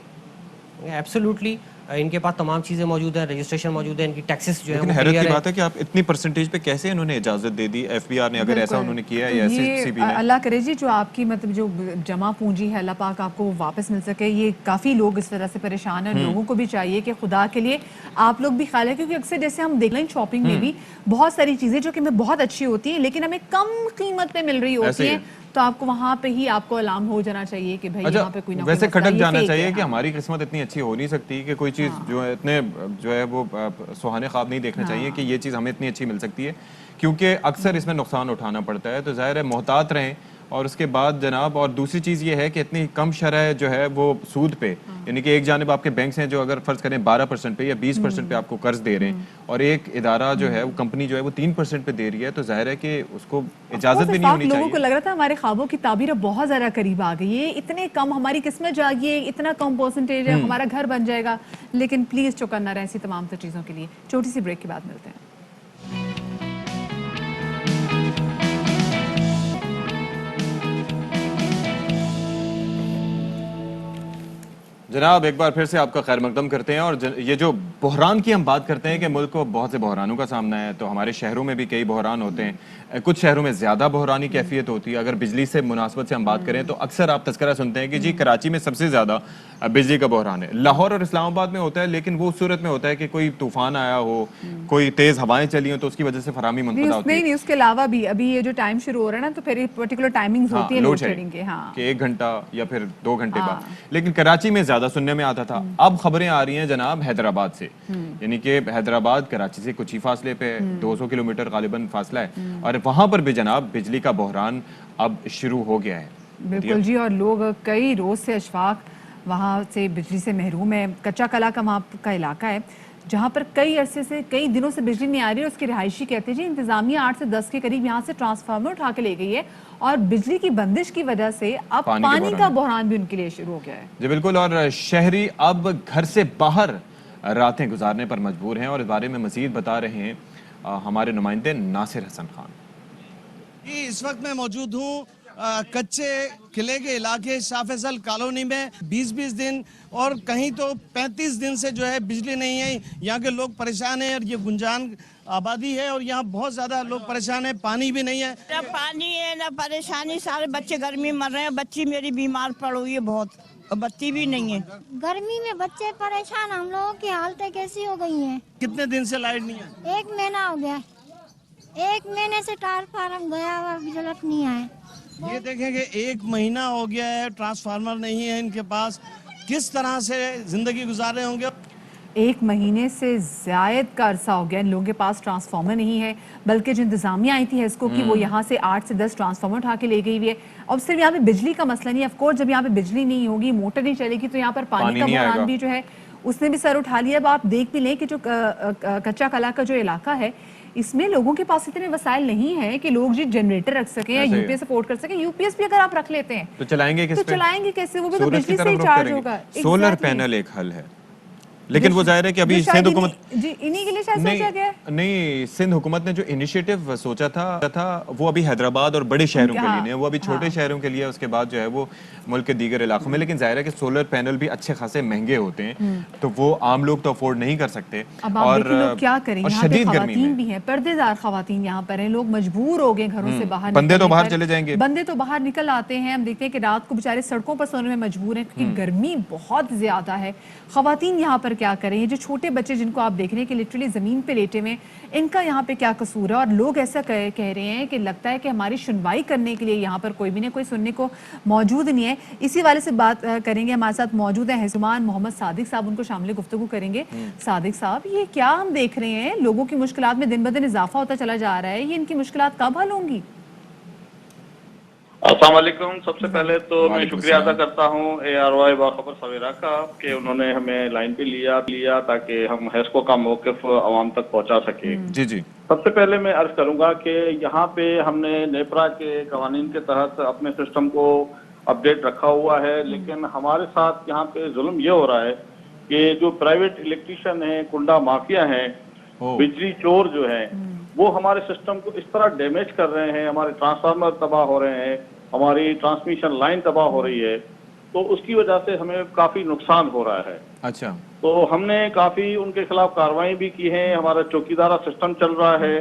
ایبسلیوٹلی ان کے پاس تمام چیزیں موجود ہیں رجسٹریشن موجود ہے ان کی ٹیکسز جو ہے لیکن حیرت کی بات ہے کہ آپ اتنی پرسنٹیج پہ کیسے انہوں نے اجازت دے دی ایف بی آر نے اگر ایسا انہوں نے کیا ہے یا ایس ایس سی بی نے. اللہ کرے جی جو آپ کی مطلب جو جمع پونجی ہے اللہ پاک آپ کو واپس مل سکے. یہ کافی لوگ اس طرح سے پریشان ہیں لوگوں کو بھی چاہیے کہ خدا کے لیے آپ لوگ بھی خیال ہے کیونکہ اکثر جیسے ہم دیکھ لیں شاپنگ میں بھی بہت ساری چیزیں جو کہ ہمیں بہت اچھی ہوتی ہیں لیکن ہمیں کم قیمت پہ مل رہی ہوتی ہیں تو آپ کو وہاں پہ ہی آپ کو الارم ہو جانا چاہیے کہ بھائی یہاں پہ کوئی نہ کوئی ویسے کھٹک جانا چاہیے کہ ہماری قسمت اتنی اچھی ہو نہیں سکتی کہ کوئی چیز جو ہے اتنے جو ہے وہ سہانے خواب نہیں دیکھنا چاہیے کہ یہ چیز ہمیں اتنی اچھی مل سکتی ہے کیونکہ اکثر اس میں نقصان اٹھانا پڑتا ہے. تو ظاہر ہے محتاط رہیں. اور اس کے بعد جناب اور دوسری چیز یہ ہے کہ اتنی کم شرح جو ہے وہ سود پہ یعنی کہ ایک جانب آپ کے بینکس ہیں جو اگر فرض کریں 12% پہ یا 20% پہ آپ کو قرض دے رہے ہیں اور ایک ادارہ جو ہے وہ کمپنی جو ہے وہ 3% پہ دے رہی ہے تو ظاہر ہے کہ اس کو اجازت بھی نہیں ہونی چاہیے. لوگوں کو لگ رہا تھا ہمارے خوابوں کی تعبیر بہت زیادہ قریب آ گئی ہے اتنے کم ہماری قسمت جاگی ہے اتنا کم پرسنٹیج ہے ہمارا گھر بن جائے گا لیکن پلیز چوکنا رہے ایسی تمام تر چیزوں کے لیے. چھوٹی سی بریک کے بعد ملتے ہیں. جناب ایک بار پھر سے آپ کا خیر مقدم کرتے ہیں اور یہ جو بحران کی ہم بات کرتے ہیں کہ ملک کو بہت سے بحرانوں کا سامنا ہے تو ہمارے شہروں میں بھی کئی بحران ہوتے ہیں. کچھ شہروں میں زیادہ بحرانی کیفیت ہوتی ہے. اگر بجلی سے مناسبت سے ہم بات کریں تو اکثر آپ تذکرہ سنتے ہیں کہ جی کراچی میں سب سے زیادہ بجلی کا بحران ہے. لاہور اور اسلام آباد میں ہوتا ہے لیکن وہ صورت میں ہوتا ہے کہ کوئی طوفان آیا ہو کوئی تیز ہوائیں چلی ہوں تو اس کی وجہ سے فراہمی منقطع ہوتی ہے. نہیں اس کے علاوہ بھی ابھی یہ جو ٹائم شروع ہو رہا ہے نا تو پھر پرٹیکولر ٹائمنگز ہوتی ہیں لوڈ شیڈنگ کے کہ 1 گھنٹہ یا پھر 2 گھنٹے بعد. لیکن کراچی میں زیادہ سننے میں آتا تھا. اب خبریں آ رہی ہیں جناب حیدرآباد سے یعنی کہ حیدرآباد کراچی سے کچھ ہی فاصلے پہ 200 کلومیٹر غالباً فاصلہ ہے اور وہاں پر بھی جناب بجلی کا بحران اب شروع ہو گیا ہے. بالکل جی اور لوگ کئی روز سے اشفاق وہاں سے بجلی سے محروم ہے. کچا کلا کا وہاں کا علاقہ ہے जहां पर कई अरसे से कई दिनों से बिजली नहीं आ रही है। उसके रिहायशी कहते हैं जी इंतजामिया 8 से 10 के करीब यहाँ से ट्रांसफार्मर उठा के ले गई है और बिजली की बंदिश की वजह से अब पानी का बहरान भी उनके लिए शुरू हो गया है। जी बिल्कुल, और शहरी अब घर से बाहर रातें गुजारने पर मजबूर हैं और इस बारे में मजीद बता रहे हैं हमारे नुमाइंदे नासिर हसन खान। इस वक्त मैं मौजूद हूँ कच्चे किले के इलाके शाह फैसल कॉलोनी में 20-20 दिन और कहीं तो 35 दिन से जो है बिजली नहीं है। यहाँ के लोग परेशान हैं और ये गुंजान आबादी है और यहाँ बहुत ज्यादा लोग परेशान हैं। पानी भी नहीं है, ना पानी है ना परेशानी, सारे बच्चे गर्मी मर रहे हैं। बच्ची मेरी बीमार पड़ हुई है बहुत, और बत्ती भी नहीं है। गर्मी में बच्चे परेशान, हम लोगों की हालतें कैसी हो गई हैं। कितने दिन से लाइट नहीं है? 1 महीना हो गया, 1 महीने से ट्रांसफार्मर गया हुआ बिजली नहीं आए। ये देखें कि 1 महीना हो गया है, ट्रांसफार्मर नहीं है इनके पास। किस तरह से जिंदगी गुजार रहे होंगे? 1 महीने से ज़ायद का अरसा हो गया इन लोगों के पास ट्रांसफार्मर नहीं है, बल्कि जो इंतजामिया आई थी हेस्को की वो यहाँ से 8 से 10 ट्रांसफार्मर उठा के ले गई हुई है। अब सिर्फ यहाँ पे बिजली का मसला नहीं है, ऑफकोर्स जब यहाँ पे बिजली नहीं होगी, मोटर नहीं चलेगी तो यहाँ पर पानी का बहरान भी जो है उसने भी सर उठा लिया। अब आप देख भी लें कि जो कच्चा कला का जो इलाका है इसमें लोगों के पास इतने वसाइल नहीं है कि लोग जी जनरेटर रख सकें या यूपीएस सपोर्ट कर सकें। यूपीएस भी अगर आप रख लेते हैं तो चलाएंगे किस पे? चलाएंगे कैसे? वो भी तो बिजली से ही चार्ज होगा। सोलर पैनल एक हल है, लेकिन वो जाहिर है कि अभी सिंध हुकूमत जी इन्हीं के लिए शायद सोचा गया है। नहीं, सिंध हुकूमत ने जो इनिशिएटिव सोचा था वो अभी हैदराबाद और बड़े शहरों के लिए नहीं है, वो अभी छोटे शहरों के लिए, उसके बाद जो है वो मुल्क के दीगर इलाकों में। लेकिन जाहिर है कि सोलर पैनल भी अच्छे खासे महंगे होते हैं, तो वो आम लोग तो अफोर्ड नहीं कर सकते। अब आप देखिए लोग क्या करें, यहाँ पे खवातीन भी हैं, पर्देदार खवातीन यहाँ पर हैं, लोग मजबूर हो गए घरों से बाहर। बंदे तो बाहर चले जाएंगे, बंदे तो बाहर निकल आते हैं। हम देखते हैं कि रात को बेचारे सड़कों पर सोने में मजबूर हैं क्योंकि गर्मी बहुत ज्यादा है। खवातीन यहाँ पर क्या करें? ये जो छोटे बच्चे जिनको आप देख रहे हैं कि लिटरली जमीन पे लेटे हुए, इनका यहाँ पे क्या कसूर है? और लोग ऐसा कह रहे हैं कि लगता है कि हमारी सुनवाई करने के लिए यहाँ पर कोई भी नहीं, कोई सुनने को मौजूद नहीं है। इसी वाले से बात करेंगे, हमारे साथ मौजूद है हैसमान मोहम्मद सादिक साहब, उनको शामिल गुफ्तगू करेंगे। सादिक साहब, ये क्या हम देख रहे हैं, लोगों की मुश्किलात में दिन ब दिन इजाफा होता चला जा रहा है, ये इनकी मुश्किलात कब हल होंगी? अस्सलाम वालेकुम। सबसे पहले तो मैं शुक्रिया अदा करता हूँ ARY बाखबर सवेरा का कि उन्होंने हमें लाइन पे लिया ताकि हम हेस्को का मौक़िफ़ आवाम तक पहुँचा सके। जी जी। सबसे पहले मैं अर्ज करूँगा कि यहाँ पे हमने नेपरा के कवानीन के तहत अपने सिस्टम को अपडेट रखा हुआ है, लेकिन हमारे साथ यहाँ पे जुल्म ये हो रहा है कि जो प्राइवेट इलेक्ट्रीशियन है, कुंडा माफिया है, बिजली चोर जो है, वो हमारे सिस्टम को इस तरह डैमेज कर रहे हैं, हमारे ट्रांसफार्मर तबाह हो रहे हैं, हमारी ट्रांसमिशन लाइन तबाह हो रही है, तो उसकी वजह से हमें काफी नुकसान हो रहा है। अच्छा, तो हमने काफी उनके खिलाफ कार्रवाई भी की है। हमारा चौकीदारा सिस्टम चल रहा है।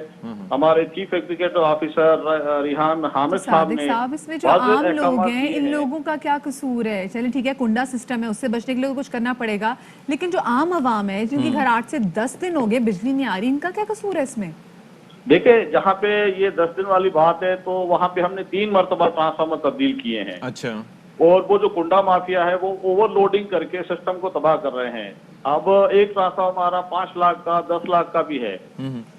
हमारे chief executive officer Rihan Hamid साहब ने, इसमें जो आम लोग हैं, इन लोगों का क्या कसूर है? चलिए ठीक है, कुंडा सिस्टम है, उससे बचने के लिए कुछ करना पड़ेगा, लेकिन जो आम आवाम है जिनके घर 8 से 10 दिन हो गए बिजली नहीं आ रही, इनका क्या कसूर है इसमें? देखिए, जहाँ पे ये 10 दिन वाली बात है तो वहाँ पे हमने 3 मरतबा ट्रांसफार्मर तब्दील किए हैं। अच्छा। और वो जो कुंडा माफिया है वो ओवरलोडिंग करके सिस्टम को तबाह कर रहे हैं। अब एक ट्रांसफार्मर हमारा 5 लाख का, 10 लाख का भी है,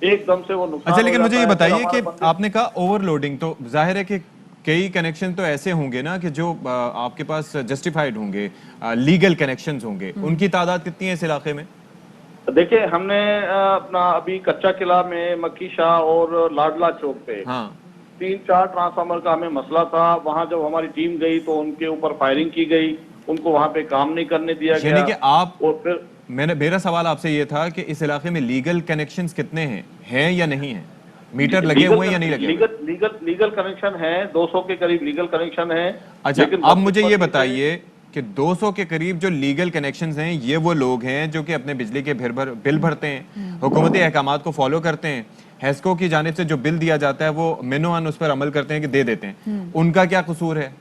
एकदम से वो नुकसान। अच्छा, लेकिन मुझे ये बताइए कि आपने कहा ओवरलोडिंग, तो जाहिर है कि कई कनेक्शन तो ऐसे होंगे ना कि जो आपके पास जस्टिफाइड होंगे, लीगल कनेक्शंस होंगे, उनकी तादाद कितनी है इस इलाके में? देखिए, हमने अपना अभी कच्चा किला में मक्की शाह और लाडला चौक पे 3-4 ट्रांसफार्मर का हमें मसला था। वहां जब हमारी टीम गई तो उनके ऊपर फायरिंग की गई, उनको वहां पे काम नहीं करने दिया गया। यानी कि आप, और फिर मेरा सवाल आपसे ये था कि इस इलाके में लीगल कनेक्शंस कितने हैं या नहीं है? मीटर लगे हुए हैं या नहीं लगे? लीगल कनेक्शन है, 200 के करीब लीगल कनेक्शन है। अच्छा, अब मुझे ये बताइए कि 200 के करीब जो लीगल कनेक्शंस हैं, ये वो लोग हैं जो कि अपने बिजली के बिल भरते हैं, हुकूमती अहकामात को फॉलो करते हैं, हेस्को की जानिब से जो बिल दिया जाता है वो मेनूअन उस पर अमल करते हैं कि दे देते हैं, उनका क्या कसूर है?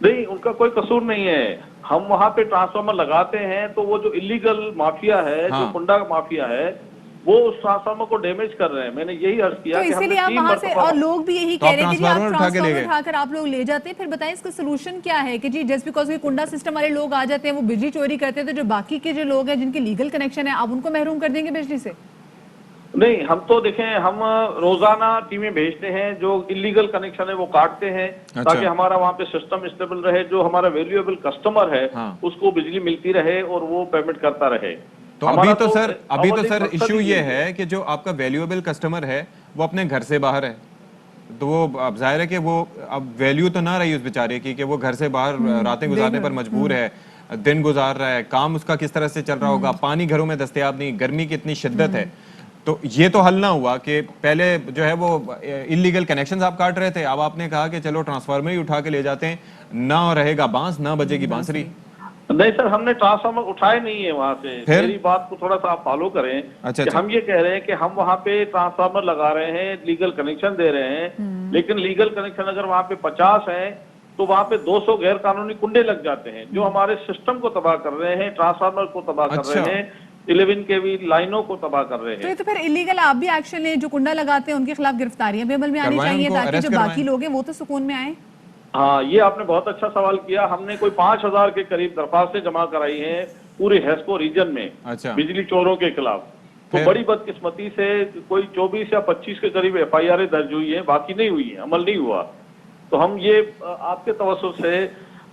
नहीं, उनका कोई कसूर नहीं है। हम वहाँ पे ट्रांसफार्मर लगाते हैं तो वो जो इलीगल माफिया है, जो कुंडा माफिया है, वो उस ट्रांसफार्मर को डैमेज कर रहे हैं। मैंने यही अर्ज किया तो इसीलिए आप वहाँ से, और लोग भी यही कह रहे हैं कि आप ट्रांसफार्मर उठाकर आप लोग ले जाते हैं। फिर बताएं इसका सोल्यूशन क्या है? कि जी जस्ट बिकॉज ये कुंडा सिस्टम वाले लोग आ जाते हैं, वो बिजली चोरी करते हैं, तो जो बाकी के जो लोग हैं जिनके लीगल कनेक्शन है, आप उनको महरूम कर देंगे बिजली से? नहीं, हम तो देखें, हम रोजाना टीमें भेजते हैं, जो इलीगल कनेक्शन है वो काटते हैं ताकि हमारा वहाँ पे सिस्टम स्टेबल रहे, जो हमारा वैल्यूएबल कस्टमर है उसको बिजली मिलती रहे और वो पेमेंट करता रहे। तो अभी तो सर इशू ये है कि जो आपका वैल्यूएबल कस्टमर है वो अपने घर से बाहर है, तो वो अब जाहिर है कि वो अब वैल्यू तो ना रही उस बेचारे की कि वो घर से बाहर रातें गुजारने पर मजबूर है, दिन गुजार रहा है, काम उसका किस तरह से चल रहा होगा, पानी घरों में दस्तयाब नहीं, गर्मी की इतनी शिद्दत है। तो ये तो हल ना हुआ कि पहले जो है वो इलीगल कनेक्शंस आप काट रहे थे, अब आपने कहा कि चलो ट्रांसफार्मर ही उठा के ले जाते हैं, ना रहेगा बांस ना बजेगी बांसुरी। नहीं सर, हमने ट्रांसफार्मर उठाए नहीं है वहाँ से, मेरी बात को थोड़ा सा आप फॉलो करें। कि हम ये कह रहे हैं कि हम वहाँ पे ट्रांसफार्मर लगा रहे हैं, लीगल कनेक्शन दे रहे हैं, लेकिन लीगल कनेक्शन अगर वहाँ पे 50 हैं तो वहाँ पे 200 गैर कानूनी कुंडे लग जाते हैं जो हमारे सिस्टम को तबाह कर रहे हैं, ट्रांसफार्मर को तबाह कर रहे हैं, 11 केवी लाइनों को तबाह कर रहे हैं। तो फिर इलीगल आप भी एक्शन लें, जो कुंडा लगाते हैं उनके खिलाफ गिरफ्तारियां भी अमल में आनी चाहिए ताकि जो बाकी लोग हैं वो तो सुकून में आए। हाँ, ये आपने बहुत अच्छा सवाल किया। हमने कोई 5000 के करीब दरखास्तें जमा कराई हैं पूरे हेस्को रीजन में बिजली चोरों के खिलाफ। तो बड़ी बदकिस्मती से कोई 24 या 25 के करीब FIR दर्ज हुई है, बाकी नहीं हुई है, अमल नहीं हुआ। तो हम ये आपके तवज्जुह से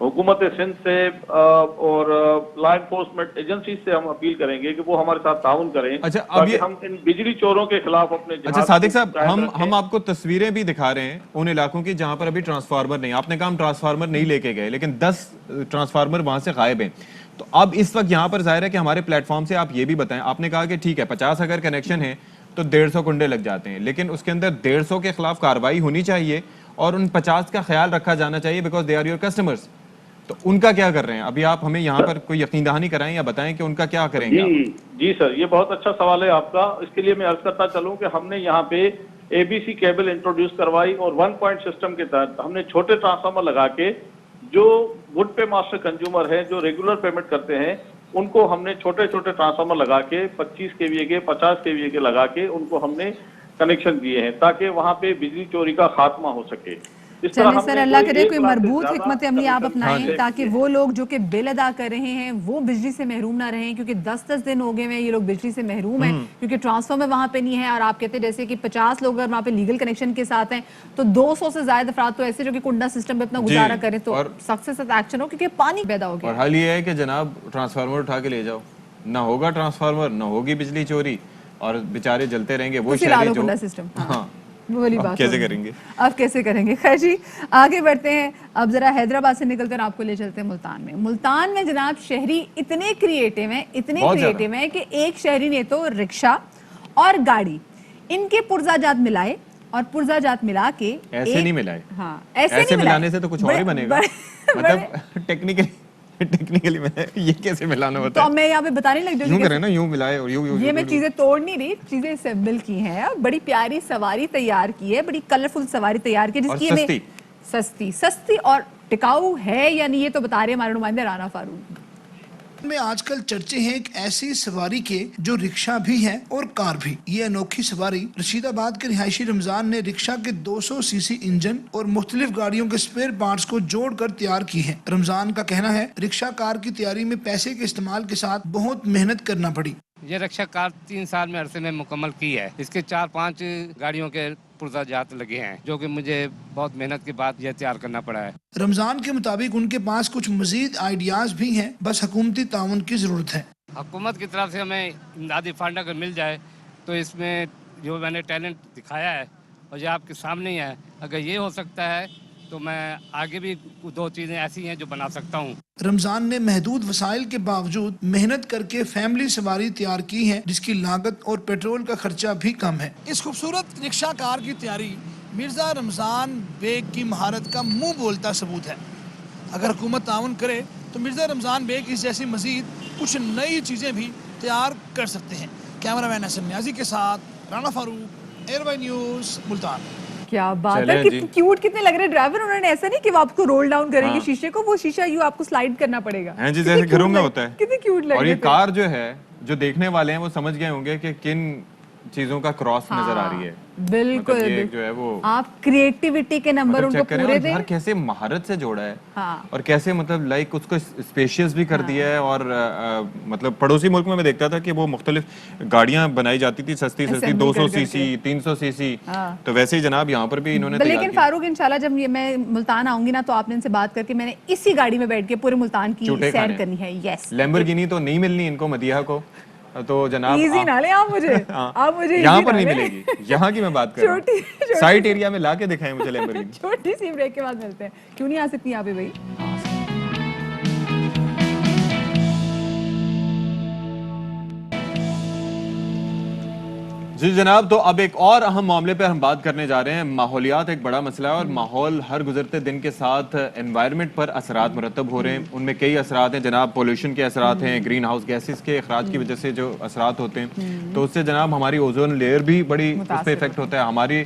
हुकूमत सिंध से और लॉ एनफोर्समेंट एजेंसी से हम अपील करेंगे कि वो हमारे साथ ताउन करें। अच्छा, ताकि हम इन बिजली चोरों के खिलाफ अपने अच्छा सादिक साहब, हम आपको तस्वीरें भी दिखा रहे हैं उन इलाकों की जहां पर अभी ट्रांसफार्मर नहीं, आपने कहा हम ट्रांसफार्मर नहीं लेके गए, लेकिन 10 ट्रांसफार्मर वहां से गायब हैं। तो अब इस वक्त यहाँ पर जाहिर है कि हमारे प्लेटफॉर्म से आप ये भी बताएं, आपने कहा कि ठीक है 50 अगर कनेक्शन है तो 150 कुंडे लग जाते हैं, लेकिन उसके अंदर 150 के खिलाफ कार्रवाई होनी चाहिए और उन 50 का ख्याल रखा जाना चाहिए because they are your customers. तो उनका क्या कर रहे हैं अभी आप हमें यहाँ पर कोई यकीन दहानी कराएं या बताएं कि उनका क्या करेंगे? जी सर, ये बहुत अच्छा सवाल है आपका। इसके लिए मैं अर्ज करता चलूं कि हमने यहाँ पे ABC केबल इंट्रोड्यूस करवाई और 1 पॉइंट सिस्टम के तहत हमने छोटे ट्रांसफार्मर लगा के जो वुड पे मास्टर कंज्यूमर है, जो रेगुलर पेमेंट करते हैं, उनको हमने छोटे छोटे ट्रांसफार्मर लगा के 25 kVA के 50 kVA के लगा के उनको हमने कनेक्शन दिए हैं ताकि वहाँ पे बिजली चोरी का खात्मा हो सके। चलिए सर, अल्लाह करे कोई मरबूत हिकमत अमली आप अपनाएं ताकि वो लोग जो कि बिल अदा कर रहे हैं वो बिजली से महरूम ना रहें, क्योंकि 10-10 दिन हो गए हैं ये लोग बिजली से महरूम हैं क्योंकि ट्रांसफार्मर वहाँ पे नहीं है। और आप कहते हैं जैसे कि 50 लोग अगर वहाँ पे लीगल कनेक्शन के साथ हैं तो 200 से ज्यादा अफराद तो ऐसे जो कि कुंडा सिस्टम पे अपना गुजारा करें, तो सख्त से सख्त एक्शन हो क्योंकि पानी पैदा हो गया। और हाल ये है कि जनाब ट्रांसफार्मर उठा के ले जाओ, ना होगा ट्रांसफार्मर, ना होगी बिजली चोरी और बेचारे जलते रहेंगे वो शहरी जो सिस्टम। हाँ, वाली बात कैसे करेंगे अब कैसे करेंगे? खैर जी, आगे बढ़ते हैं। अब जरा हैदराबाद से निकलकर आपको ले चलते हैं मुल्तान में। मुल्तान में जनाब शहरी इतने क्रिएटिव हैं कि एक शहरी ने तो रिक्शा और गाड़ी इनके पुर्जाजात मिलाए और पुर्जाजात मिला के ऐसे नहीं मिलाए। हाँ, ऐसे मिलाने से तो कुछ और ही बनेगा। मतलब टेक्निकली मैं ये कैसे मिलाना होता है? तो मैं यहाँ पे बताने लग जाऊंगी। यूं करें ना, यूं मिलाए और यूं ये मैं चीजें तोड़ नहीं रही, चीजें असेंबल की हैं। बड़ी प्यारी सवारी तैयार की है, बड़ी कलरफुल सवारी तैयार की है जिसकी सस्ती और टिकाऊ है या नहीं ये तो बता रहे हमारे नुमाइंदे राना फारूक। में आजकल चर्चे हैं एक ऐसी सवारी के जो रिक्शा भी है और कार भी। ये अनोखी सवारी रशीदाबाद के रिहायशी रमजान ने रिक्शा के 200 सीसी इंजन और मुख्तलिफ गाड़ियों के स्पेयर पार्ट्स को जोड़कर तैयार की है। रमजान का कहना है रिक्शा कार की तैयारी में पैसे के इस्तेमाल के साथ बहुत मेहनत करना पड़ी। ये रिक्शा कार 3 साल में अरसे में मुकम्मल की है। इसके 4-5 गाड़ियों के पुर्जाजात लगे हैं जो कि मुझे बहुत मेहनत के बाद यह तैयार करना पड़ा है। रमजान के मुताबिक उनके पास कुछ मजीद आइडियाज भी हैं, बस हुकूमती ताउन की जरूरत है। हुकूमत की तरफ से हमें इमदादी फंड अगर मिल जाए तो इसमें जो मैंने टैलेंट दिखाया है और ये आपके सामने ही है, अगर ये हो सकता है तो मैं आगे भी 2 चीज़ें ऐसी हैं जो बना सकता हूँ। रमजान ने महदूद वसाइल के बावजूद मेहनत करके फैमिली सवारी तैयार की है जिसकी लागत और पेट्रोल का खर्चा भी कम है। इस खूबसूरत रिक्शा कार की तैयारी मिर्जा रमजान बेग की महारत का मुंह बोलता सबूत है। अगर हुकूमत ताउन करे तो मिर्जा रमजान बेग इस जैसी मजीद कुछ नई चीज़ें भी तैयार कर सकते हैं। कैमरामैन हसन न्याजी के साथ राना फारूक, एयरवाई न्यूज़, मुल्तान। क्या बात है, कितने क्यूट कितने लग रहे हैं ड्राइवर। उन्होंने ऐसा नहीं कि वो आपको रोल डाउन करेंगे शीशे को, वो शीशा यूं आपको स्लाइड करना पड़ेगा। हैं जी, जैसे घरों में होता है। कितने क्यूट लग रहे हैं। और ये कार जो है, जो देखने वाले हैं वो समझ गए होंगे कि किन चीजों का क्रॉस नजर आ रही है। बिल्कुल, मतलब जो है वो आप क्रिएटिविटी के नंबर उनको पूरे दें। यार कैसे महारत से जोड़ा है। हाँ। और कैसे मतलब लाइक उसको स्पेशियस भी कर दिया है। और मतलब पड़ोसी मुल्क में मैं देखता था कि वो मुख्तलिफ गाड़ियां बनाई जाती थी सस्ती 200 सीसी 300 सीसी। तो वैसे ही जनाब यहाँ पर भी इन्होंने। लेकिन फारूक इंशाल्लाह जब ये मैं मुल्तान आऊंगी ना तो आपने इनसे बात करके मैंने इसी गाड़ी में बैठ के पूरे मुल्तान की सैर करनी है। यस, लैम्बोर्गिनी तो नहीं मिलनी इनको, मदिया को तो जनाब इजी ना ले आप मुझे, आप मुझे यहाँ पर नहीं मिलेगी, यहाँ की मैं बात कर रहा हूँ, साइट एरिया में लाके दिखाएं मुझे लैम्बोर्गिनी। छोटी सी ब्रेक के बाद मिलते हैं। क्यों नहीं आ सकती यहाँ पे भाई? जी जनाब, तो अब एक और अहम मामले पे हम बात करने जा रहे हैं। माहौलियात एक बड़ा मसला है और माहौल हर गुजरते दिन के साथ एनवायरनमेंट पर असरात मुरतब हो रहे हैं। उनमें कई असरात हैं जनाब, पोल्यूशन के असरात हैं, ग्रीन हाउस गैसेस के अखराज की वजह से जो असरात होते हैं, तो उससे जनाब हमारी ओजोन लेयर भी बड़ी उस पर इफेक्ट होता है। हमारी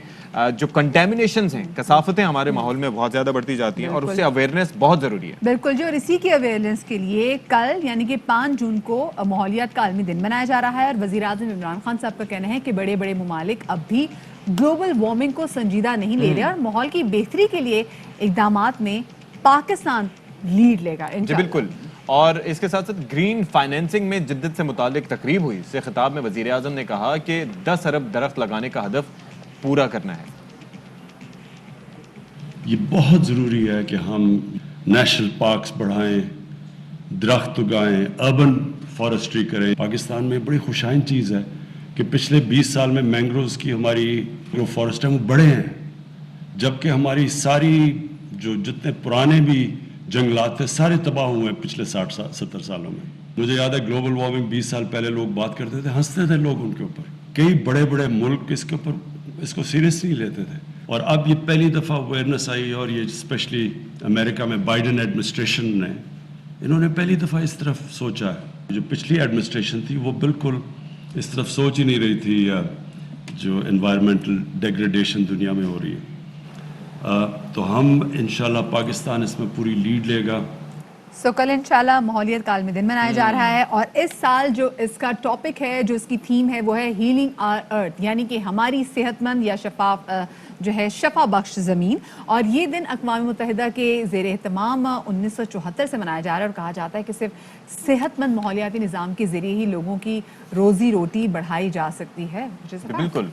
जो कंटेमिनेशंस हैं, कसाफतें हमारे माहौल में बहुत ज़्यादा बढ़ती जाती हैं और उससे अवेयरनेस बहुत ज़रूरी है। बिल्कुल जी, और इसी की अवेयरनेस के लिए कल यानी कि 5 जून को माहौलियात का आलमी दिन मनाया जा रहा है और वज़ीर-ए-आज़म इमरान खान साहब का कहना है कि बड़े बड़े ममालिक अब भी ग्लोबल वार्मिंग को संजीदा नहीं ले रहे और माहौल की बेहतरी के लिए इक़दामात में पाकिस्तान लीड लेगा जी बिल्कुल। और इसके साथ साथ ग्रीन फाइनेंसिंग में जिद्दत से मुतालिक तकरीब हुई। इससे खिताब में वज़ीर-ए-आज़म ने कहा कि 10 अरब दरख्त लगाने का हदफ पूरा करना है। ये बहुत ज़रूरी है कि हम नेशनल पार्क्स बढ़ाएं, दरख्त उगाएं, अर्बन फॉरेस्ट्री करें। पाकिस्तान में बड़ी खुशाइन चीज़ है कि पिछले 20 साल में मैंग्रोव्स की हमारी जो फॉरेस्ट हैं वो बढ़े हैं, जबकि हमारी सारी जो जितने पुराने भी जंगलात थे सारे तबाह हुए हैं पिछले 60-70 सालों में। मुझे याद है ग्लोबल वार्मिंग 20 साल पहले लोग बात करते थे, हंसते थे लोग उनके ऊपर। कई बड़े बड़े मुल्क इसके ऊपर इसको सीरियस नहीं लेते थे और अब ये पहली दफ़ा अवेयरनेस आई और ये स्पेशली अमेरिका में बाइडन एडमिनिस्ट्रेशन ने इन्होंने पहली दफ़ा इस तरफ सोचा है। जो पिछली एडमिनिस्ट्रेशन थी वो बिल्कुल इस तरफ सोच ही नहीं रही थी, जो एनवायरमेंटल डिग्रेडेशन दुनिया में हो रही है। तो हम इंशाल्लाह पाकिस्तान इसमें पूरी लीड लेगा। सो कल इंशाल्लाह माहौलियत का आलमी दिन मनाया जा रहा है और इस साल जो इसका टॉपिक है, जो इसकी थीम है वो है हीलिंग आवर अर्थ, यानी कि हमारी सेहतमंद या शफाफ जो है शफा बख्श ज़मीन। और ये दिन अक़वाम मुत्तहिदा के ज़ेर एहतमाम 1974 से मनाया जा रहा है और कहा जाता है कि सिर्फ सेहतमंद माहौलियाती निज़ाम के ज़रिए ही लोगों की रोज़ी रोटी बढ़ाई जा सकती है। बिल्कुल।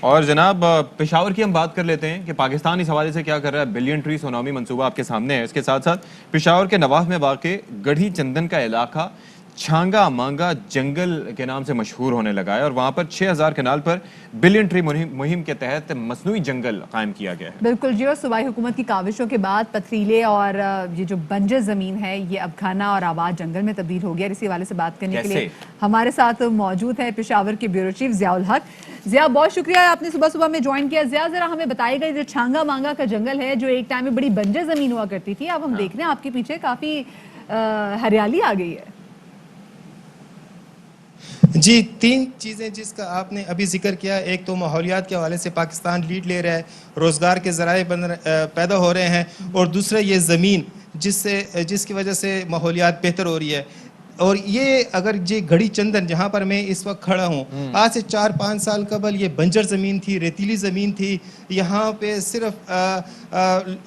और जनाब पेशावर की हम बात कर लेते हैं कि पाकिस्तान इस हवाले से क्या कर रहा है। बिलियन ट्री सोनामी मंसूबा आपके सामने है। इसके साथ साथ पेशावर के नवाफ में वाक़े गढ़ी चंदन का इलाका छांगा मांगा जंगल के नाम से मशहूर होने लगा है और वहाँ पर 6000 कनाल पर बिलियन ट्री मुहिम के तहत मसनूई जंगल कायम किया गया है। बिल्कुल जी, और सूबाई हुकूमत की काविशों के बाद पथरीले और ये जो बंजर ज़मीन है ये अब घना और आबाद जंगल में तब्दील हो गया। इसी हवाले से बात करने के लिए हमारे साथ मौजूद है पेशावर के ब्यूरो चीफ ज़ियाउल हक। ज़िया, बहुत शुक्रिया आपने सुबह सुबह में ज्वाइन किया। ज़िया, ज़रा हमें बताइएगा जो छांगा मांगा का जंगल है जो एक टाइम में बड़ी बंजर ज़मीन हुआ करती थी, अब हम देख रहे हैं आपके पीछे काफ़ी हरियाली आ गई है। जी, 3 चीज़ें जिसका आपने अभी जिक्र किया, एक तो माहौलियात के हवाले से पाकिस्तान लीड ले रहा है, रोज़गार के ज़राए पैदा हो रहे हैं और दूसरा ये ज़मीन जिसकी वजह से माहौलियात बेहतर हो रही है। और ये अगर ये घड़ी चंदन जहाँ पर मैं इस वक्त खड़ा हूँ, आज से 4-5 साल कबल ये बंजर ज़मीन थी, रेतीली ज़मीन थी। यहाँ पे सिर्फ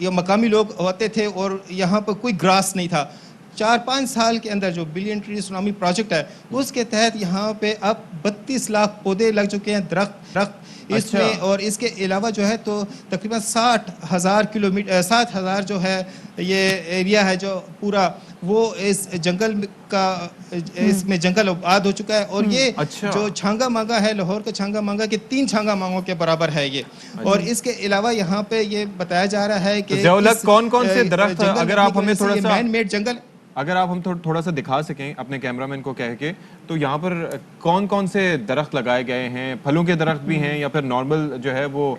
ये मकामी लोग होते थे और यहाँ पर कोई ग्रास नहीं था। 4-5 साल के अंदर जो बिलियन ट्री सुनामी प्रोजेक्ट है उसके तहत यहाँ पे अब 32 लाख पौधे लग चुके हैं, दरख्त इसमें। और इसके अलावा जो है तो तकरीबन 60,000 जो है ये एरिया है जो पूरा वो इस जंगल का इसमें जंगल आबाद हो चुका है। और ये जो छांगा मांगा है, लाहौर का छांगा मांगा के 3 छांगा मांगों के बराबर है ये। और इसके अलावा यहाँ पे ये बताया जा रहा है कि कौन-कौन से दरख्त, अगर आप हमें थोड़ा सा मैन मेड जंगल, अगर आप हम थोड़ा सा दिखा सकें अपने कैमरामैन को कह के, तो यहाँ पर कौन कौन से दरख्त लगाए गए हैं? फलों के दरख्त भी हैं या फिर नॉर्मल जो है वो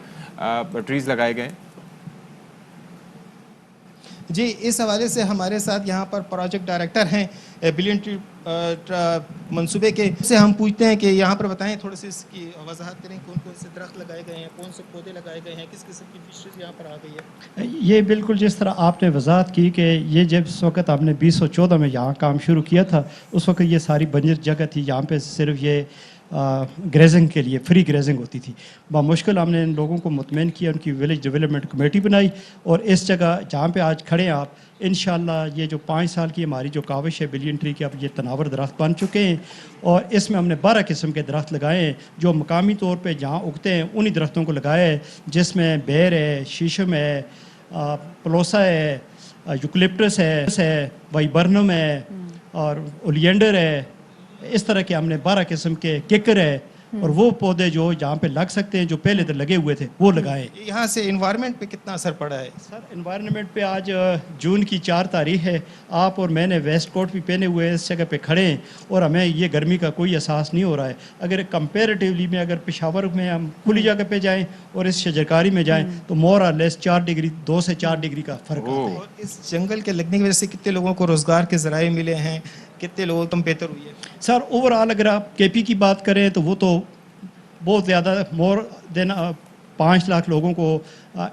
ट्रीज लगाए गए? जी, इस हवाले से हमारे साथ यहाँ पर प्रोजेक्ट डायरेक्टर हैं बिलियन ट्री मंसूबे के, से हम पूछते हैं कि यहाँ पर बताएं, थोड़ी सी इसकी वजाहत करें, कौन कौन से दरख्त लगाए गए हैं, कौन से पौधे लगाए गए हैं, किस किस्म की फिशेज यहाँ पर आ गई है। ये बिल्कुल जिस तरह आपने वजाहत की कि ये जब इस वक्त आपने 2014 में यहाँ काम शुरू किया था, उस वक्त ये सारी बंजर जगह थी, यहाँ पे सिर्फ ये ग्रेजिंग के लिए फ्री ग्रेजिंग होती थी। बामुश्किल हमने इन लोगों को मुतमईन किया, उनकी विलेज डेवलपमेंट कमेटी बनाई और इस जगह जहाँ पे आज खड़े हैं आप, इंशाल्लाह ये जो 5 साल की हमारी जो काविश है बिलियन ट्री की, अब ये तनावर दरख्त बन चुके हैं और इसमें हमने 12 किस्म के दरख्त लगाए हैं जो मकामी तौर पे जहाँ उगते हैं उन्हीं दरख्तों को लगाया है, जिसमें बेर है, शीशम है, पलोसा है, यूकलिप्टस है, वाइबर्नम है और ओलियंडर है इस तरह के हमने 12 किस्म के किकर है और वो पौधे जो जहाँ पे लग सकते हैं, जो पहले तो लगे हुए थे, वो लगाए। यहाँ से इन्वायरमेंट पे कितना असर पड़ा है? सर इन्वायरमेंट पे आज जून की 4 तारीख है, आप और मैंने वेस्ट कोट भी पहने हुए इस जगह पे खड़े हैं और हमें ये गर्मी का कोई एहसास नहीं हो रहा है। अगर कंपेरेटिवली में अगर पेशावर में हम खुली जगह पे जाएं और इस शजरकारी में जाएं तो मोर और लेस 4 डिग्री 2 से 4 डिग्री का फ़र्क आता है। और इस जंगल के लगने की वजह से कितने लोगों को रोज़गार के ज़राए मिले हैं, कितने लोगों को तुम बेहतर हुई है? सर ओवरऑल अगर आप केपी की बात करें तो वो तो बहुत ज़्यादा मोर देन 5 लाख लोगों को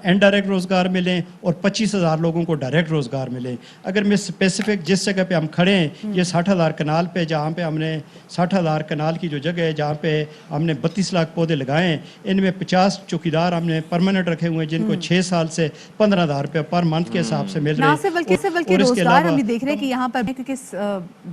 इनडायरेक्ट रोज़गार मिलें और 25,000 लोगों को डायरेक्ट रोज़गार मिलें। अगर मैं स्पेसिफिक जिस जगह पे हम खड़े हैं, ये 60,000 कनाल पे, जहाँ पे हमने 60,000 कनाल की जो जगह है जहाँ पे हमने 32 लाख पौधे लगाए हैं, इनमें 50 चौकीदार हमने परमानेंट रखे हुए हैं जिनको 6 साल से 15,000 रुपये पर मंथ के हिसाब से मिल रहे हैं। बल्कि रोजगार हम ये देख रहे हैं कि यहाँ पर क्योंकि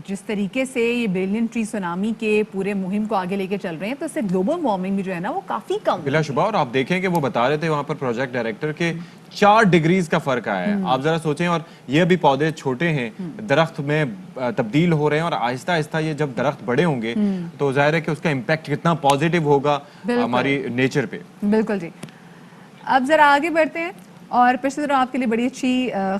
जिस तरीके से ये बिलियन ट्री सुनामी के पूरे मुहिम को आगे लेके चल रहे हैं तो इससे ग्लोबल वार्मिंग भी जो है ना वो काफ़ी कम बिलाशुबा। और आप देखें कि वो बता रहे थे वहाँ पर प्रोजेक्ट डायरेक्टर के 4 डिग्रीज का फर्क आया है। आप जरा सोचें, और ये अभी पौधे छोटे हैं, दरख्त में तब्दील हो रहे हैं और आहिस्ता आहिस्ता ये जब दरख्त बड़े होंगे तो जाहिर है कि उसका इम्पैक्ट कितना पॉजिटिव होगा हमारी नेचर पे। बिल्कुल जी। अब जरा आगे बढ़ते हैं और पिछले दिनों आपके लिए बड़ी अच्छी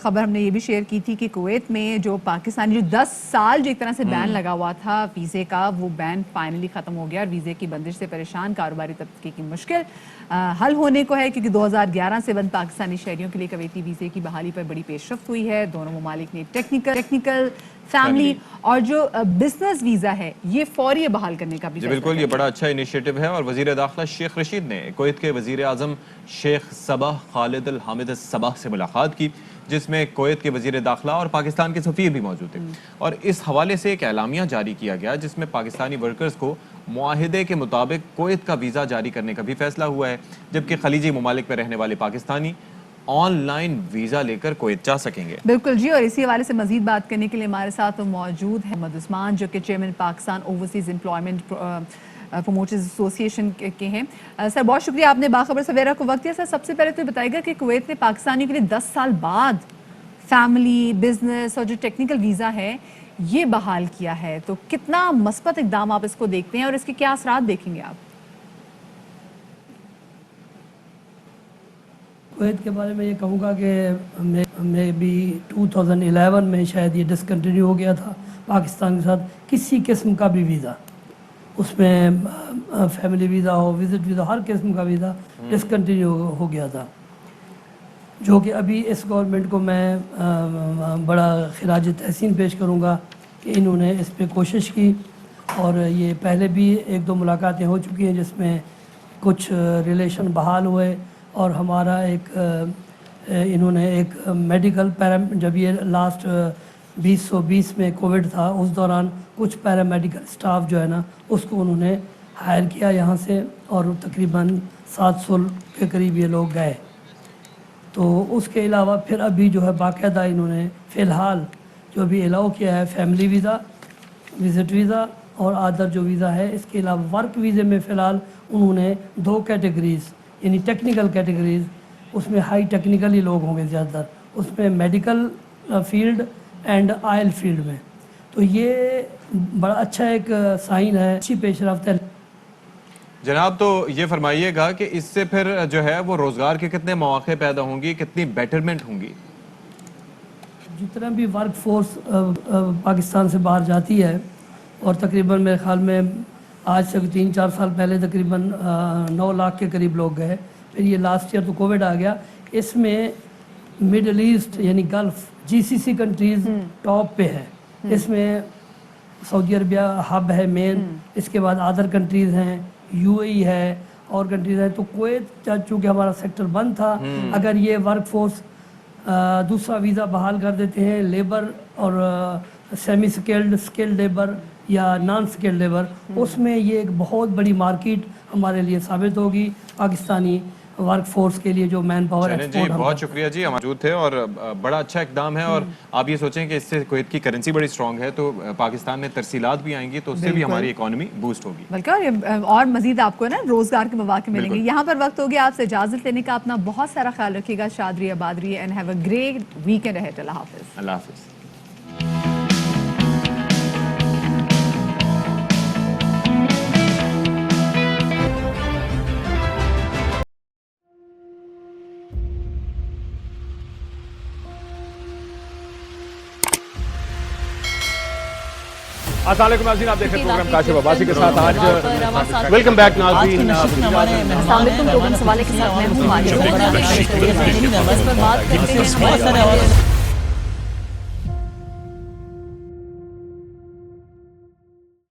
खबर हमने ये भी शेयर की थी कि कुवैत में जो पाकिस्तानी जो 10 साल जो एक तरह से बैन लगा हुआ था वीज़े का, वो बैन फाइनली ख़त्म हो गया और वीज़े की बंदिश से परेशान कारोबारी तबके की मुश्किल हल होने को है, क्योंकि 2011 से बंद पाकिस्तानी शहरियों के लिए कुवैती वीज़े की बहाली पर बड़ी पेशरफ्त हुई है। दोनों ममालिक ने टेक्निकल फैमिली और जो बिजनेस वीज़ा है ये फौरी बहाल करने का भी बिल्कुल, ये बड़ा अच्छा इनिशिएटिव है। और वज़ीर दाखिला शेख रशीद ने कुवैत के वज़ीर आज़म शेख सबाह खालिद अल हामिद सबाह से मुलाकात की, जिसमें कुवैत के वज़ीर दाखिला और पाकिस्तान के सफ़ीर भी मौजूद थे। और इस हवाले से एक एलामिया जारी किया गया जिसमें पाकिस्तानी वर्कर्स को मुआहिदे के मुताबिक कुवैत का वीज़ा जारी करने का भी फैसला हुआ है, जबकि खलीजी ममालिक में रहने वाले पाकिस्तानी ऑनलाइन वीज़ा लेकर कुवैत जा सकेंगे। बिल्कुल जी। और इसी हवाले से मजीद बात करने के लिए हमारे साथ मौजूद है मोहम्मद उस्मान, जो कि chairman Pakistan overseas employment promoters association के हैं। सर बहुत शुक्रिया, आपने बाखबर सवेरा को वक्त दिया। सर सबसे पहले तो बताइएगा कि कुवैत ने पाकिस्तानियों के लिए 10 साल बाद फैमिली, बिजनेस और जो टेक्निकल वीज़ा है ये बहाल किया है, तो कितना मस्बत इकदाम आप इसको देखते हैं और इसके क्या असरात देखेंगे आप? कुवैत के बारे में ये कहूँगा कि मैं भी 2011 में शायद ये डिसकंटिन्यू हो गया था पाकिस्तान के साथ किसी किस्म का भी वीज़ा, उसमें फैमिली वीज़ा हो, विजिट वीज़ा, हर किस्म का वीज़ा डिसकंटिन्यू हो गया था, जो कि अभी इस गवर्नमेंट को मैं बड़ा खिराज तहसीन पेश करूँगा कि इन्होंने इस पर कोशिश की। और ये पहले भी 1-2 मुलाकातें हो चुकी हैं जिसमें कुछ रिलेशन बहाल हुए और हमारा इन्होंने एक मेडिकल जब ये लास्ट 2020 में कोविड था उस दौरान कुछ पैरामेडिकल स्टाफ जो है ना उसको उन्होंने हायर किया यहाँ से, और तकरीबन 700 के करीब ये लोग गए। तो उसके अलावा फिर अभी जो है बाकायदा इन्होंने फ़िलहाल जो भी अलाउ किया है फैमिली वीज़ा, विज़िट वीज़ा और अदर जो वीज़ा है, इसके अलावा वर्क वीज़े में फ़िलहाल उन्होंने 2 कैटेगरीज़ यानी टेक्निकल कैटेगरीज़, उसमें हाई टेक्निकल ही लोग होंगे ज़्यादातर, उसमें medical field and oil field में। तो ये बड़ा अच्छा एक साइन है, अच्छी पेशरफ्त है। जनाब तो ये फरमाइएगा कि इससे फिर जो है वो रोज़गार के कितने मौके पैदा होंगी, कितनी बेटरमेंट होंगी? जितना भी वर्क फोर्स पाकिस्तान से बाहर जाती है, और तकरीबन मेरे ख्याल में आज से 3-4 साल पहले तकरीबन 9 लाख के करीब लोग गए, फिर ये लास्ट ईयर तो कोविड आ गया, इसमें मिडल ईस्ट यानी गल्फ़ GCC कंट्रीज़ टॉप पे है, इसमें सऊदी अरबिया हब है मेन, इसके बाद अदर कंट्रीज़ हैं, UAE है और कंट्रीज़ हैं। तो कुवैत चूँकि हमारा सेक्टर बंद था, अगर ये वर्क फोर्स दूसरा वीज़ा बहाल कर देते हैं, लेबर और सेमी स्किल्ड लेबर या नॉन स्किल्ड लेबर, उसमें ये एक बहुत बड़ी मार्केट हमारे लिए साबित होगी पाकिस्तानी वर्क फोर्स के लिए, जो मैन पावर एक्सपोर्ट। जी बहुत शुक्रिया जी, हम मौजूद थे और बड़ा अच्छा इकदाम है। और आप ये सोचें कि इससे कुवैत की करेंसी बड़ी स्ट्रॉन्ग है, तो पाकिस्तान में तरसीलात भी आएंगी तो उससे भी हमारी इकोनॉमी बूस्ट होगी। बल्कि और मजीद आपको ना रोजगार के मौके मिलेंगे। यहाँ पर वक्त हो गया आपसे इजाजत लेने का, अपना बहुत सारा ख्याल रखिएगा, शाद रहिए, आबाद रहिए and have a great weekend ahead. अल्लाह हाफिज़। अल्लाह हाफिज़। अस्सलाम वालेकुम नाज़रीन, आप देख रहे हैं प्रोग्राम काशिफ अब्बासी के साथ। आज वेलकम बैक नाज़रीन। अस्सलाम वालेकुम, प्रोग्राम सवाले के साथ मैं हूं माजिद।